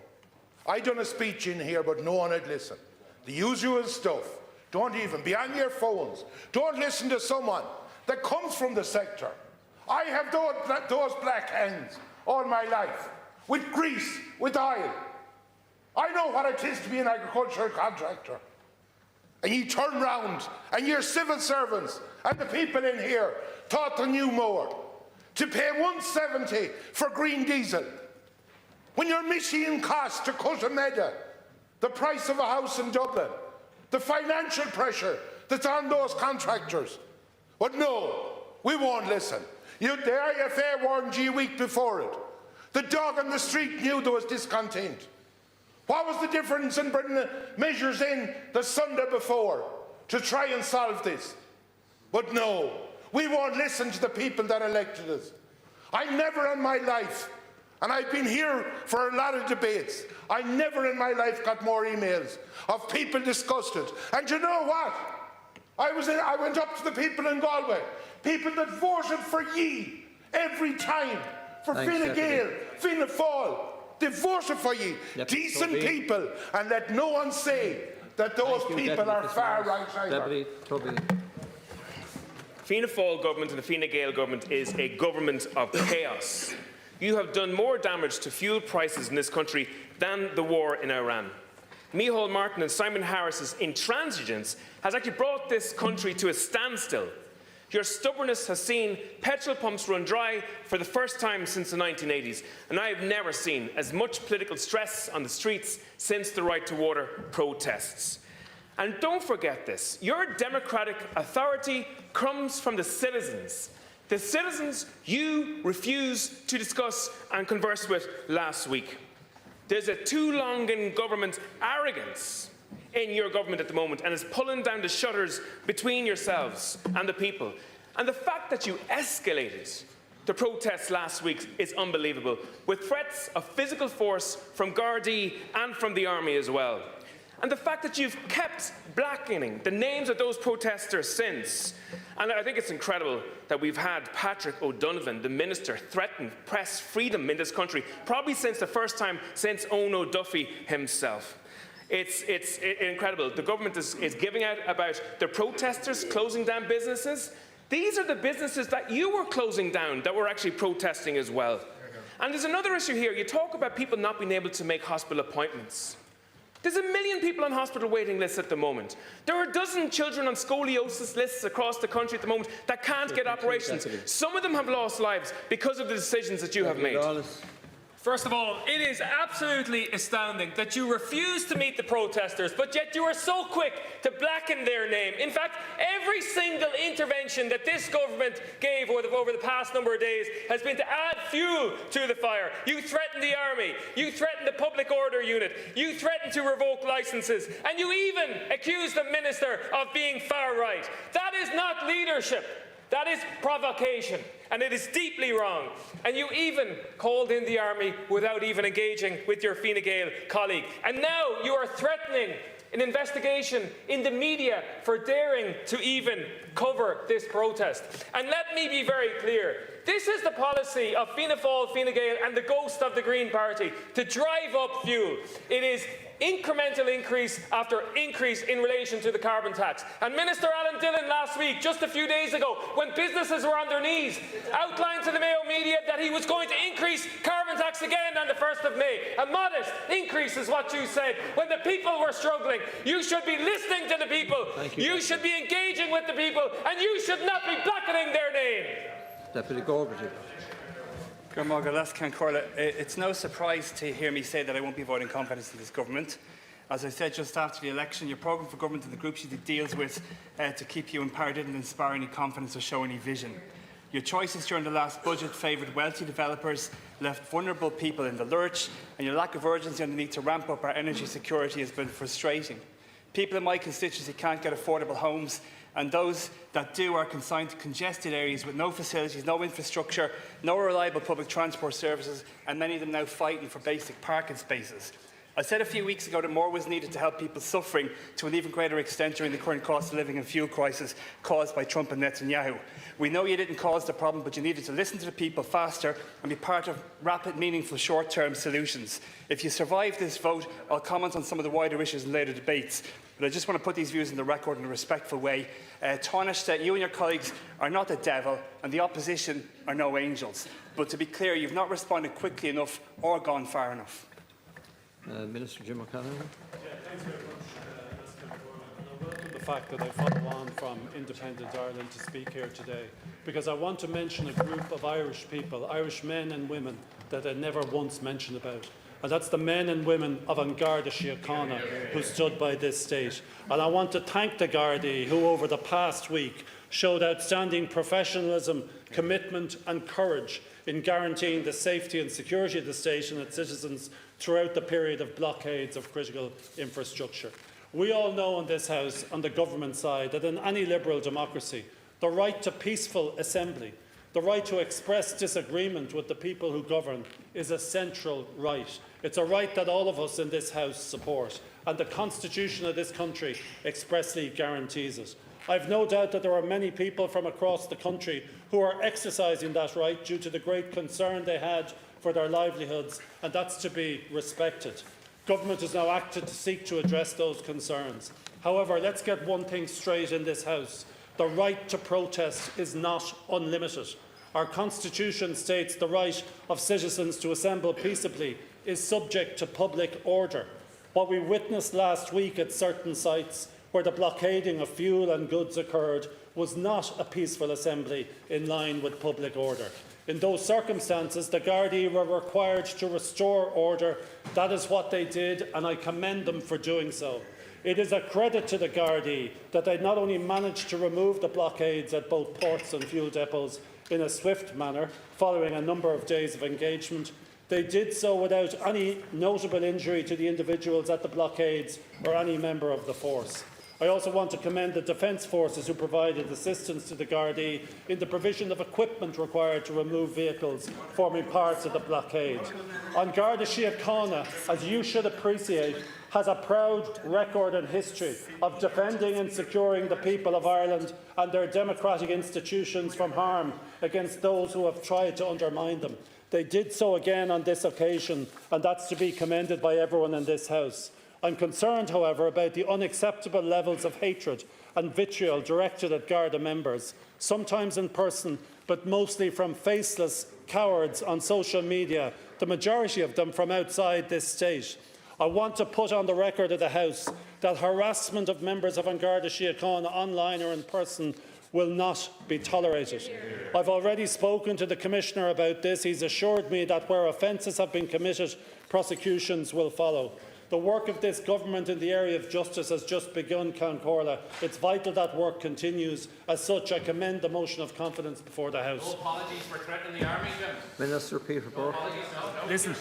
I done a speech in here, but no one would listen. The usual stuff. Don't even be on your phones. Don't listen to someone that comes from the sector. I have those black hands all my life, with grease, with oil. I know what it is to be an agricultural contractor. And you turn round, and your civil servants and the people in here thought they knew more. To pay $1.70 for green diesel, when your machine costs to cut a meadow, the price of a house in Dublin, the financial pressure that's on those contractors. But no, we won't listen. The IFA warned you a week before it. The dog on the street knew there was discontent. What was the difference in bringing the measures in the Sunday before to try and solve this? But no, we won't listen to the people that elected us. I never in my life, and I've been here for a lot of debates, I never in my life got more emails of people disgusted. And you know what? I went up to the people in Galway, people that voted for ye every time, for Fine Gael, Fianna Fáil. They voted for you, decent people, and let no one say that those people are far right either.
Fianna Fáil government and the Fine Gael government is a government of chaos. You have done more damage to fuel prices in this country than the war in Iran. Micheál Martin and Simon Harris's intransigence has actually brought this country to a standstill. Your stubbornness has seen petrol pumps run dry for the first time since the 1980s, and I have never seen as much political stress on the streets since the Right to Water protests. And don't forget this, your democratic authority comes from the citizens you refused to discuss and converse with last week. There's a too long in government arrogance in your government at the moment, and is pulling down the shutters between yourselves and the people. And the fact that you escalated the protests last week is unbelievable, with threats of physical force from Gardaí and from the army as well. And the fact that you've kept blackening the names of those protesters since. And I think it's incredible that we've had Patrick O'Donovan, the minister, threaten press freedom in this country, probably since the first time since Eoin O'Duffy himself. It's incredible. The government is giving out about the protesters closing down businesses. These are the businesses that you were closing down that were actually protesting as well. And there's another issue here. You talk about people not being able to make hospital appointments. There's 1 million people on hospital waiting lists at the moment. There are a dozen children on scoliosis lists across the country at the moment that can't get operations. Some of them have lost lives because of the decisions that you have made.
First of all, it is absolutely astounding that you refuse to meet the protesters, but yet you are so quick to blacken their name. In fact, every single intervention that this government gave over the past number of days has been to add fuel to the fire. You threatened the army, you threatened the public order unit, you threatened to revoke licences, and you even accused the minister of being far right. That is not leadership. That is provocation, and it is deeply wrong. And you even called in the army without even engaging with your Fine Gael colleague. And now you are threatening an investigation in the media for daring to even cover this protest. And let me be very clear. This is the policy of Fianna Fáil, Fine Gael and the ghost of the Green Party, to drive up fuel. It is incremental increase after increase in relation to the carbon tax. And Minister Alan Dillon last week, just a few days ago, when businesses were on their knees, outlined to the Mayo media that he was going to increase carbon tax again on the 1st of May. A modest increase is what you said when the people were struggling. You should be listening to the people. You should be engaging with the people, and you should not be blackening their name.
Deputy Gorbuty. It's no surprise to hear me say that I won't be voting confidence in this government.
As I said just after the election, your programme for government and the groups you deals with to keep you in power didn't inspire any confidence or show any vision. Your choices during the last budget favoured wealthy developers, left vulnerable people in the lurch, and your lack of urgency on the need to ramp up our energy security has been frustrating. People in my constituency can't get affordable homes, and those that do are consigned to congested areas with no facilities, no infrastructure, no reliable public transport services, and many of them now fighting for basic parking spaces. I said a few weeks ago that more was needed to help people suffering to an even greater extent during the current cost of living and fuel crisis caused by Trump and Netanyahu. We know you didn't cause the problem, but you needed to listen to the people faster and be part of rapid, meaningful, short-term solutions. If you survive this vote, I'll comment on some of the wider issues in later debates. But I just want to put these views in the record in a respectful way. Taoiseach, you and your colleagues are not the devil, and the opposition are no angels. But to be clear, you've not responded quickly enough or gone far enough.
Minister Jim O'Callaghan.
Thanks very much, I welcome the fact that I follow on from Independent Ireland to speak here today, because I want to mention a group of Irish people, Irish men and women, that I never once mentioned about. And that's the men and women of An Garda Síochána who stood by this state. And I want to thank the Gardaí who over the past week showed outstanding professionalism, commitment and courage in guaranteeing the safety and security of the state and its citizens throughout the period of blockades of critical infrastructure. We all know in this House, on the government side, that in any liberal democracy, the right to peaceful assembly, the right to express disagreement with the people who govern is a central right. It's a right that all of us in this House support, and the Constitution of this country expressly guarantees it. I have no doubt that there are many people from across the country who are exercising that right due to the great concern they had for their livelihoods, and that's to be respected. Government has now acted to seek to address those concerns. However, let's get one thing straight in this House. The right to protest is not unlimited. Our Constitution states the right of citizens to assemble peaceably is subject to public order. What we witnessed last week at certain sites where the blockading of fuel and goods occurred was not a peaceful assembly in line with public order. In those circumstances, the Gardaí were required to restore order. That is what they did, and I commend them for doing so. It is a credit to the Gardaí that they not only managed to remove the blockades at both ports and fuel depots in a swift manner, following a number of days of engagement, they did so without any notable injury to the individuals at the blockades or any member of the force. I also want to commend the Defence Forces who provided assistance to the Gardaí in the provision of equipment required to remove vehicles forming parts of the blockade. An Garda Síochána, as you should appreciate, has a proud record and history of defending and securing the people of Ireland and their democratic institutions from harm against those who have tried to undermine them. They did so again on this occasion, and that's to be commended by everyone in this House. I'm concerned, however, about the unacceptable levels of hatred and vitriol directed at Garda members, sometimes in person, but mostly from faceless cowards on social media, the majority of them from outside this state. I want to put on the record of the House that harassment of members of An Garda Síochána online or in person will not be tolerated. I've already spoken to the Commissioner about this. He's assured me that where offences have been committed, prosecutions will follow. The work of this government in the area of justice has just begun, Count Corla. It's vital that work continues. As such, I commend the motion of confidence before the House.
No apologies for threatening the army, then.
Minister Peter Burke.
Listen,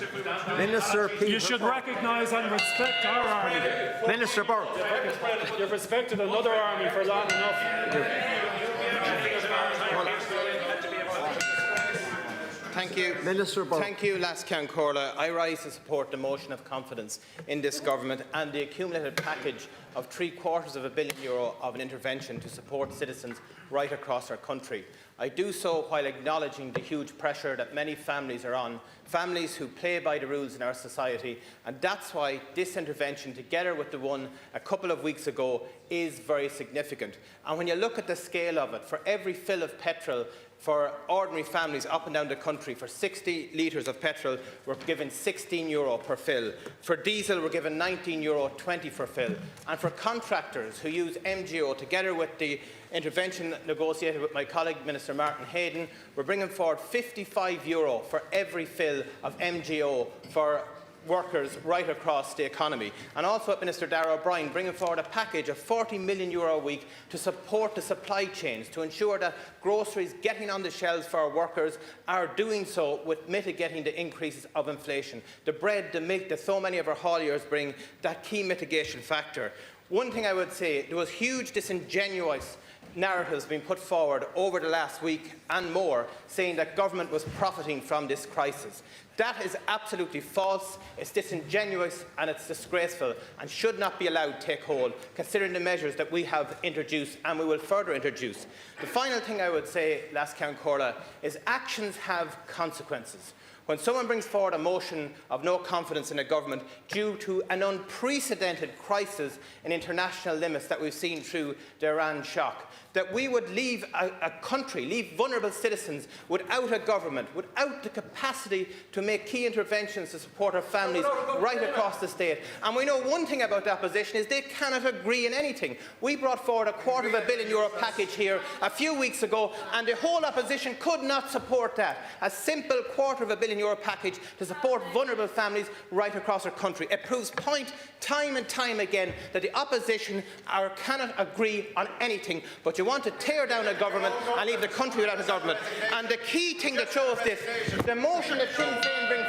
Minister Peter
you should recognise and respect our army.
Minister Burke.
You've respected another army for long enough.
Thank you.
Minister Burke.
Thank you, Last Count Corla. I rise to support the motion of confidence in this government and the accumulated package of €750 million of an intervention to support citizens right across our country. I do so while acknowledging the huge pressure that many families are on, families who play by the rules in our society, and that's why this intervention, together with the one a couple of weeks ago, is very significant. And when you look at the scale of it, for every fill of petrol, for ordinary families up and down the country, for 60 litres of petrol, we're given €16 per fill. For diesel, we're given €19.20 per fill. And for contractors who use MGO, together with the intervention negotiated with my colleague, Minister Martin Hayden, we're bringing forward €55 for every fill of MGO for workers right across the economy. And also at Minister Darragh O'Brien bringing forward a package of €40 million a week to support the supply chains, to ensure that groceries getting on the shelves for our workers are doing so with mitigating the increases of inflation. The bread, the milk that so many of our hauliers bring, that key mitigation factor. One thing I would say, there was huge disingenuous narratives being put forward over the last week and more, saying that government was profiting from this crisis. That is absolutely false, it's disingenuous and it's disgraceful and should not be allowed to take hold, considering the measures that we have introduced and we will further introduce. The final thing I would say, Last Count Corla, is actions have consequences. When someone brings forward a motion of no confidence in a government due to an unprecedented crisis in international limits that we've seen through the Iran shock, that we would leave a country, leave vulnerable citizens without a government, without the capacity to make key interventions to support our families right across the state. And we know one thing about the opposition is they cannot agree on anything. We brought forward a €250 million package here a few weeks ago, and the whole opposition could not support that. A simple €250 million package to support vulnerable families right across our country. It proves time and time again that the opposition cannot agree on anything, but you want to tear down a government and leave the country without a government. And the key thing that shows this, the motion that Sinn Féin bring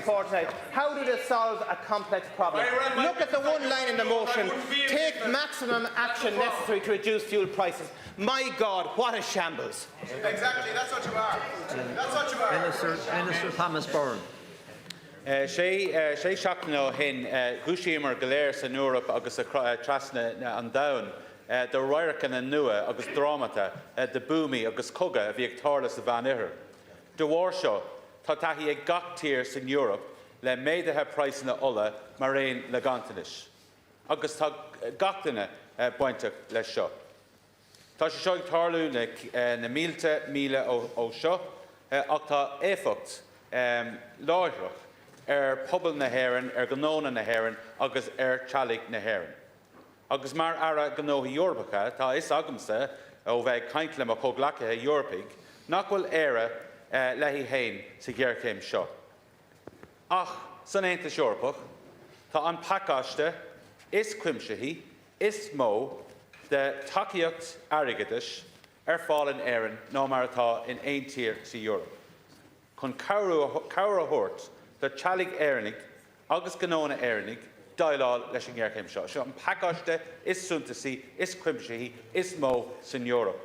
forward tonight, how do they solve a complex problem? Look at the one line in the motion, take maximum action necessary to reduce fuel prices. My God, what a shambles.
Exactly, that's what you are. That's what you are.
Minister Thomas Byrne.
sé seachtain hin thuisíomar go léir san Eorp agus a trasna an domhan de roireachán an nua agus drámata de buaimí agus coga a bhí ag tarla sa bhean ithear. De bhór seo tá taithí ag gach tír san Eorp le méideithe praosanna ulla mar réon le gantanis. Agus tá gachtainna bainteach leis seo. Tá sé seo ag tarlú na míle ó seo ach tá éifiacht láithreach pobl na hÉireann, gnóna na hÉireann agus tealaigh na hÉireann. Agus mar ara gnóthaí Eorpacha, tá is agamsa ó bheith caint le mo cóghlacathe Eorpaigh, nach bhfuil éire leithí féin sa gghearcéim seo. Ach, san Aontas Eorpach, tá an pacáiste is cuimsithe, is mó de takeíocht airgeadais fáil in éireann ná mar atá in aon tír sa Eorp. Chun cabhar a thabhairt de tealaigh éireannig agus gnóna éireannig Dáil leis an gghearcéim seo. Seo an pacáiste is suntasaí, is cuimsithe, is mó san Eorp.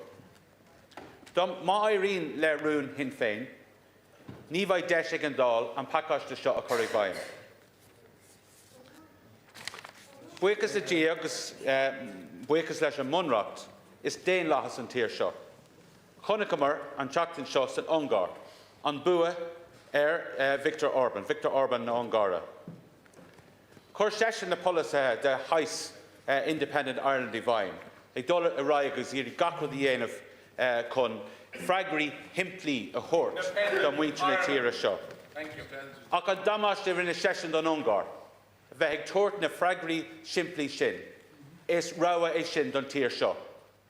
Má éiríonn le rún Sinn Féin, ní bhaidh deis ag an Dáil an pacáiste seo a chuir baim. Buchas a dtí agus buchas leis an munracht is déan leachas an tír seo. Chonacamar an teachtain seo san Ungar, an bua Viktor Orbán na Ungára. Chuir seisean na polasa de House Independent Ireland Divine. Ag dul a ra agus iad gachrad a dhéanamh chun freagraí himplí a chóirt do muinte na tíre seo. Ach an damáiste rinne seisean don Ungar, bheith ag tuairt na freagraí simplí sin, is rogha é sin don tír seo.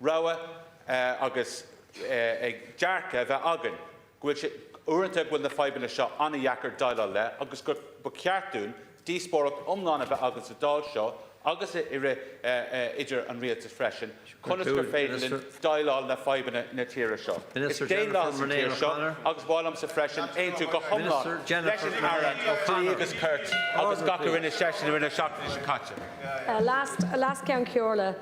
Rogha agus ag dearcha bheith agan, uaireanta bhfuil na feibanna seo anna dheacair Dáil le, agus go ceartún díospóireacht omlána bheith agus a Dáil seo, agus idir an rialtas freisin, chunas gur féidir Dáil na feibanna na tíre seo. Is déan leas an tír seo, agus bhálam sa freisin, aonú go thomláin leis an aire agus ceirt, agus gachar rinne seisin rinne seachtain sa caite.
Last Count Ceorla,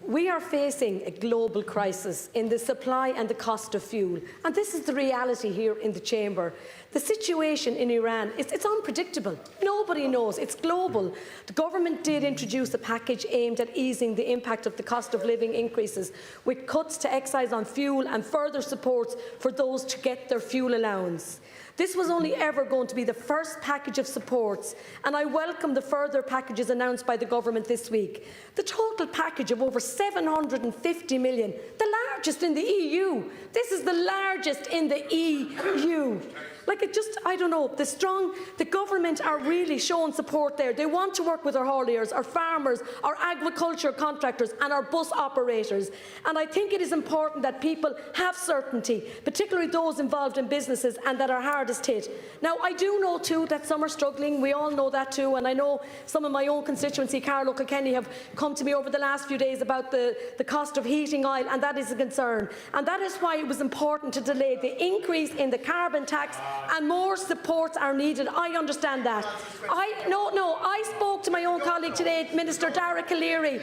we are facing a global crisis in the supply and the cost of fuel. And this is the reality here in the chamber. The situation in Iran, it's unpredictable. Nobody knows. It's global. The government did introduce a package aimed at easing the impact of the cost of living increases, with cuts to excise on fuel and further supports for those to get their fuel allowance. This was only ever going to be the first package of supports, and I welcome the further packages announced by the government this week. The total package of over 750 million, the largest in the EU. This is the largest in the EU. Like, it just, I don't know, the government are really showing support there. They want to work with our hauliers, our farmers, our agriculture contractors and our bus operators. And I think it is important that people have certainty, particularly those involved in businesses and that are hardest hit. Now, I do know too that some are struggling. We all know that too. And I know some of my own constituency, Carlow Kilkenny, have come to me over the last few days about the cost of heating oil, and that is a concern. And that is why it was important to delay the increase in the carbon tax, and more supports are needed. I understand that. I spoke to my own colleague today, Minister Dara Calleary,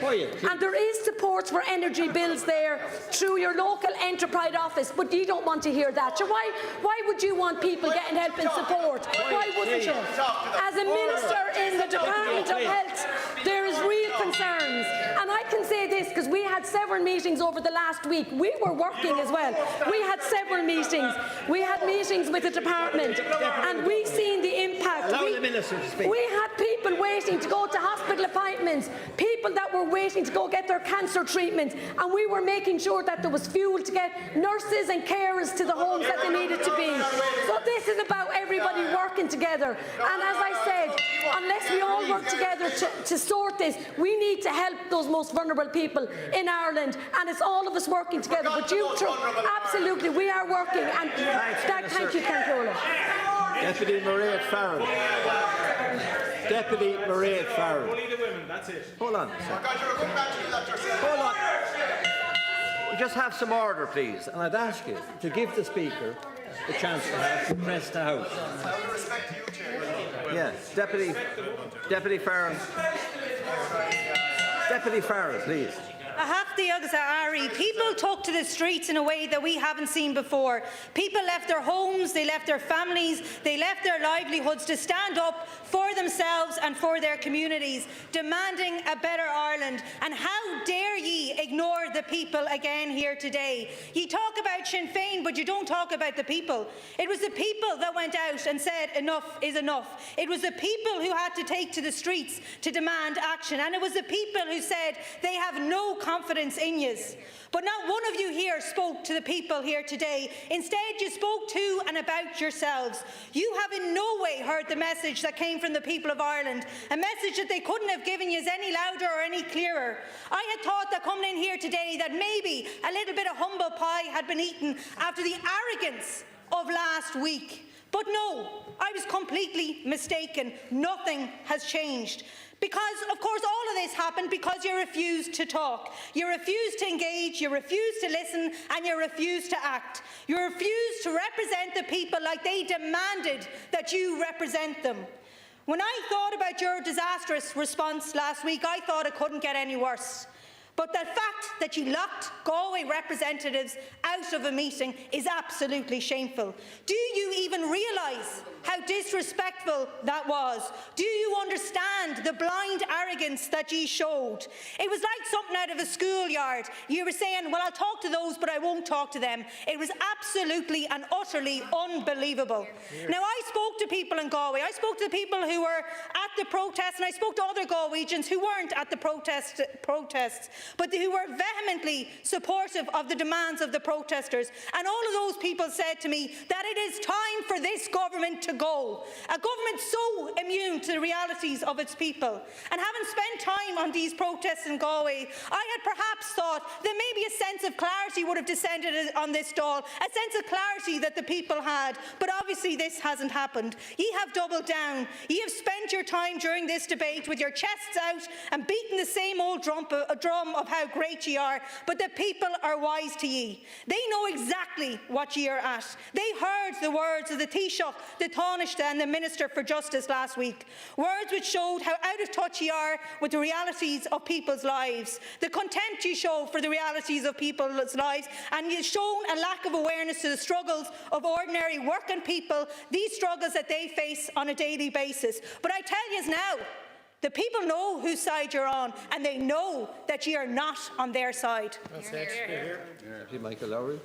and there is support for energy bills there through your local enterprise office, but you don't want to hear that. So why would you want people getting help and support? Why wouldn't you? As a minister in the Department of Health, there is real concerns. And I can say this because we had several meetings over the last week. We were working as well. We had several meetings. We had meetings with the department, and we've seen the impact. We had people waiting to go to hospital appointments, people that were waiting to go get their cancer treatments, and we were making sure that there was fuel to get nurses and carers to the homes that they needed to be. So this is about everybody working together. And as I said, unless we all work together to sort this, we need to help those most vulnerable people in Ireland, and it's all of us working together. But absolutely, we are working. And thank you, Cancrola.
Deputy Mairead Farrell. Deputy Mairead Farrell. Hold on. Hold on. Just have some order, please. And I'd ask you to give the Speaker the chance to have to address the House. Yes, Deputy Farrell. Deputy Farrell, please.
People took to the streets in a way that we haven't seen before. People left their homes, they left their families, they left their livelihoods to stand up for themselves and for their communities, demanding a better Ireland. And how dare ye ignore the people again here today? Ye talk about Sinn Féin, but you don't talk about the people. It was the people that went out and said enough is enough. It was the people who had to take to the streets to demand action. And it was the people who said they have no confidence in yous. But not one of you here spoke to the people here today. Instead, you spoke to and about yourselves. You have in no way heard the message that came from the people of Ireland, a message that they couldn't have given you any louder or any clearer. I had thought that coming in here today that maybe a little bit of humble pie had been eaten after the arrogance of last week. But no, I was completely mistaken. Nothing has changed. Because, of course, all of this happened because you refused to talk. You refused to engage, you refused to listen, and you refused to act. You refused to represent the people like they demanded that you represent them. When I thought about your disastrous response last week, I thought it couldn't get any worse. But the fact that you locked Galway representatives out of a meeting is absolutely shameful. Do you even realise how disrespectful that was? Do you understand the blind arrogance that you showed? It was like something out of a schoolyard. You were saying, well, I'll talk to those, but I won't talk to them. It was absolutely and utterly unbelievable. Now, I spoke to people in Galway. I spoke to the people who were at the protests, and I spoke to other Galwegians who weren't at the protests, but who were vehemently supportive of the demands of the protesters. And all of those people said to me that it is time for this government to go. A government so immune to the realities of its people. And having spent time on these protests in Galway, I had perhaps thought that maybe a sense of clarity would have descended on this Dáil, a sense of clarity that the people had. But obviously this hasn't happened. Ye have doubled down. Ye have spent your time during this debate with your chests out and beating the same old drum of how great ye are. But the people are wise to ye. They know exactly what ye are at. They heard the words of the Taoiseach, the Taoiseach and the Minister for Justice last week. Words which showed how out of touch ye are with the realities of people's lives. The contempt you show for the realities of people's lives, and you've shown a lack of awareness to the struggles of ordinary working people, these struggles that they face on a daily basis. But I tell you now, the people know whose side you're on, and they know that you are not on their side.
That's it. Michael Lowry.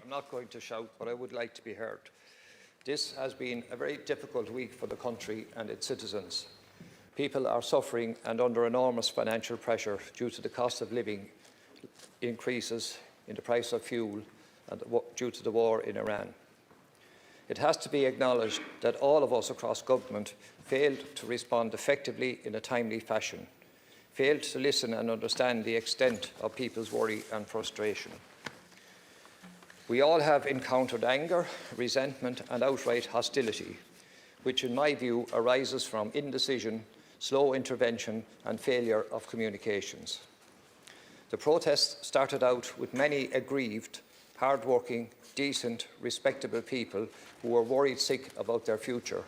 I'm not going to shout, but I would like to be heard. This has been a very difficult week for the country and its citizens. People are suffering and under enormous financial pressure due to the cost of living
increases in the price of fuel and due to the war in Iran. It has to be acknowledged that all of us across government failed to respond effectively in a timely fashion, failed to listen and understand the extent of people's worry and frustration. We all have encountered anger, resentment and outright hostility, which in my view arises from indecision, slow intervention and failure of communications. The protests started out with many aggrieved, hard-working, decent, respectable people who were worried sick about their future.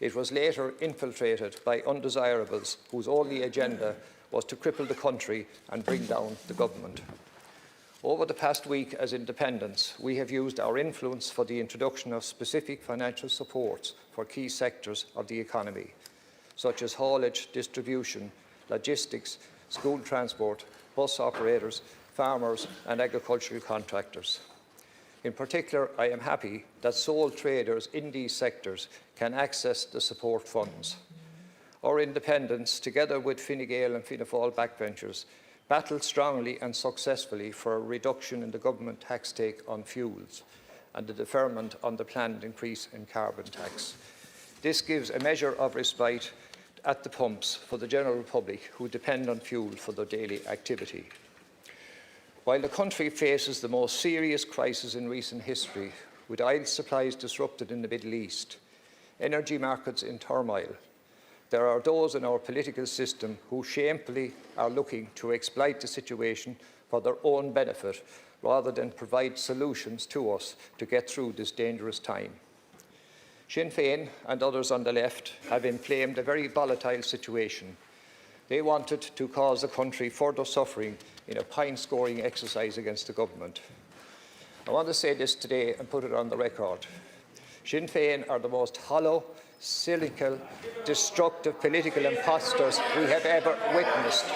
It was later infiltrated by undesirables whose only agenda was to cripple the country and bring down the government. Over the past week as independents, we have used our influence for the introduction of specific financial supports for key sectors of the economy, such as haulage, distribution, logistics, school transport, bus operators, farmers and agricultural contractors. In particular, I am happy that sole traders in these sectors can access the support funds. Our independents, together with Fine Gael and Fianna Fáil backbenchers, battled strongly and successfully for a reduction in the government tax take on fuels and the deferment on the planned increase in carbon tax. This gives a measure of respite at the pumps for the general public who depend on fuel for their daily activity. While the country faces the most serious crisis in recent history, with oil supplies disrupted in the Middle East, energy markets in turmoil, there are those in our political system who shamefully are looking to exploit the situation for their own benefit rather than provide solutions to us to get through this dangerous time. Sinn Féin and others on the left have inflamed a very volatile situation. They wanted to cause the country further suffering in a pine-scoring exercise against the government. I want to say this today and put it on the record. Sinn Féin are the most hollow, cynical, destructive political impostors we have ever witnessed.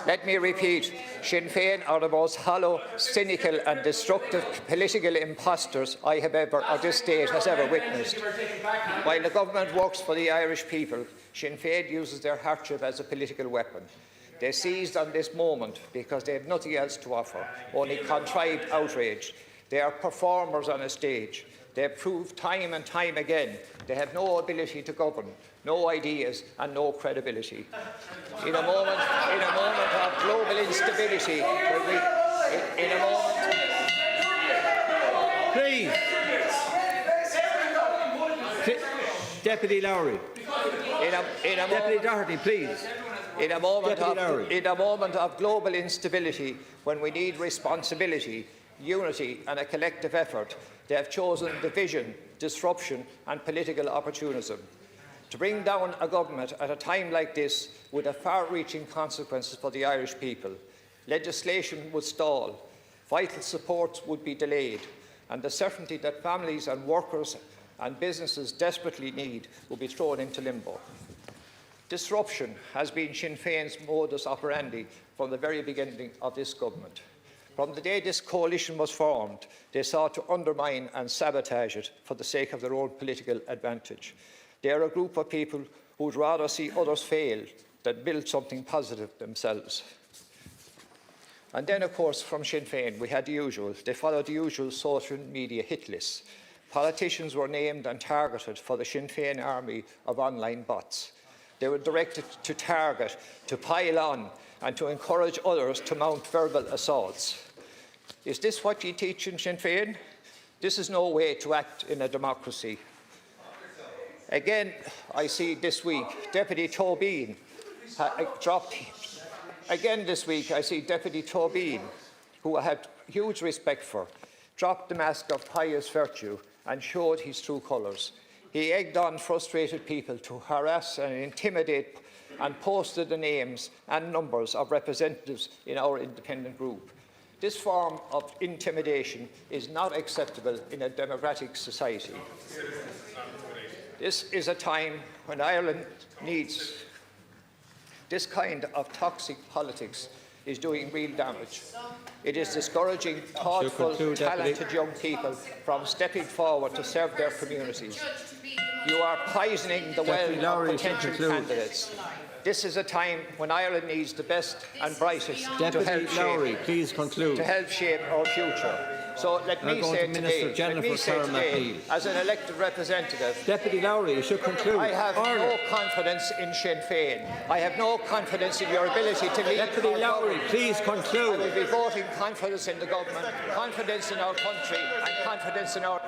Let me repeat. Sinn Féin are the most hollow, cynical and destructive political impostors I have ever, or this state has ever witnessed. While the government works for the Irish people, Sinn Féin uses their hardship as a political weapon. They seized on this moment because they have nothing else to offer, only contrived outrage. They are performers on a stage. They have proved time and time again they have no ability to govern, no ideas and no credibility. In a moment of global instability,
Please. Deputy Lowry. Deputy Doherty, please.
In a moment of global instability, when we need responsibility, unity and a collective effort, they have chosen division, disruption and political opportunism. To bring down a government at a time like this would have far-reaching consequences for the Irish people. Legislation would stall, vital supports would be delayed, and the certainty that families and workers and businesses desperately need will be thrown into limbo. Disruption has been Sinn Féin's modus operandi from the very beginning of this government. From the day this coalition was formed, they sought to undermine and sabotage it for the sake of their own political advantage. They are a group of people who would rather see others fail than build something positive themselves. And then, of course, from Sinn Féin, we had the usual. They followed the usual social media hit lists. Politicians were named and targeted for the Sinn Féin army of online bots. They were directed to target, to pile on, and to encourage others to mount verbal assaults. Is this what you teach in Sinn Féin? This is no way to act in a democracy. Again, I see this week Deputy Tobin dropped. Again this week, I see Deputy Tobin, who I had huge respect for, dropped the mask of pious virtue and showed his true colours. He egged on frustrated people to harass and intimidate and posted the names and numbers of representatives in our independent group. This form of intimidation is not acceptable in a democratic society. This is a time when Ireland needs this kind of toxic politics is doing real damage. It is discouraging thoughtful, talented young people from stepping forward to serve their communities. You are poisoning the well of potential candidates. This is a time when Ireland needs the best and brightest
Deputy Lowry, please conclude.
To help shape our future. So let me say today, as an elected representative,
Deputy Lowry, you should conclude.
I have no confidence in Sinn Féin. I have no confidence in your ability to lead.
Deputy Lowry, please conclude.
I will be voting confidence in the government, confidence in our country, and confidence in our.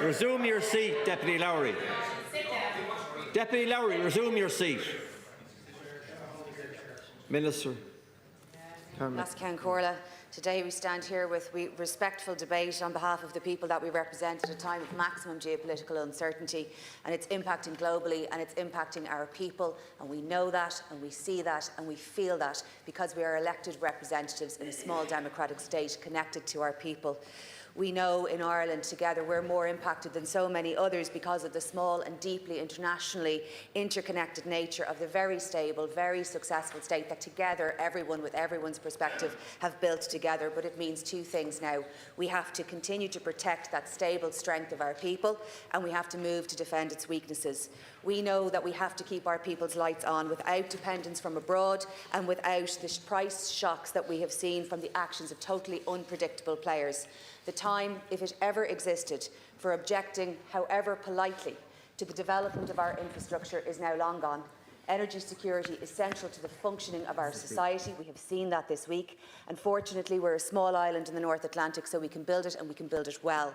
Resume your seat, Deputy Lowry. Deputy Lowry, resume your seat. Minister.
Today we stand here with respectful debate on behalf of the people that we represent at a time of maximum geopolitical uncertainty, and it's impacting globally and it's impacting our people, and we know that and we see that and we feel that because we are elected representatives in a small democratic state connected to our people. We know in Ireland together we're more impacted than so many others because of the small and deeply internationally interconnected nature of the very stable, very successful state that together everyone with everyone's perspective have built together. But it means two things now. We have to continue to protect that stable strength of our people, and we have to move to defend its weaknesses. We know that we have to keep our people's lights on without dependence from abroad and without the price shocks that we have seen from the actions of totally unpredictable players. The time, if it ever existed, for objecting, however politely, to the development of our infrastructure is now long gone. Energy security is central to the functioning of our society. We have seen that this week. And fortunately, we're a small island in the North Atlantic, so we can build it and we can build it well.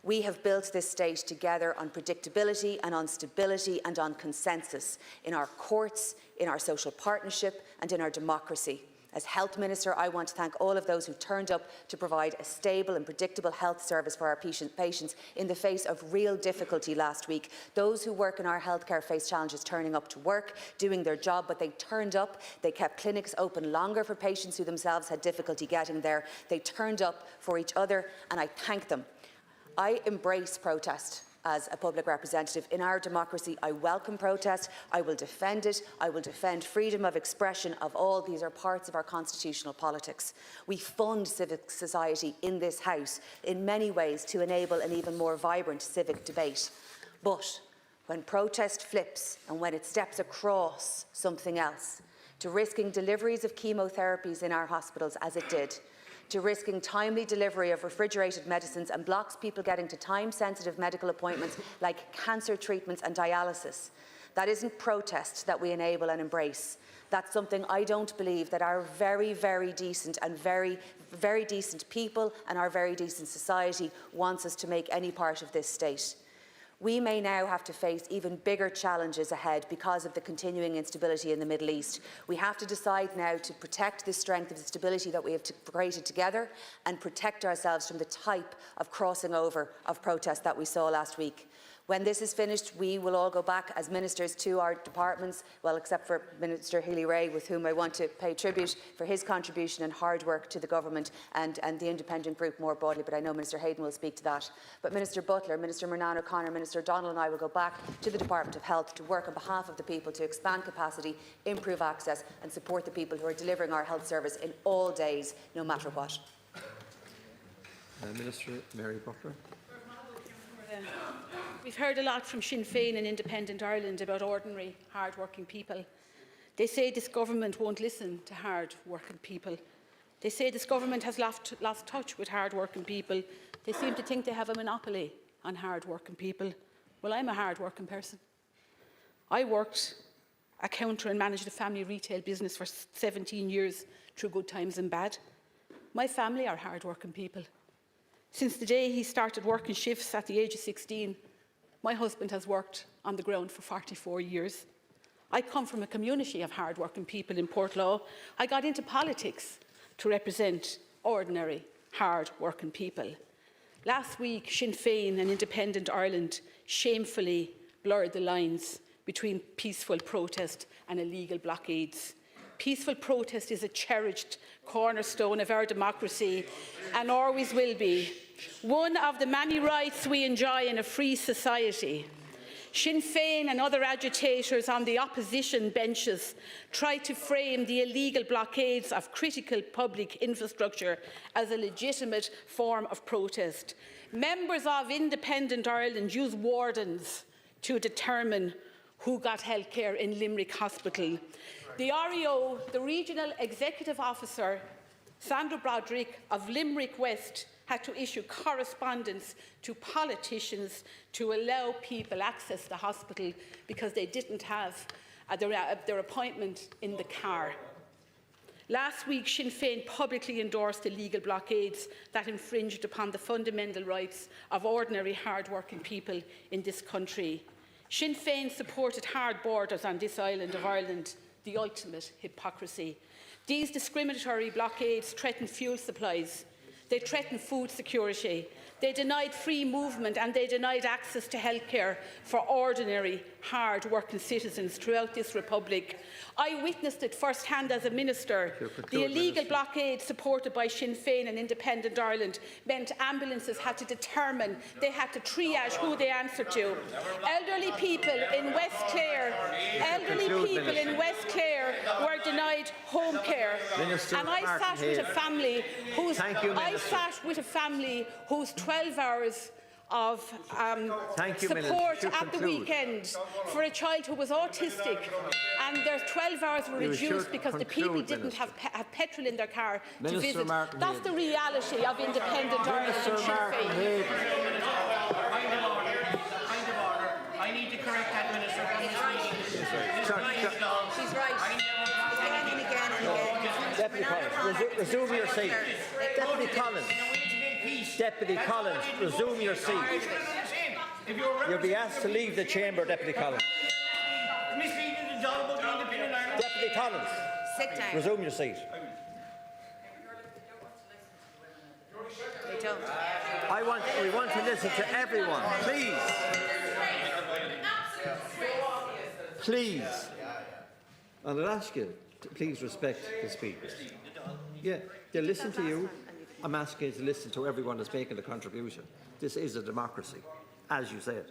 We have built this state together on predictability and on stability and on consensus in our courts, in our social partnership and in our democracy. As Health Minister, I want to thank all of those who turned up to provide a stable and predictable health service for our patients in the face of real difficulty last week. Those who work in our healthcare face challenges turning up to work, doing their job, but they turned up. They kept clinics open longer for patients who themselves had difficulty getting there. They turned up for each other, and I thank them. I embrace protest. As a public representative in our democracy, I welcome protest. I will defend it. I will defend freedom of expression of all. These are parts of our constitutional politics. We fund civic society in this House in many ways to enable an even more vibrant civic debate. But when protest flips and when it steps across something else, to risking deliveries of chemotherapies in our hospitals as it did, to risking timely delivery of refrigerated medicines and blocks people getting to time-sensitive medical appointments like cancer treatments and dialysis. That isn't protest that we enable and embrace. That's something I don't believe that our very, very decent and very decent people and our very decent society wants us to make any part of this state. We may now have to face even bigger challenges ahead because of the continuing instability in the Middle East. We have to decide now to protect the strength of the stability that we have created together and protect ourselves from the type of crossing over of protest that we saw last week. When this is finished, we will all go back as ministers to our departments, well, except for Minister Healy-Rae, with whom I want to pay tribute for his contribution and hard work to the government and the independent group more broadly, but I know Minister Hayden will speak to that. But Minister Butler, Minister Murnan O'Connor, Minister Donald and I will go back to the Department of Health to work on behalf of the people to expand capacity, improve access and support the people who are delivering our health service in all days, no matter what.
Minister Mary Butler.
We've heard a lot from Sinn Féin and Independent Ireland about ordinary, hard-working people. They say this government won't listen to hard-working people. They say this government has lost touch with hard-working people. They seem to think they have a monopoly on hard-working people. Well, I'm a hard-working person. I worked a counter and managed a family retail business for 17 years through good times and bad. My family are hard-working people. Since the day he started working shifts at the age of 16, my husband has worked on the ground for 44 years. I come from a community of hard-working people in Portlaw. I got into politics to represent ordinary, hard-working people. Last week, Sinn Féin and Independent Ireland shamefully blurred the lines between peaceful protest and illegal blockades. Peaceful protest is a cherished cornerstone of our democracy and always will be. One of the many rights we enjoy in a free society. Sinn Féin and other agitators on the opposition benches try to frame the illegal blockades of critical public infrastructure as a legitimate form of protest. Members of Independent Ireland use wardens to determine who got health care in Limerick Hospital. The REO, the Regional Executive Officer, Sandra Broderick of Limerick West, had to issue correspondence to politicians to allow people access to the hospital because they didn't have their appointment in the car. Last week, Sinn Féin publicly endorsed illegal blockades that infringed upon the fundamental rights of ordinary, hard-working people in this country. Sinn Féin supported hard borders on this island of Ireland, the ultimate hypocrisy. These discriminatory blockades threaten fuel supplies. They threaten food security. They denied free movement and they denied access to health care for ordinary, hard-working citizens throughout this republic. I witnessed it first-hand as a minister. The illegal blockade supported by Sinn Féin and Independent Ireland meant ambulances had to determine, they had to triage who they answered to. Elderly people in West Clare, were denied home care. And I sat with a family whose 12 hours of support at the weekend for a child who was autistic, and their 12 hours were reduced because the people didn't have petrol in their car to visit. That's the reality of Independent Ireland and Sinn Féin.
I need to correct that, Minister.
She's right. Again and again.
Deputy Collins, resume your seat. Deputy Collins. Deputy Collins, resume your seat. You'll be asked to leave the chamber, Deputy Collins. Deputy Collins,
sit down.
resume your seat.
They don't.
We want to listen to everyone, please. Please. And I'll ask you to please respect the speakers. Yeah, they listen to you. I'm asking you to listen to everyone that's making a contribution. This is a democracy, as you said.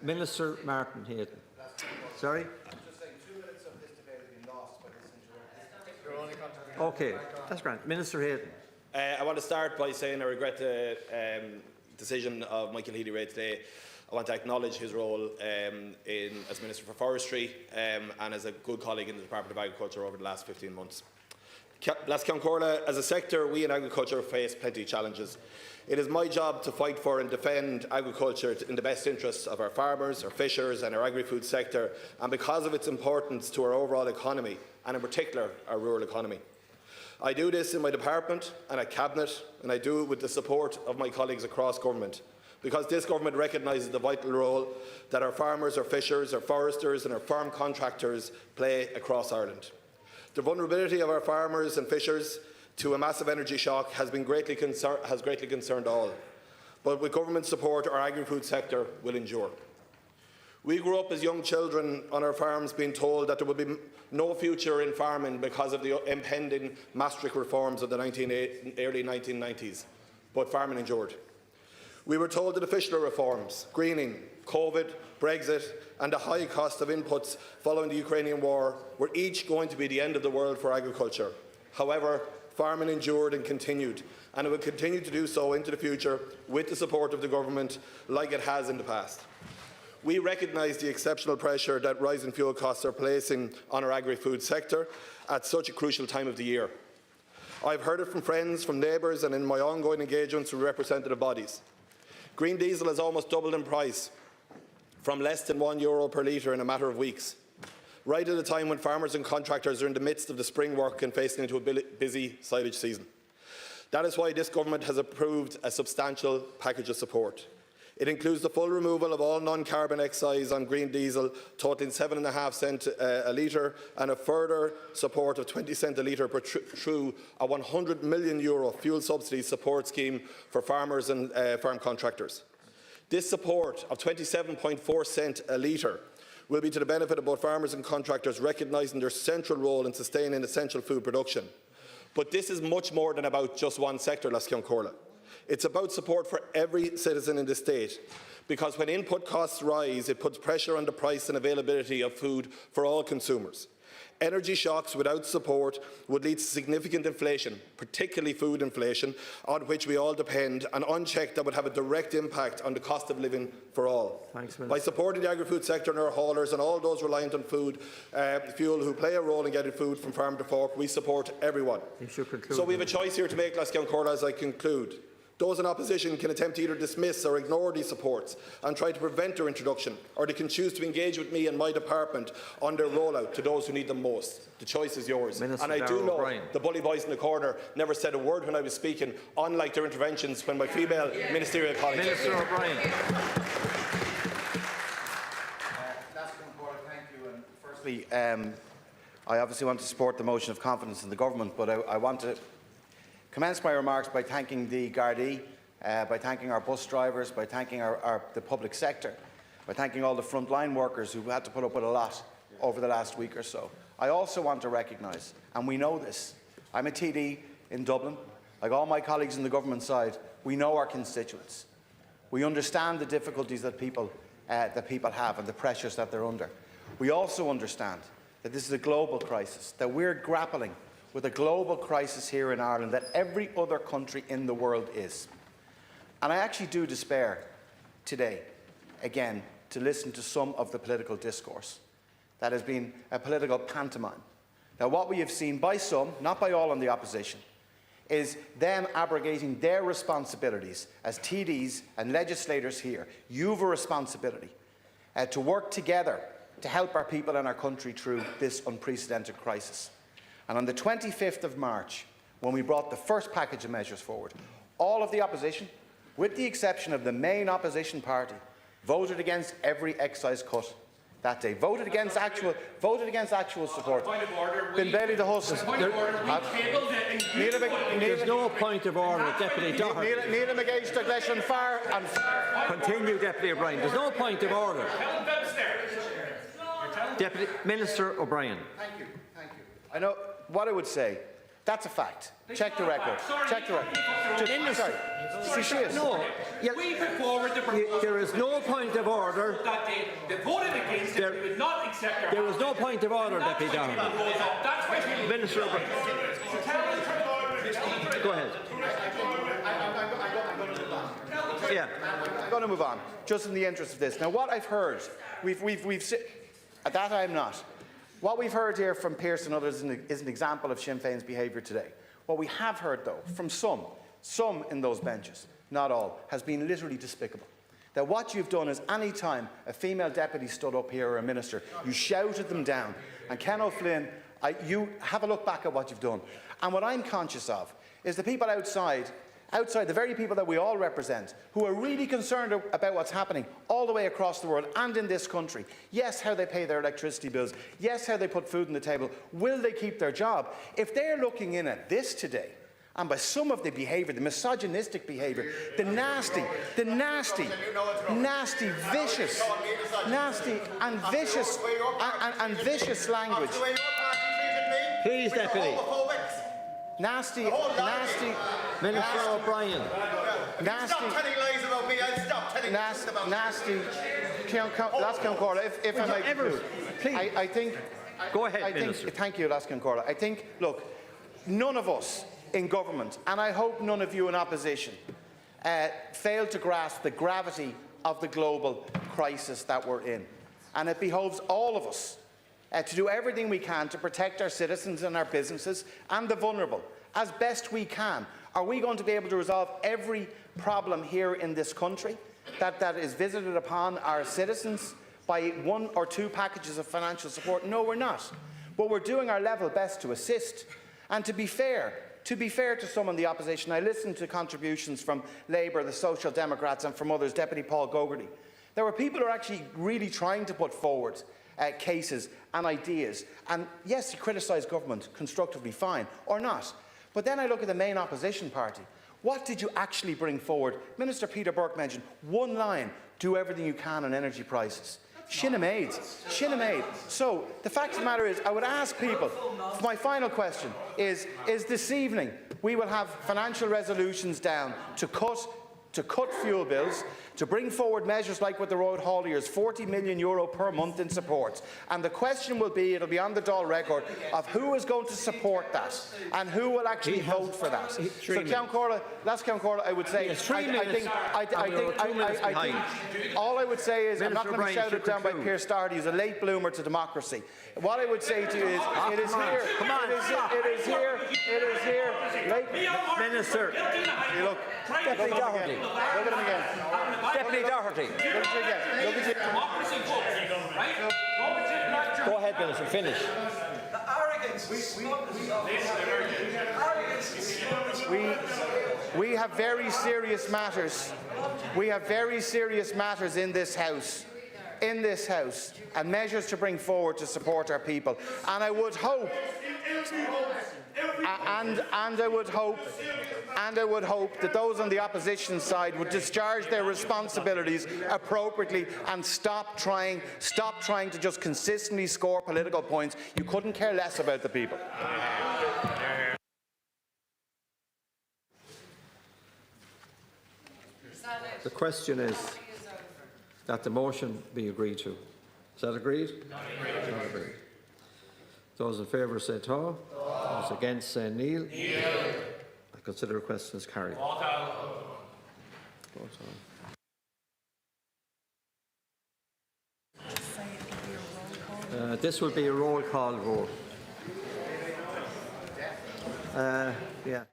Minister Martin Hayden. Sorry? Okay, that's grand. Minister Hayden.
I want to start by saying I regret the decision of Michael Healy-Rae today. I want to acknowledge his role as Minister for Forestry and as a good colleague in the Department of Agriculture over the last 15 months. As a sector, we in agriculture face plenty of challenges. It is my job to fight for and defend agriculture in the best interests of our farmers, our fishers and our agri-food sector, and because of its importance to our overall economy, and in particular our rural economy. I do this in my department and at Cabinet, and I do it with the support of my colleagues across government, because this government recognises the vital role that our farmers, our fishers, our foresters and our farm contractors play across Ireland. The vulnerability of our farmers and fishers to a massive energy shock has greatly concerned all. But with government support, our agri-food sector will endure. We grew up as young children on our farms being told that there would be no future in farming because of the impending Maastricht reforms of the early 1990s. But farming endured. We were told that the fishery reforms, greening, COVID, Brexit and the high cost of inputs following the Ukrainian war were each going to be the end of the world for agriculture. However, farming endured and continued, and it will continue to do so into the future with the support of the government like it has in the past. We recognise the exceptional pressure that rising fuel costs are placing on our agri-food sector at such a crucial time of the year. I've heard it from friends, from neighbours and in my ongoing engagements with representative bodies. Green diesel has almost doubled in price, from less than €1 per litre in a matter of weeks, right at a time when farmers and contractors are in the midst of the spring work and facing into a busy silage season. That is why this government has approved a substantial package of support. It includes the full removal of all non-carbon excise on green diesel, totalling 7.5 cents a litre, and a further support of 20 cents a litre through a €100 million fuel subsidy support scheme for farmers and farm contractors. This support of 27.4 cents a litre will be to the benefit of both farmers and contractors, recognising their central role in sustaining essential food production. But this is much more than about just one sector, Lascion Corla. It's about support for every citizen in the state, because when input costs rise, it puts pressure on the price and availability of food for all consumers.
Energy shocks without support would lead to significant inflation, particularly food inflation, on which we all depend, and unchecked that would have a direct impact on the cost of living for all.
Thanks,
By supporting the agri-food sector and our haulers and all those reliant on food, fuel who play a role in getting food from farm to fork, we support everyone.
You should conclude.
So we have a choice here to make, Lascombe as I conclude. Those in opposition can attempt to either dismiss or ignore these supports and try to prevent their introduction, or they can choose to engage with me and my department on their rollout to those who need them most. The choice is yours.
Minister
And I do know
O'Brien.
the bully boys in the corner never said a word when I was speaking, unlike their interventions when my female ministerial colleagues.
Minister O'Brien.
Thank you. And firstly, I obviously want to support the motion of confidence in the government, but I want to commence my remarks by thanking the Gardaí, by thanking our bus drivers, by thanking the public sector, by thanking all the frontline workers who had to put up with a lot over the last week or so. I also want to recognise, and we know this, I'm a TD in Dublin, like all my colleagues on the government side, we know our constituents. We understand the difficulties that people have and the pressures that they're under. We also understand that this is a global crisis, that we're grappling with a global crisis here in Ireland that every other country in the world is. And I actually do despair today, again, to listen to some of the political discourse that has been a political pantomime. Now, what we have seen by some, not by all in the opposition, is them abrogating their responsibilities as TDs and legislators here. You have a responsibility to work together to help our people and our country through this unprecedented crisis. And on the 25th of March, when we brought the first package of measures forward, all of the opposition, with the exception of the main opposition party, voted against every excise cut that day. Voted against actual support. Bin Bailey the host.
There's no point of order, Deputy Doherty.
Neil McGage to Glesh Far and
Continue, Deputy O'Brien. There's no point of order. Deputy Minister O'Brien.
Thank you. I know what I would say. That's a fact. Check the record. Check the record.
No.
We put forward the proposal.
There is no point of order.
That they voted against it. We would not accept
There is no point of order, Deputy Doherty.
That's why
Minister O'Brien. Go ahead.
Yeah. I'm going to move on, just in the interest of this. Now, what I've heard, at that I'm not. What we've heard here from Pearse and others is an example of Sinn Féin's behaviour today. What we have heard, though, from some in those benches, not all, has been literally despicable. That what you've done is any time a female deputy stood up here or a minister, you shouted them down. And Ken O'Flynn, you have a look back at what you've done. And what I'm conscious of is the people outside, the very people that we all represent, who are really concerned about what's happening all the way across the world and in this country. Yes, how they pay their electricity bills. Yes, how they put food on the table. Will they keep their job? If they're looking in at this today, and by some of the behaviour, the misogynistic behaviour, the nasty, vicious language.
Please, Deputy.
Nasty.
Minister O'Brien.
Nasty.
Stop telling lies about me. I'll stop telling lies about me.
Nasty. Lascombe Corla, if I may conclude. I think.
Go ahead, Minister.
Thank you, Lascombe Corla. I think, look, none of us in government, and I hope none of you in opposition, fail to grasp the gravity of the global crisis that we're in. And it behoves all of us to do everything we can to protect our citizens and our businesses and the vulnerable as best we can. Are we going to be able to resolve every problem here in this country that is visited upon our citizens by one or two packages of financial support? No, we're not. But we're doing our level best to assist. And to be fair to some in the opposition, I listened to contributions from Labour, the Social Democrats and from others, Deputy Paul Gogarty. There were people who are actually really trying to put forward cases and ideas. And yes, you criticise government constructively, fine, or not. But then I look at the main opposition party. What did you actually bring forward? Minister Peter Burke mentioned one line: do everything you can on energy prices. Sinn Féin. So the fact of the matter is, I would ask people, my final question is this evening we will have financial resolutions down to cut to cut fuel bills, to bring forward measures like with the road hauliers, €40 million per month in support. And the question will be, it'll be on the Dáil record, of who is going to support that and who will actually vote for that. So, Count Corla, I would say, all I would say is, I'm not going to be shouted down by Pierce Doherty, who's a late bloomer to democracy. What I would say to you is, it is here.
Minister.
Look, Deputy Doherty. Look at him again.
Deputy Doherty.
Look at you again.
Go ahead, Minister. Finish.
We have very serious matters. We have very serious matters in this House. And measures to bring forward to support our people. And I would hope, I would hope that those on the opposition side would discharge their responsibilities appropriately and stop trying to just consistently score political points. You couldn't care less about the people.
The question is that the motion be agreed to. Is that agreed? Not agreed. Those in favour say Tá. Those against say Níl. I consider the question as carried. This will be a roll call vote. Yeah.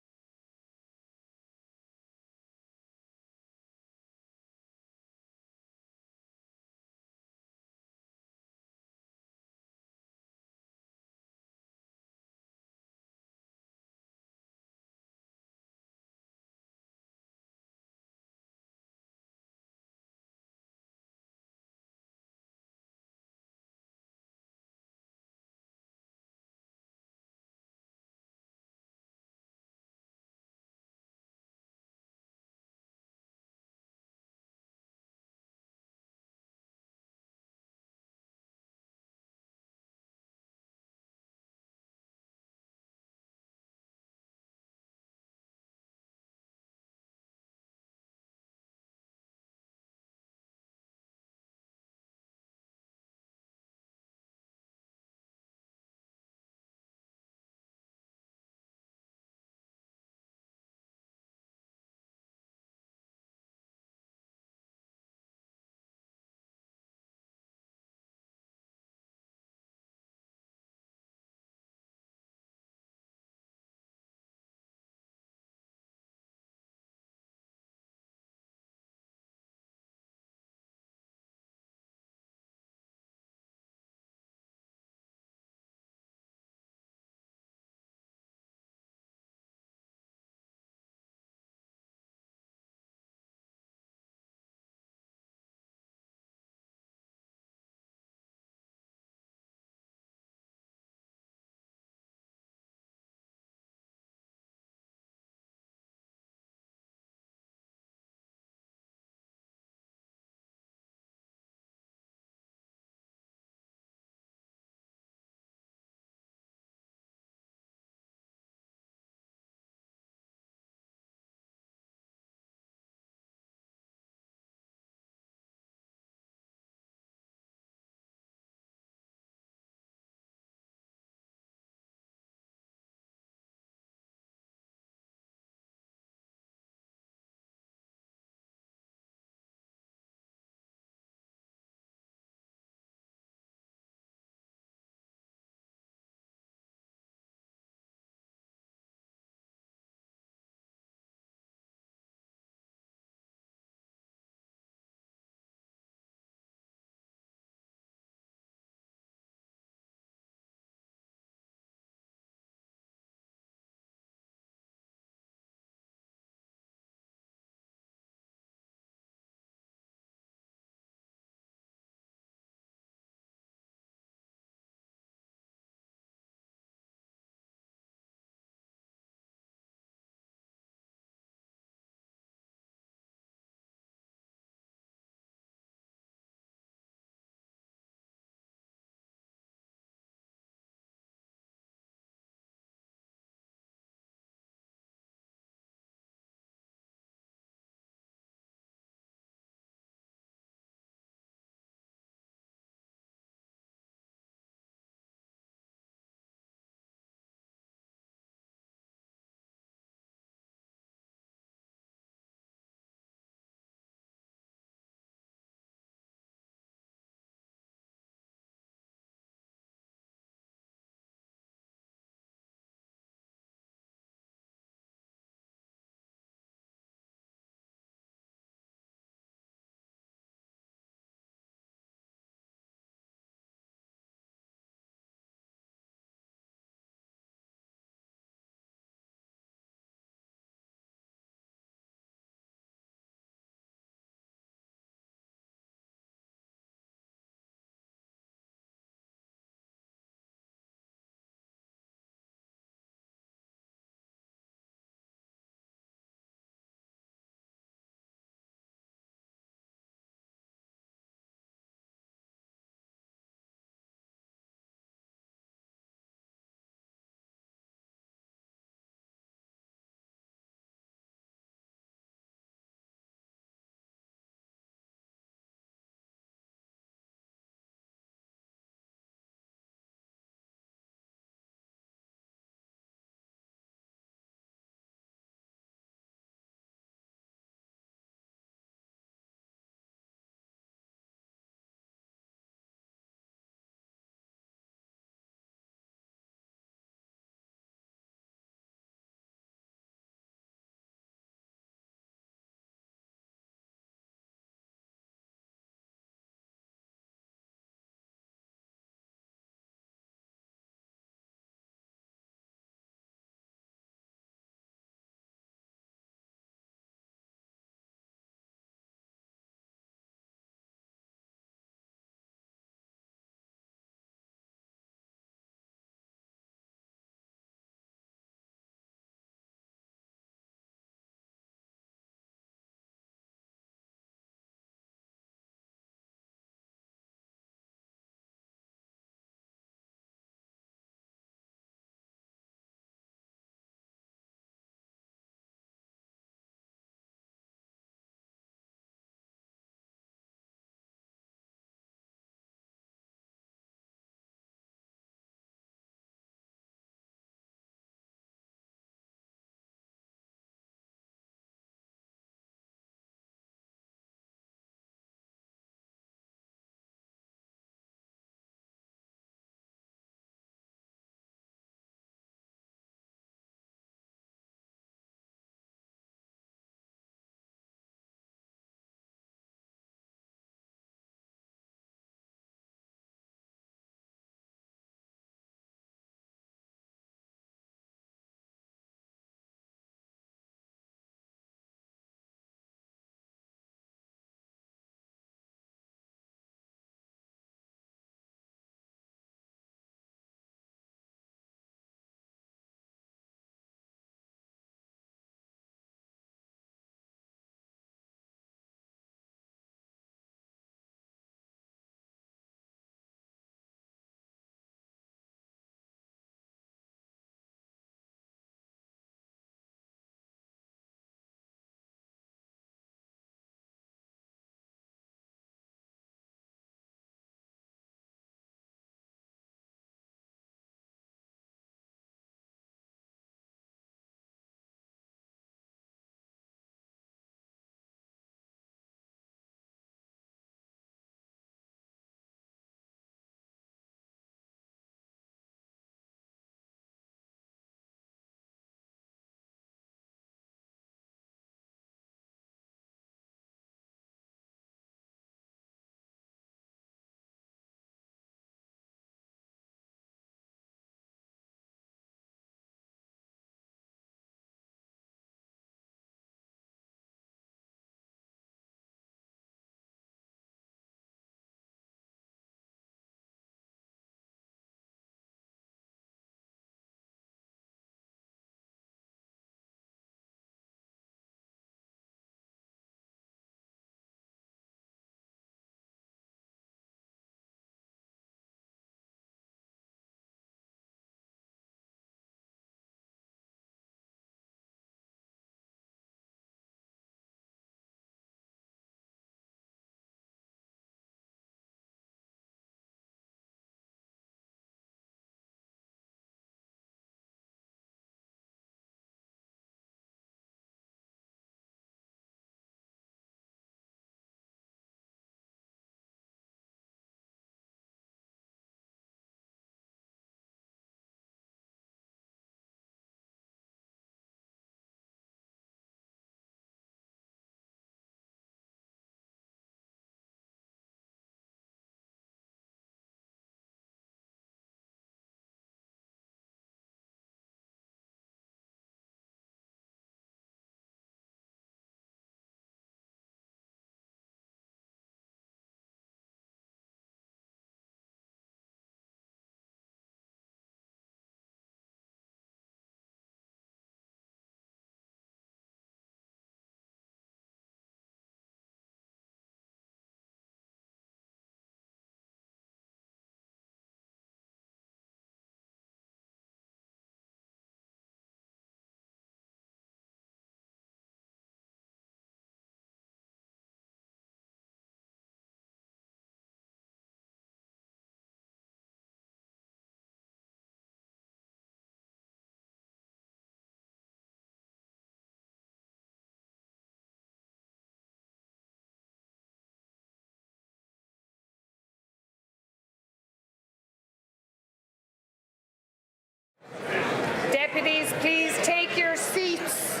MPs please take your seats.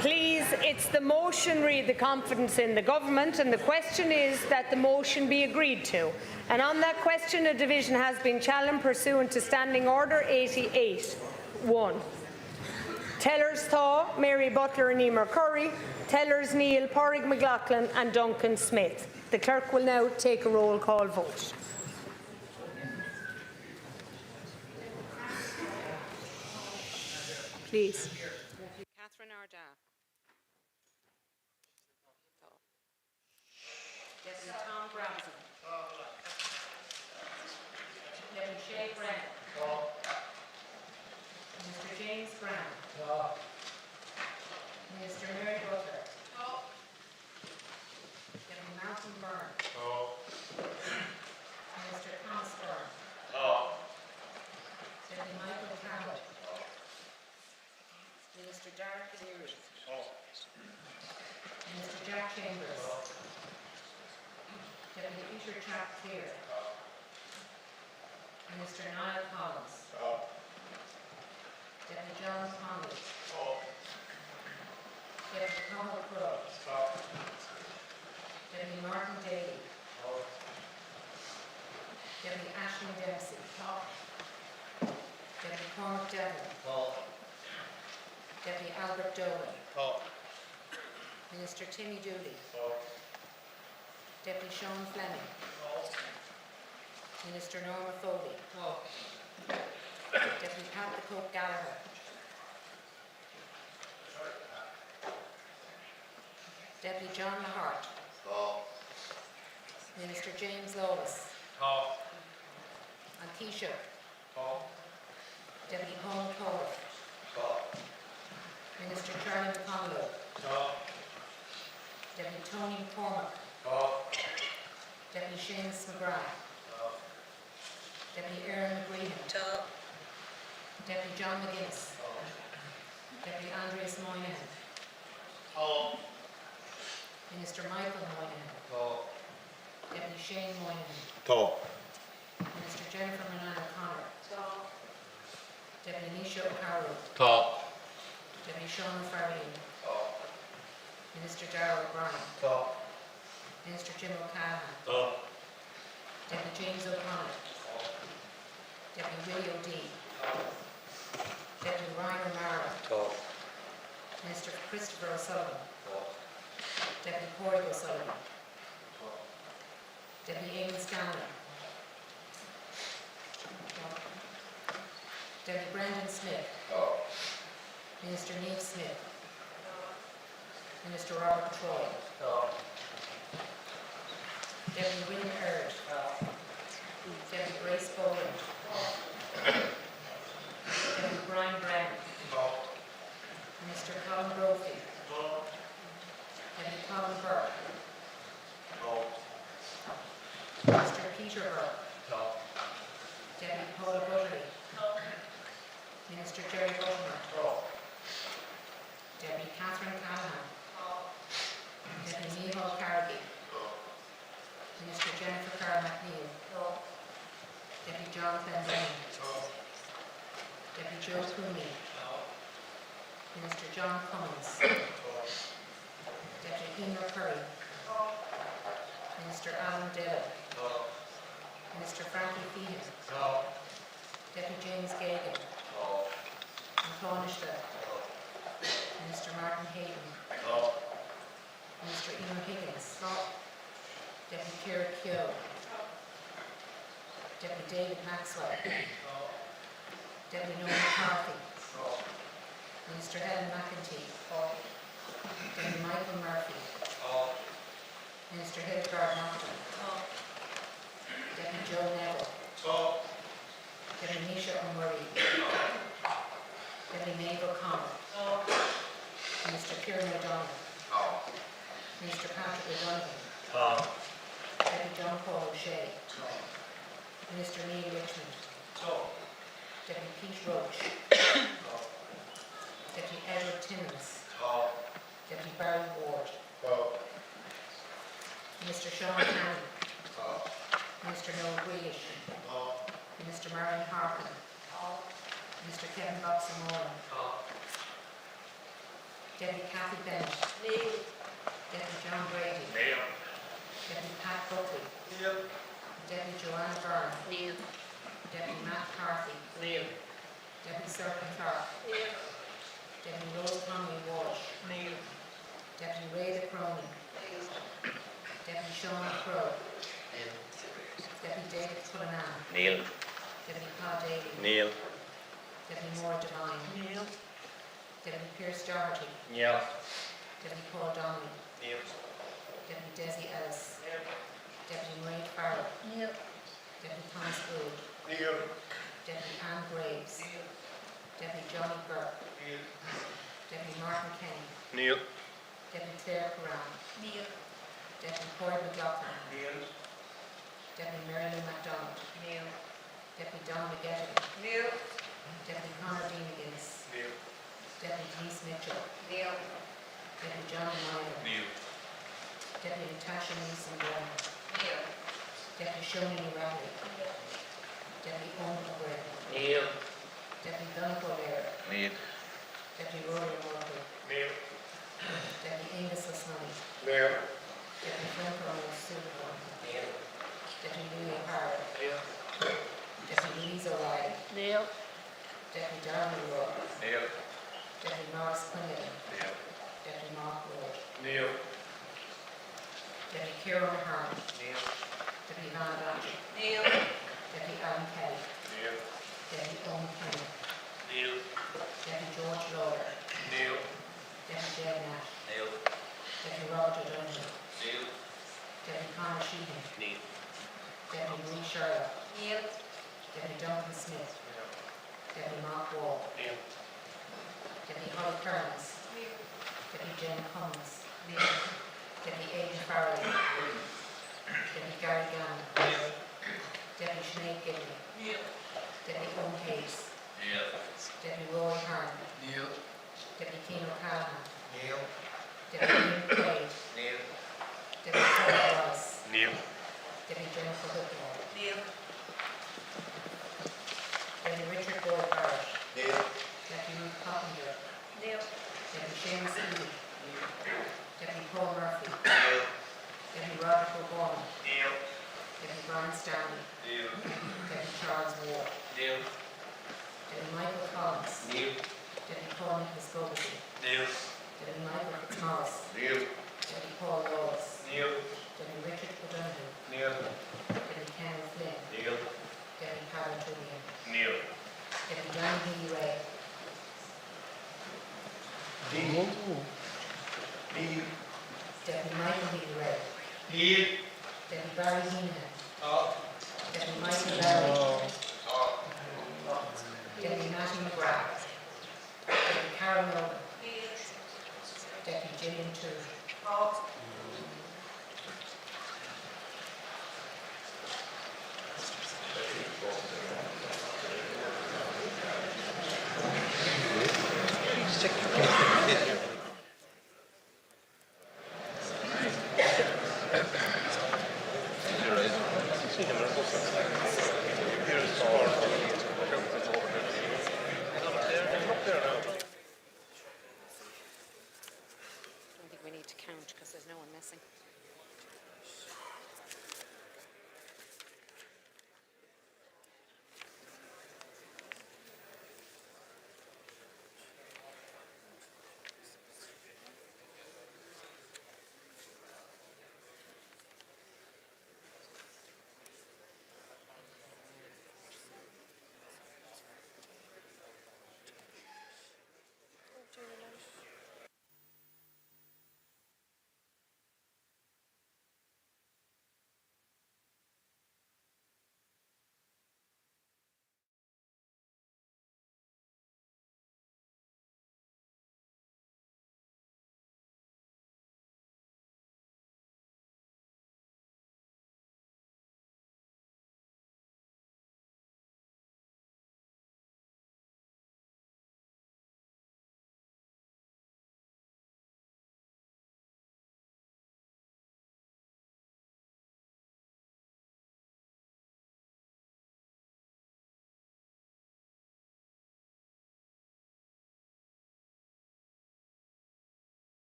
Please, it's the motion, read the confidence in the government, and the question is that the motion be agreed to. And on that question, a division has been challenged pursuant to Standing Order 88.1. Tellers Thaw, Mary Butler and Emer Curry. Tellers Neil, Porrig McLaughlin and Duncan Smith. The clerk will now take a roll call vote. Please.
Catherine Arda.
Deputy Tom Brabazon. Deputy Shay Brennan. Mr. James Brown. Minister Mary Butler. Deputy Malcolm Byrne. Minister Thomas Byrne. Deputy Michael Campbell. Minister Darragh Leary. Minister Jack Chambers. Deputy Peter Trapp-Clear. Minister Niall Collins. Deputy John Connolly. Deputy Conal Crowe. Deputy Martin Daly. Deputy Aisling Dempsey. Deputy Cormac Devlin. Deputy Albert Dolan. Minister Timmy Dooley. Deputy Sean Fleming. Minister Norma Foley. Deputy Pat the Cope Gallagher. Deputy John Lahart. Minister James Lawless. And Taoiseach. Deputy Paul Cole. Minister Charlie McConnell. Deputy Tony McCormack. Deputy Seamus McGrath. Deputy Aaron McGreehan. Deputy John McGuinness. Deputy Andreas Moynihan. Minister Michael Moynihan. Deputy Shane Moynihan. Minister Jennifer Monahan O'Connor. Deputy Nisha O'Carroll. Deputy Sean Farrelly. Minister Darragh O'Brien. Minister Jim O'Callaghan. Deputy James O'Connor. Deputy Willie O'Dea. Deputy Ryan O'Mara. Minister Christopher O'Sullivan. Deputy Porrig O'Sullivan. Deputy Eamon Scanlon. Deputy Brendan Smith. Minister Niamh Smith. Minister Robert Troy. Deputy William Erd. Deputy Grace Boland. Deputy Brian Brown. Minister Colin Brophy. Deputy Colin Burke. Mr. Peter Burke. Deputy Paula Buttery. Minister Jerry Butler. Deputy Catherine Callahan. Deputy Micheál Carrigy. Minister Jennifer Carr McNeill. Deputy John Clendane. Deputy Joe Cooney. Minister John Cummins. Deputy Emer Curry. Minister Alan Dillon. Minister Frankie Feehan. Deputy James Gagan. Taoiseach. Minister Martin Hayden. Minister Eamon Higgins. Deputy Ciara Keogh. Deputy David Maxwell. Deputy Noel McCarthy. Minister Helen McEntee. Deputy Michael Murphy. Minister Hildegard Naughton. Deputy Joe Neville. Deputy Nisha O'Murray. Deputy Maeve O'Connor. Minister Kieran O'Donnell. Minister Patrick O'Donovan. Deputy John Paul O'Shea. Minister Neil Richmond. Deputy Pete Roach. Deputy Edward Timmins. Deputy Barry Ward. Minister Sean Cannon.
Mr Noel Grealish. Mr Marion Harkin. Mr Kevin Boxer-Moran. Deputy Cathy Bennett. Deputy John Brady. Deputy Pat Buckley. Deputy Joanna Byrne. Deputy Matt Carthy. Deputy Serpent Clark. Deputy Rose Conway Walsh. Deputy Rada Cronin. Deputy Sean Crowe. Deputy David Cullinan. Deputy Paul Daly. Deputy Maura Devine. Deputy Pierce Doherty. Deputy Paul Donnelly. Deputy Desi Ellis. Deputy Maureen Farrell. Deputy Thomas Gould. Deputy Anne Graves. Deputy Johnny Burke. Deputy Martin Kenny. Deputy Claire Curran. Deputy Corey McLaughlin. Deputy Mary Lou MacDonald. Deputy Donald McGettigan. Deputy Conor Dean-Higgins. Deputy Denise Mitchell. Deputy John Meyer. Deputy Natasha Neeson-Brown. Deputy Shoni Riley. Deputy Owen O'Brien. Deputy Donald O'Leary. Deputy Rory Murphy. Deputy Angus O'Smalley. Deputy Frank O'Sullivan. Deputy Louis O'Hara. Deputy Louise O'Reilly. Deputy Darren Roy. Deputy Morris Quinlan. Deputy Mark Ward. Deputy Kieran Ahern. Deputy Van Blanchard. Deputy Alan Kelly. Deputy Owen Kenny. Deputy George Lawler. Deputy Jay Nash. Deputy Robert O'Donoghue. Deputy Conor Sheehan. Deputy Marie Sherlock. Deputy Duncan Smith. Deputy Mark Wall. Deputy Holly Kearns. Deputy Jane Cummins. Deputy Aidan Farrell. Deputy Gary Gannon. Deputy Sinead Gilby. Deputy Owen Hayes. Deputy Roy Hearn. Deputy Keane O'Callaghan. Deputy Ian Craig. Deputy Paul Rice. Deputy Jennifer Whitmore. Deputy Richard Boyd Parrish. Deputy Ruth Coppinger. Deputy Seamus Ely. Deputy Paul Murphy. Deputy Robert O'Gorman. Deputy Brian Stanley. Deputy Charles Ward. Deputy Michael Collins. Deputy Paul Nicholas Goldberg. Deputy Michael Fitzmaurice. Deputy Paul Lawless. Deputy Richard O'Donoghue. Deputy Ken Flynn. Deputy Karen Tullian. Deputy John Healy Ray. Deputy Michael Healy Ray. Deputy Barry Heenan. Deputy Michael Barry. Deputy Matthew McGrath. Deputy Karen Logan. Deputy Gillian Toole.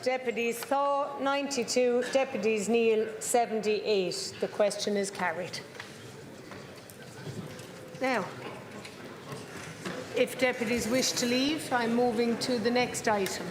Deputies Thaw 92, Deputies Neal 78. The question is carried. Now, if deputies wish to leave, I'm moving to the next item.